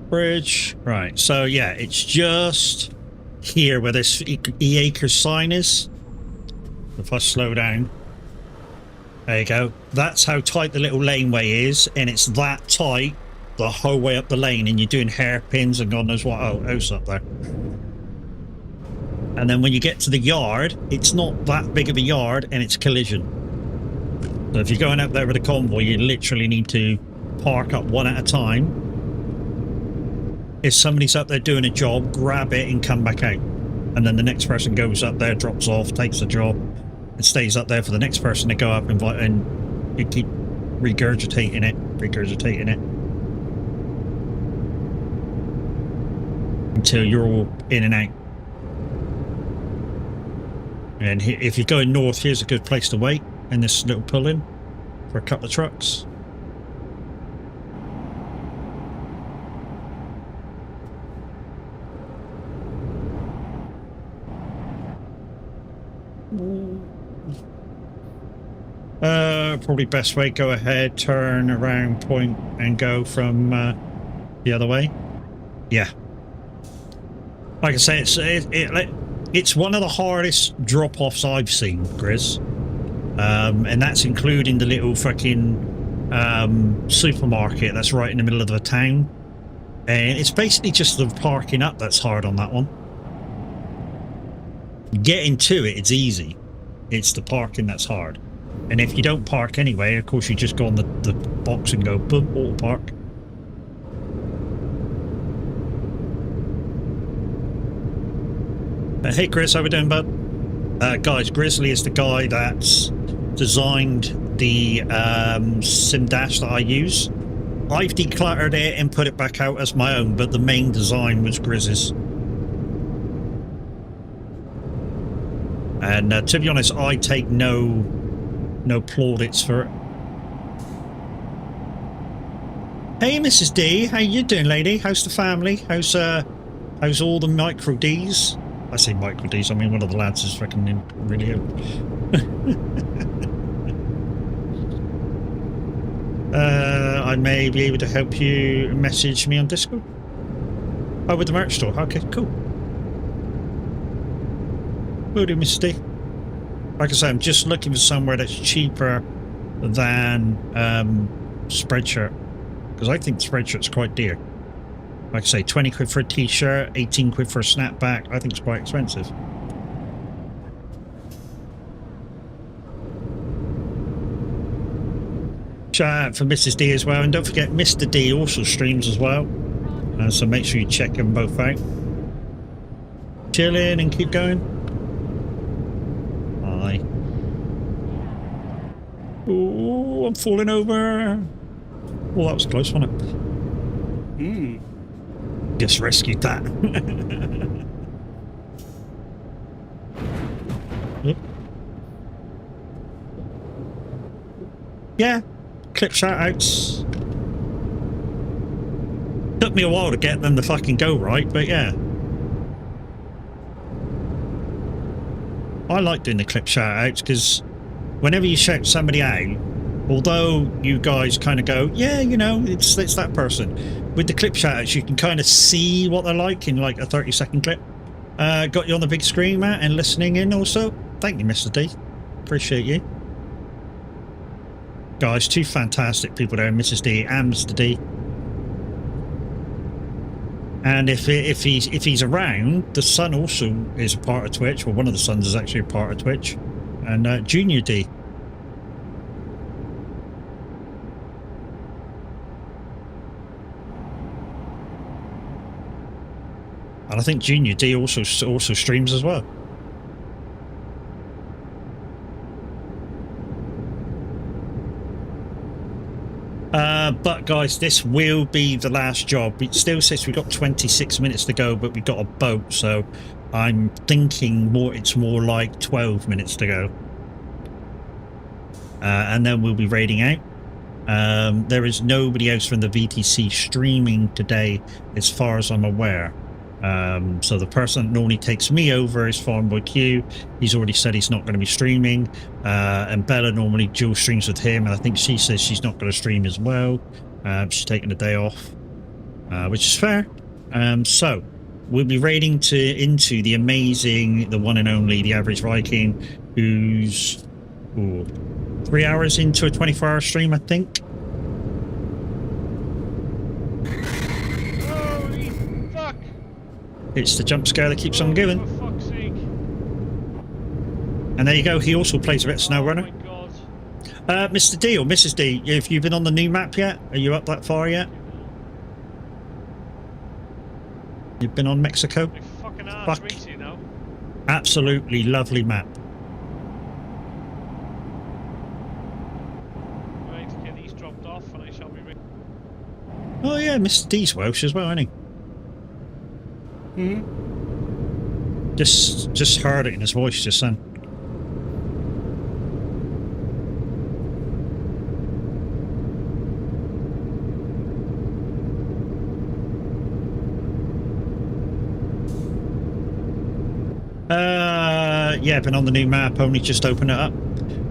Bridge. Right. So yeah, it's just here where this E-Acres sign is. If I slow down. There you go. That's how tight the little laneway is, and it's that tight the whole way up the lane, and you're doing hairpins and God knows what else up there. And then when you get to the yard, it's not that big of a yard, and it's collision. So if you're going up there with a convoy, you literally need to park up one at a time. If somebody's up there doing a job, grab it and come back out. And then the next person goes up there, drops off, takes the job, and stays up there for the next person to go up and you keep regurgitating it, until you're all in and out. And if you're going north, here's a good place to wait in this little pull-in for a couple of trucks. Probably best way, go ahead, turn around, point, and go from the other way. Yeah. Like I say, it's one of the hardest drop-offs I've seen, Grizz. And that's including the little fucking supermarket that's right in the middle of the town. And it's basically just the parking up that's hard on that one. Getting to it, it's easy. It's the parking that's hard. And if you don't park anyway, of course you just go on the box and go boom, auto park. Hey Chris, how we doing, bud? Guys, Grizzly is the guy that's designed the sim dash that I use. I've decluttered it and put it back out as my own, but the main design was Grizz's. And to be honest, I take no plaudits for it. Hey Mrs. D, how you doing, lady? How's the family? How's all the micro Ds? I say micro Ds, I mean one of the lads is fucking really old. I may be able to help you message me on Discord. Oh, with the merch store. Okay, cool. Will do, Mrs. D. Like I say, I'm just looking for somewhere that's cheaper than Spreadshirt, because I think Spreadshirt's quite dear. Like I say, 20 quid for a t-shirt, 18 quid for a snapback. I think it's quite expensive. Shout out for Mrs. D as well, and don't forget Mr. D also streams as well, so make sure you check them both out. Chill in and keep going. Hi. Oh, I'm falling over. Oh, that was close, wasn't it? Just rescued that. Yeah, clip shout-outs. Took me a while to get them to fucking go right, but yeah. I like doing the clip shout-outs because whenever you shout somebody out, although you guys kind of go, yeah, you know, it's that person. With the clip shout-outs, you can kind of see what they're like in like a 30-second clip. Got you on the big screen, Matt, and listening in also. Thank you, Mr. D. Appreciate you. Guys, two fantastic people there, Mrs. D and Mr. D. And if he's around, the son also is a part of Twitch. Well, one of the sons is actually a part of Twitch. And Junior D. And I think Junior D also streams as well. But guys, this will be the last job. It still says we've got 26 minutes to go, but we've got a boat, so I'm thinking it's more like 12 minutes to go. And then we'll be raiding out. There is nobody else from the VTC streaming today, as far as I'm aware. So the person that normally takes me over is Farmboy Q. He's already said he's not going to be streaming. And Bella normally dual streams with him, and I think she says she's not going to stream as well. She's taking the day off, which is fair. So we'll be raiding into the amazing, the one and only, the Average Viking, who's 3 hours into a 24-hour stream, I think. It's the jump scare that keeps on giving. For fuck's sake. And there you go, he also plays a bit of SnowRunner. Oh my god. Mr. D or Mrs. D, have you been on the new map yet? Are you up that far yet? You've been on Mexico? My fucking ass Fuck. reach you now. Absolutely lovely map. Right, get these dropped off and I shall be ready. Oh yeah, Mr. D's Welsh as well, isn't he? Mm-hmm. Just heard it in his voice just then. Yeah, been on the new map. Only just opened it up.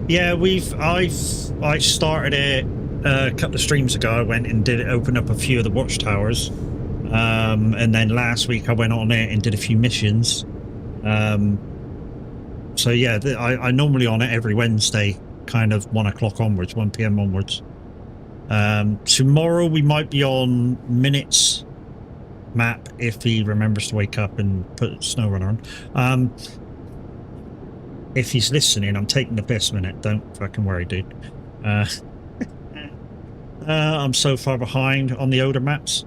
Yeah, I started it a couple of streams ago. I went and did it, open up a few of the watchtowers, and then last week I went on it and did a few missions. So yeah, I normally on it every Wednesday, kind of 1 o'clock onwards, 1 p.m. onwards. Tomorrow we might be on Minutes map if he remembers to wake up and put SnowRunner on. If he's listening, I'm taking the piss minute. Don't fucking worry, dude. I'm so far behind on the older maps.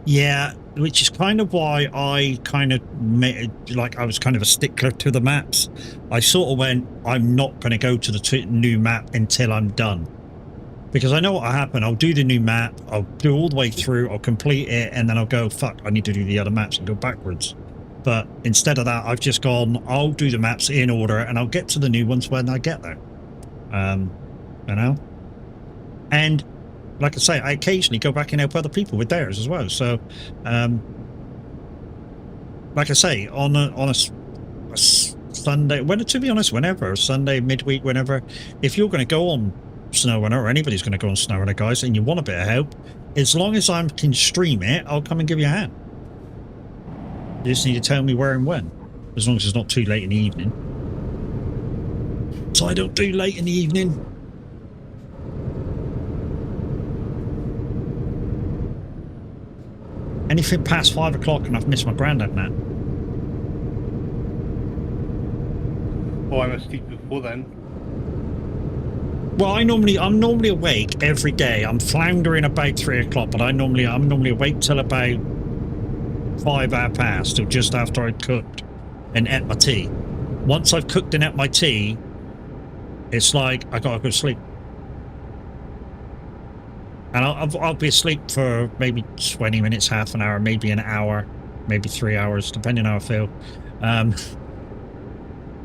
Yeah, which is kind of why I kind of made, like, I was kind of a stickler to the maps. I sort of went, I'm not going to go to the new map until I'm done. Because I know what will happen. I'll do the new map, I'll do all the way through, I'll complete it, and then I'll go, fuck, I need to do the other maps and go backwards. But instead of that, I've just gone, I'll do the maps in order, and I'll get to the new ones when I get there. You know? And like I say, I occasionally go back and help other people with theirs as well. So, like I say, on a Sunday, to be honest, whenever, Sunday, midweek, whenever, if you're going to go on SnowRunner, or anybody's going to go on SnowRunner, guys, and you want a bit of help, as long as I can stream it, I'll come and give you a hand. You just need to tell me where and when, as long as it's not too late in the evening. So I don't do late in the evening. Anything past 5 o'clock and I've missed my granddad nap. Oh, I'm asleep before then. Well, I'm normally awake every day. I'm floundering about 3 o'clock, but I'm normally awake till about 5 hours past, till just after I'd cooked and ate my tea. Once I've cooked and ate my tea, it's like I gotta go to sleep. And I'll be asleep for maybe 20 minutes, half an hour, maybe an hour, maybe 3 hours, depending on how I feel.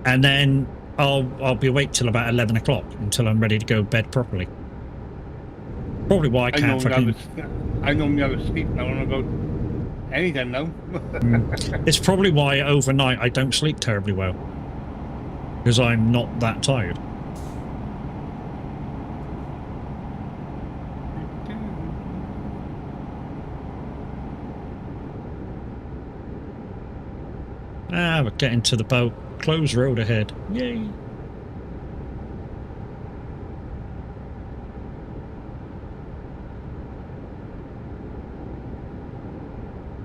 And then I'll be awake till about 11 o'clock until I'm ready to go to bed properly. Probably why I can't fucking... I normally have a sleep now when I go anytime now. It's probably why overnight I don't sleep terribly well. Because I'm not that tired. Ah, we're getting to the boat. Closed road ahead. Yay!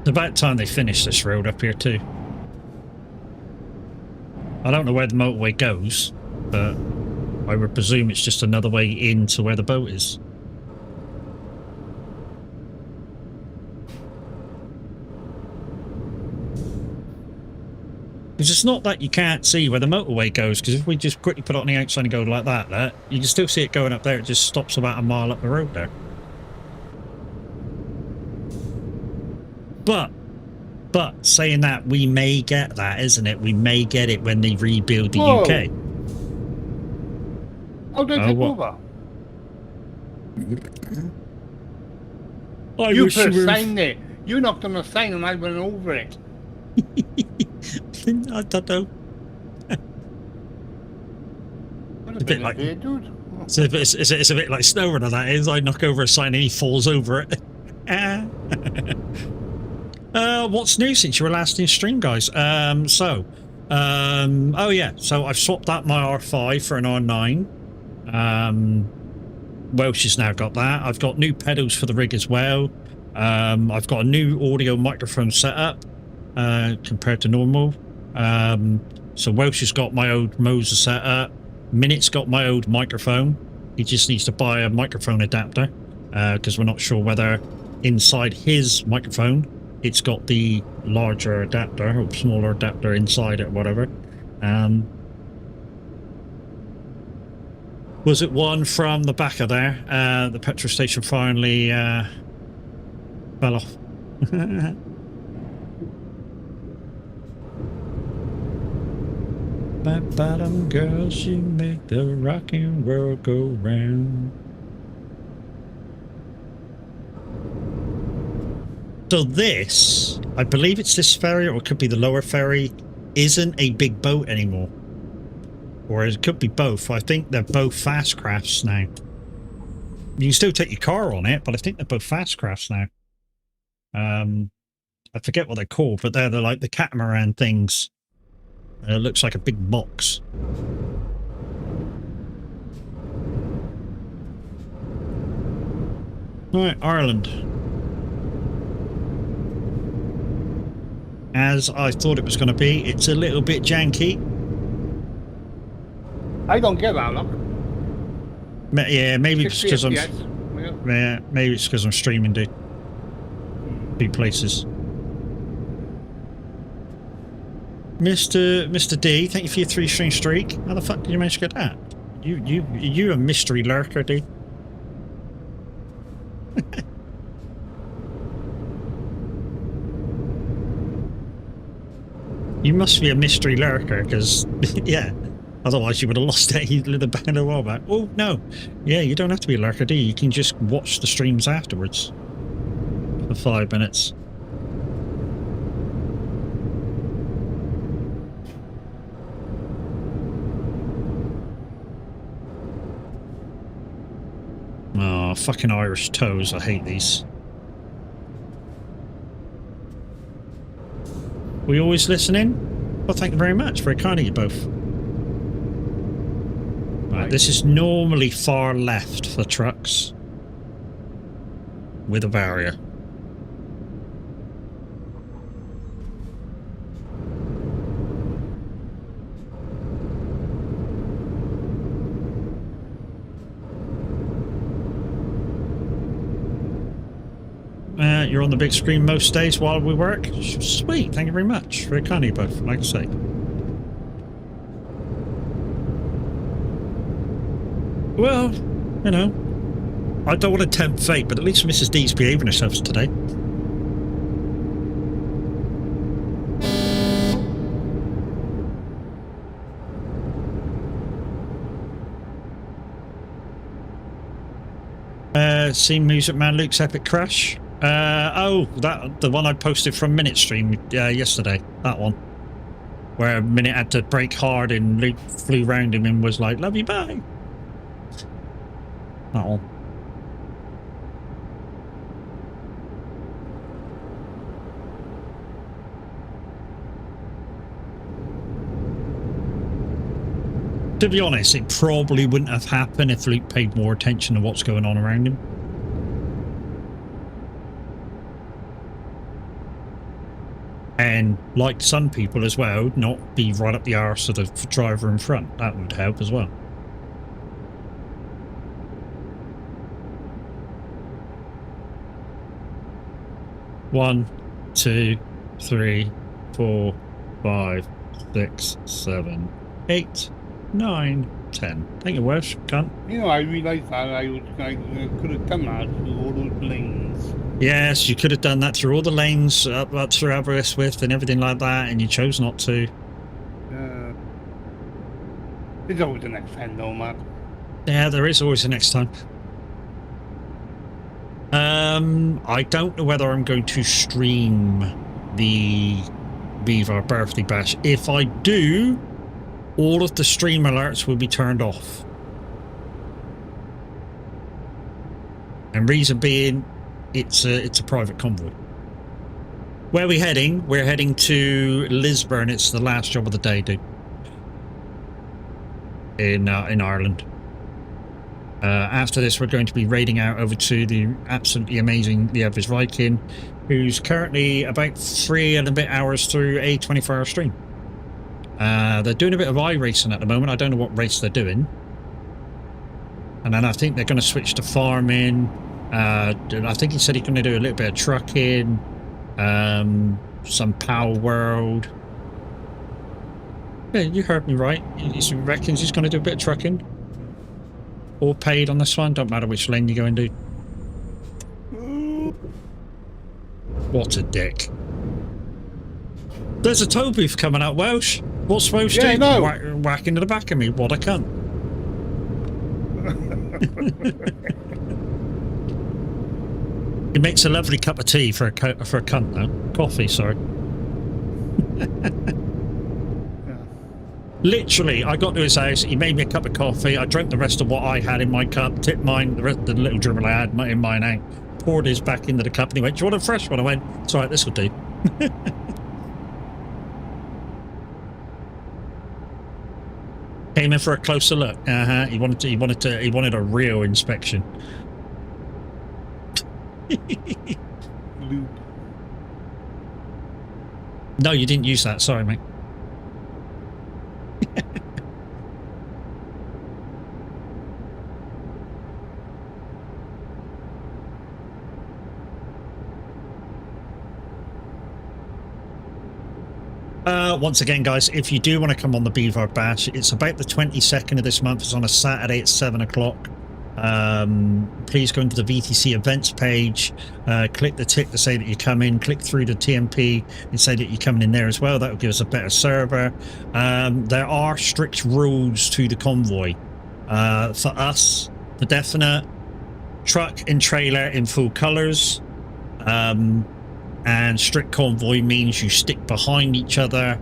It's about time they finish this road up here too. I don't know where the motorway goes, but I would presume it's just another way into where the boat is. Because it's not that you can't see where the motorway goes, because if we just quickly put it on the outside and go like that, you can still see it going up there. It just stops about a mile up the road there. But saying that, we may get that, isn't it? We may get it when they rebuild the UK. Oh, don't take over. You put a sign there. You knocked on a sign and I went over it. I don't know. It's a bit like here, dude. It's a bit like SnowRunner, that is. I knock over a sign and he falls over it. What's new since you were last in stream, guys? Oh yeah, so I've swapped out my R5 for an R9. Welsh has now got that. I've got new pedals for the rig as well. I've got a new audio microphone setup compared to normal. So Welsh has got my old Moser setup. Minut's got my old microphone. He just needs to buy a microphone adapter because we're not sure whether inside his microphone it's got the larger adapter or smaller adapter inside it or whatever. Was it one from the back of there? The petrol station finally fell off. That bottom girl, she make the rockin' world go round. So this, I believe it's this ferry, or it could be the lower ferry, isn't a big boat anymore. Or it could be both. I think they're both fast crafts now. You can still take your car on it, but I think they're both fast crafts now. I forget what they're called, but they're like the catamaran things. It looks like a big box. Right, Ireland. As I thought it was going to be, it's a little bit janky. I don't get that, look. Yeah, maybe it's because I'm. Yeah. Yeah, maybe it's because I'm streaming, dude. Big places. Mr. D, thank you for your 3-string streak. How the fuck did you manage to get that? You a mystery lurker, dude. You must be a mystery lurker, because yeah. Otherwise, you would have lost it. You'd live the banner a while back. Oh no, yeah, you don't have to be a lurker, do you? You can just watch the streams afterwards for 5 minutes. Oh, fucking Irish toes! I hate these. We always listening? Well, thank you very much. Very kind of you both. Right, this is normally far left for trucks with a barrier. You're on the big screen most days while we work. Sweet, thank you very much. Very kind of you both, like I say. Well, you know, I don't want to tempt fate, but at least Mrs. D's behaving herself today. Seen Music Man Luke's epic crash? Oh, the one I posted from Minute Stream yesterday. That one. Where Minute had to brake hard and Luke flew round him and was like, "Love you, bye." That one. To be honest, it probably wouldn't have happened if Luke paid more attention to what's going on around him. And like some people as well, not be right up the arse of the driver in front. That would help as well. One, 2, 3, 4, 5, 6, 7, 8, 9, 10. Thank you, Welsh, cunt. You know, I realised that I could have done that through all those lanes. Yes, you could have done that through all the lanes, up through Aberystwyth and everything like that, and you chose not to. There's always the next time, though, Matt. Yeah, there is always the next time. I don't know whether I'm going to stream the Viva birthday bash. If I do, all of the stream alerts will be turned off. And reason being, it's a private convoy. Where are we heading? We're heading to Lisburn. It's the last job of the day, dude. In Ireland. After this, we're going to be raiding out over to the absolutely amazing The Average Viking, who's currently about 3 and a bit hours through a 24-hour stream. They're doing a bit of iRacing at the moment. I don't know what race they're doing. And then I think they're going to switch to farming. I think he said he's going to do a little bit of trucking, some Power World. Yeah, you heard me right. He reckons he's going to do a bit of trucking. All paid on this one. Don't matter which lane you go into. What a dick. There's a tow booth coming out, Welsh. What's Welsh doing? No. Whack into the back of me. What a cunt. It makes a lovely cup of tea for a cunt, though. Coffee, sorry. Literally, I got to his house. He made me a cup of coffee. I drank the rest of what I had in my cup. Tipped mine, the little dribble I had in mine out. Poured his back into the cup, and he went, "Do you want a fresh one?" I went, "It's all right. This will do." Came in for a closer look. He wanted a real inspection. Lube. No, you didn't use that. Sorry, mate. Once again, guys, if you do want to come on the Beaver Bash, it's about the 22nd of this month. It's on a Saturday at 7 o'clock. Please go into the VTC events page, click the tick to say that you're coming, click through the TMP and say that you're coming in there as well. That will give us a better server. There are strict rules to the convoy. For us, for definite, truck and trailer in full colours. And strict convoy means you stick behind each other.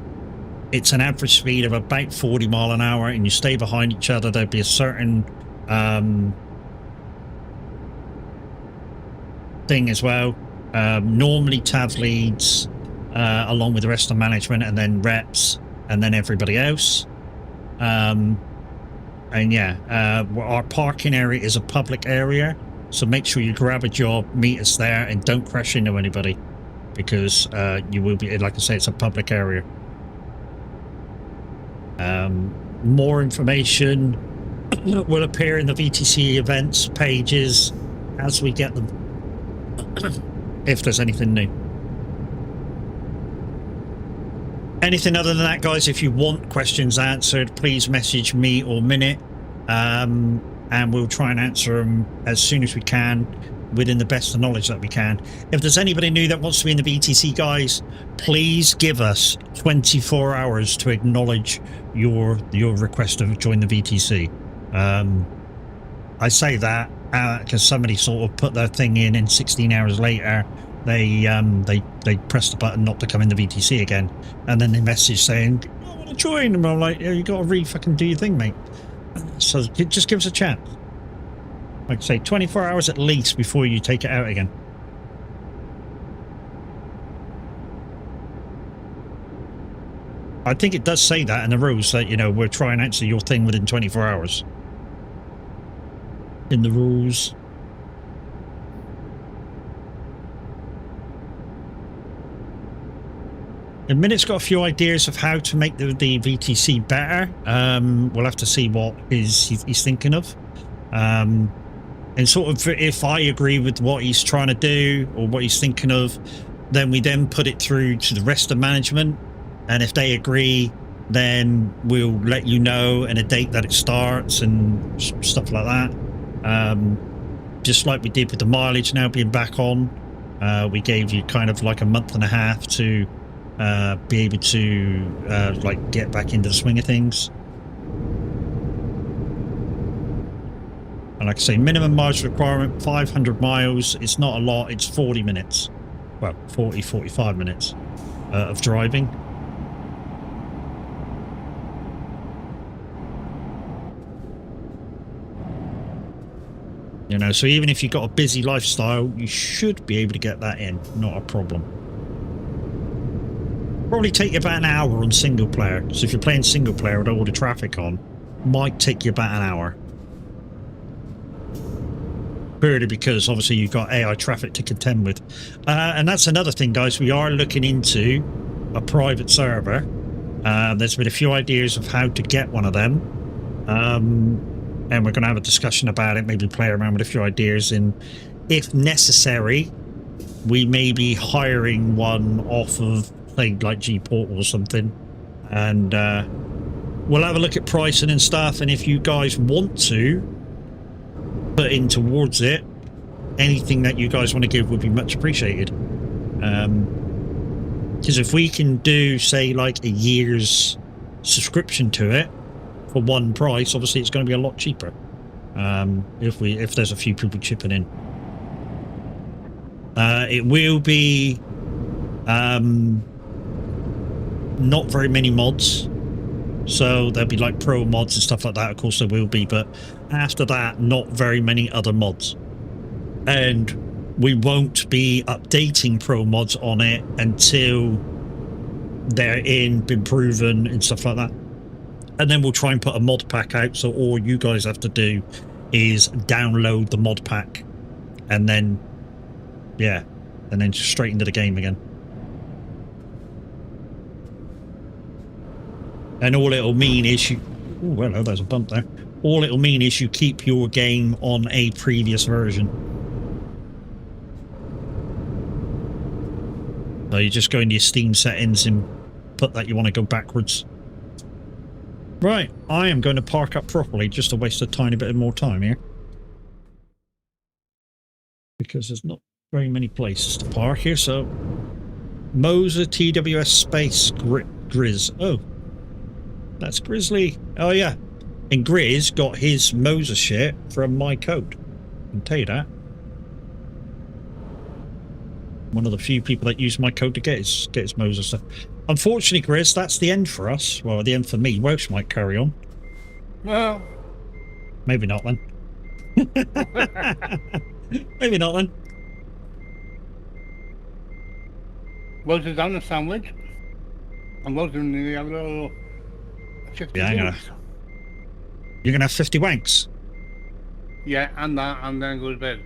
It's an average speed of about 40 mile an hour and you stay behind each other. There'll be a certain thing as well. Normally TAV leads along with the rest of management, and then reps, and then everybody else. And yeah, our parking area is a public area, so make sure you grab a job, meet us there, and don't crash into anybody, because you will be, like I say, it's a public area. More information will appear in the VTC events pages as we get them, if there's anything new. Anything other than that, guys, if you want questions answered, please message me or Minute, and we'll try and answer them as soon as we can, within the best of knowledge that we can. If there's anybody new that wants to be in the VTC, guys, please give us 24 hours to acknowledge your request to join the VTC. I say that because somebody sort of put their thing in, and 16 hours later they pressed the button not to come in the VTC again, and then they message saying, "I want to join," and I'm like, "Yeah, you got to really fucking do your thing, mate." So just give us a chance. Like I say, 24 hours at least before you take it out again. I think it does say that in the rules that, you know, we'll try and answer your thing within 24 hours. In the rules. The Minute's got a few ideas of how to make the VTC better. We'll have to see what he's thinking of. And sort of, if I agree with what he's trying to do or what he's thinking of, then we then put it through to the rest of management. And if they agree, then we'll let you know and a date that it starts and stuff like that. Just like we did with the mileage now being back on. We gave you kind of like a month and a half to be able to like get back into the swing of things. And like I say, minimum mileage requirement, 500 miles. It's not a lot. It's 40 minutes. Well, 40, 45 minutes of driving. You know, so even if you've got a busy lifestyle, you should be able to get that in. Not a problem. Probably take you about an hour on single player. So if you're playing single player with all the traffic on, might take you about an hour. Purely because obviously you've got AI traffic to contend with. And that's another thing, guys. We are looking into a private server. There's been a few ideas of how to get one of them. And we're going to have a discussion about it, maybe play around with a few ideas, and if necessary, we may be hiring one off of, say, like G-Portal or something, and we'll have a look at pricing and stuff, and if you guys want to put in towards it, anything that you guys want to give would be much appreciated. Because if we can do, say, like a year's subscription to it, for one price, obviously it's going to be a lot cheaper if there's a few people chipping in. It will be not very many mods. So there'll be like pro mods and stuff like that. Of course there will be, but after that, not very many other mods. And we won't be updating pro mods on it until they're been proven and stuff like that. And then we'll try and put a mod pack out. So all you guys have to do is download the mod pack and then, yeah, and then straight into the game again. And all it'll mean is you... Oh, well, there's a bump there. All it'll mean is you keep your game on a previous version. So you just go into your Steam settings and put that you want to go backwards. Right, I am going to park up properly just to waste a tiny bit more time here. Because there's not very many places to park here, so... Moser TWS Space Grizz. Oh. That's Grizzly. Oh, yeah. And Grizz got his Moser shit from my code. I can tell you that. One of the few people that use my code to get his Moser stuff. Unfortunately, Grizz, that's the end for us. Well, the end for me. Welsh might carry on. Well, maybe not then. Maybe not then. well done the sandwich. And well done the other 50 Yeah, drinks. You're gonna have 50 wanks. Yeah, and that, and then go to bed.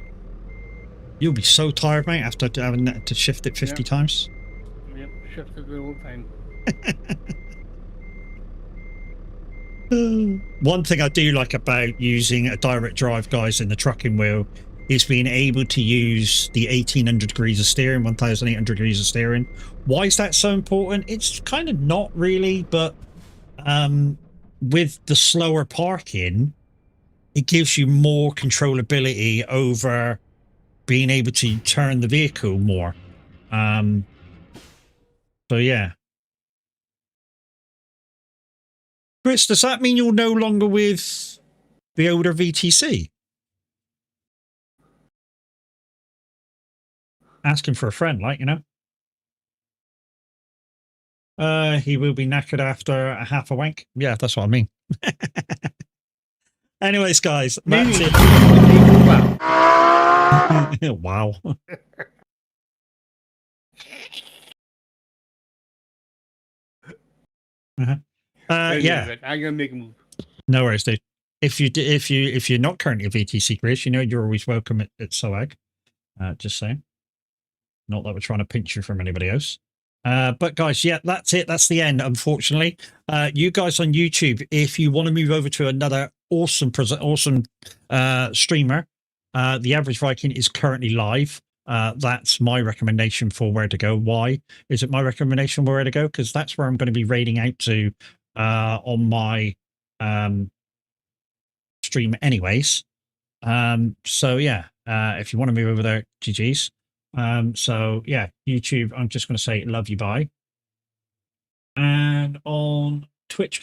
You'll be so tired, mate, after having to shift it 50 times. Yep, shifted the whole time. One thing I do like about using a direct drive, guys, in the trucking wheel is being able to use the 1800 degrees of steering, 1800 degrees of steering. Why is that so important? It's kind of not really, but with the slower parking, it gives you more controllability over being able to turn the vehicle more. So yeah. Chris, does that mean you're no longer with the older VTC? Asking for a friend, like, you know? He will be knackered after a half a wank. Yeah, that's what I mean. Anyways, guys, that's it. Wow. Yeah. I'm gonna make a move. No worries, dude. If you're not currently a VTC, Chris, you know you're always welcome at SOAG. Just saying. Not that we're trying to pinch you from anybody else. But guys, yeah, that's it. That's the end, unfortunately. You guys on YouTube, if you want to move over to another awesome streamer, the Average Viking is currently live. That's my recommendation for where to go. Why is it my recommendation where to go? Because that's where I'm going to be raiding out to on my stream anyways. So yeah, if you want to move over there, GG's. So yeah, YouTube, I'm just going to say love you, bye. And on Twitch,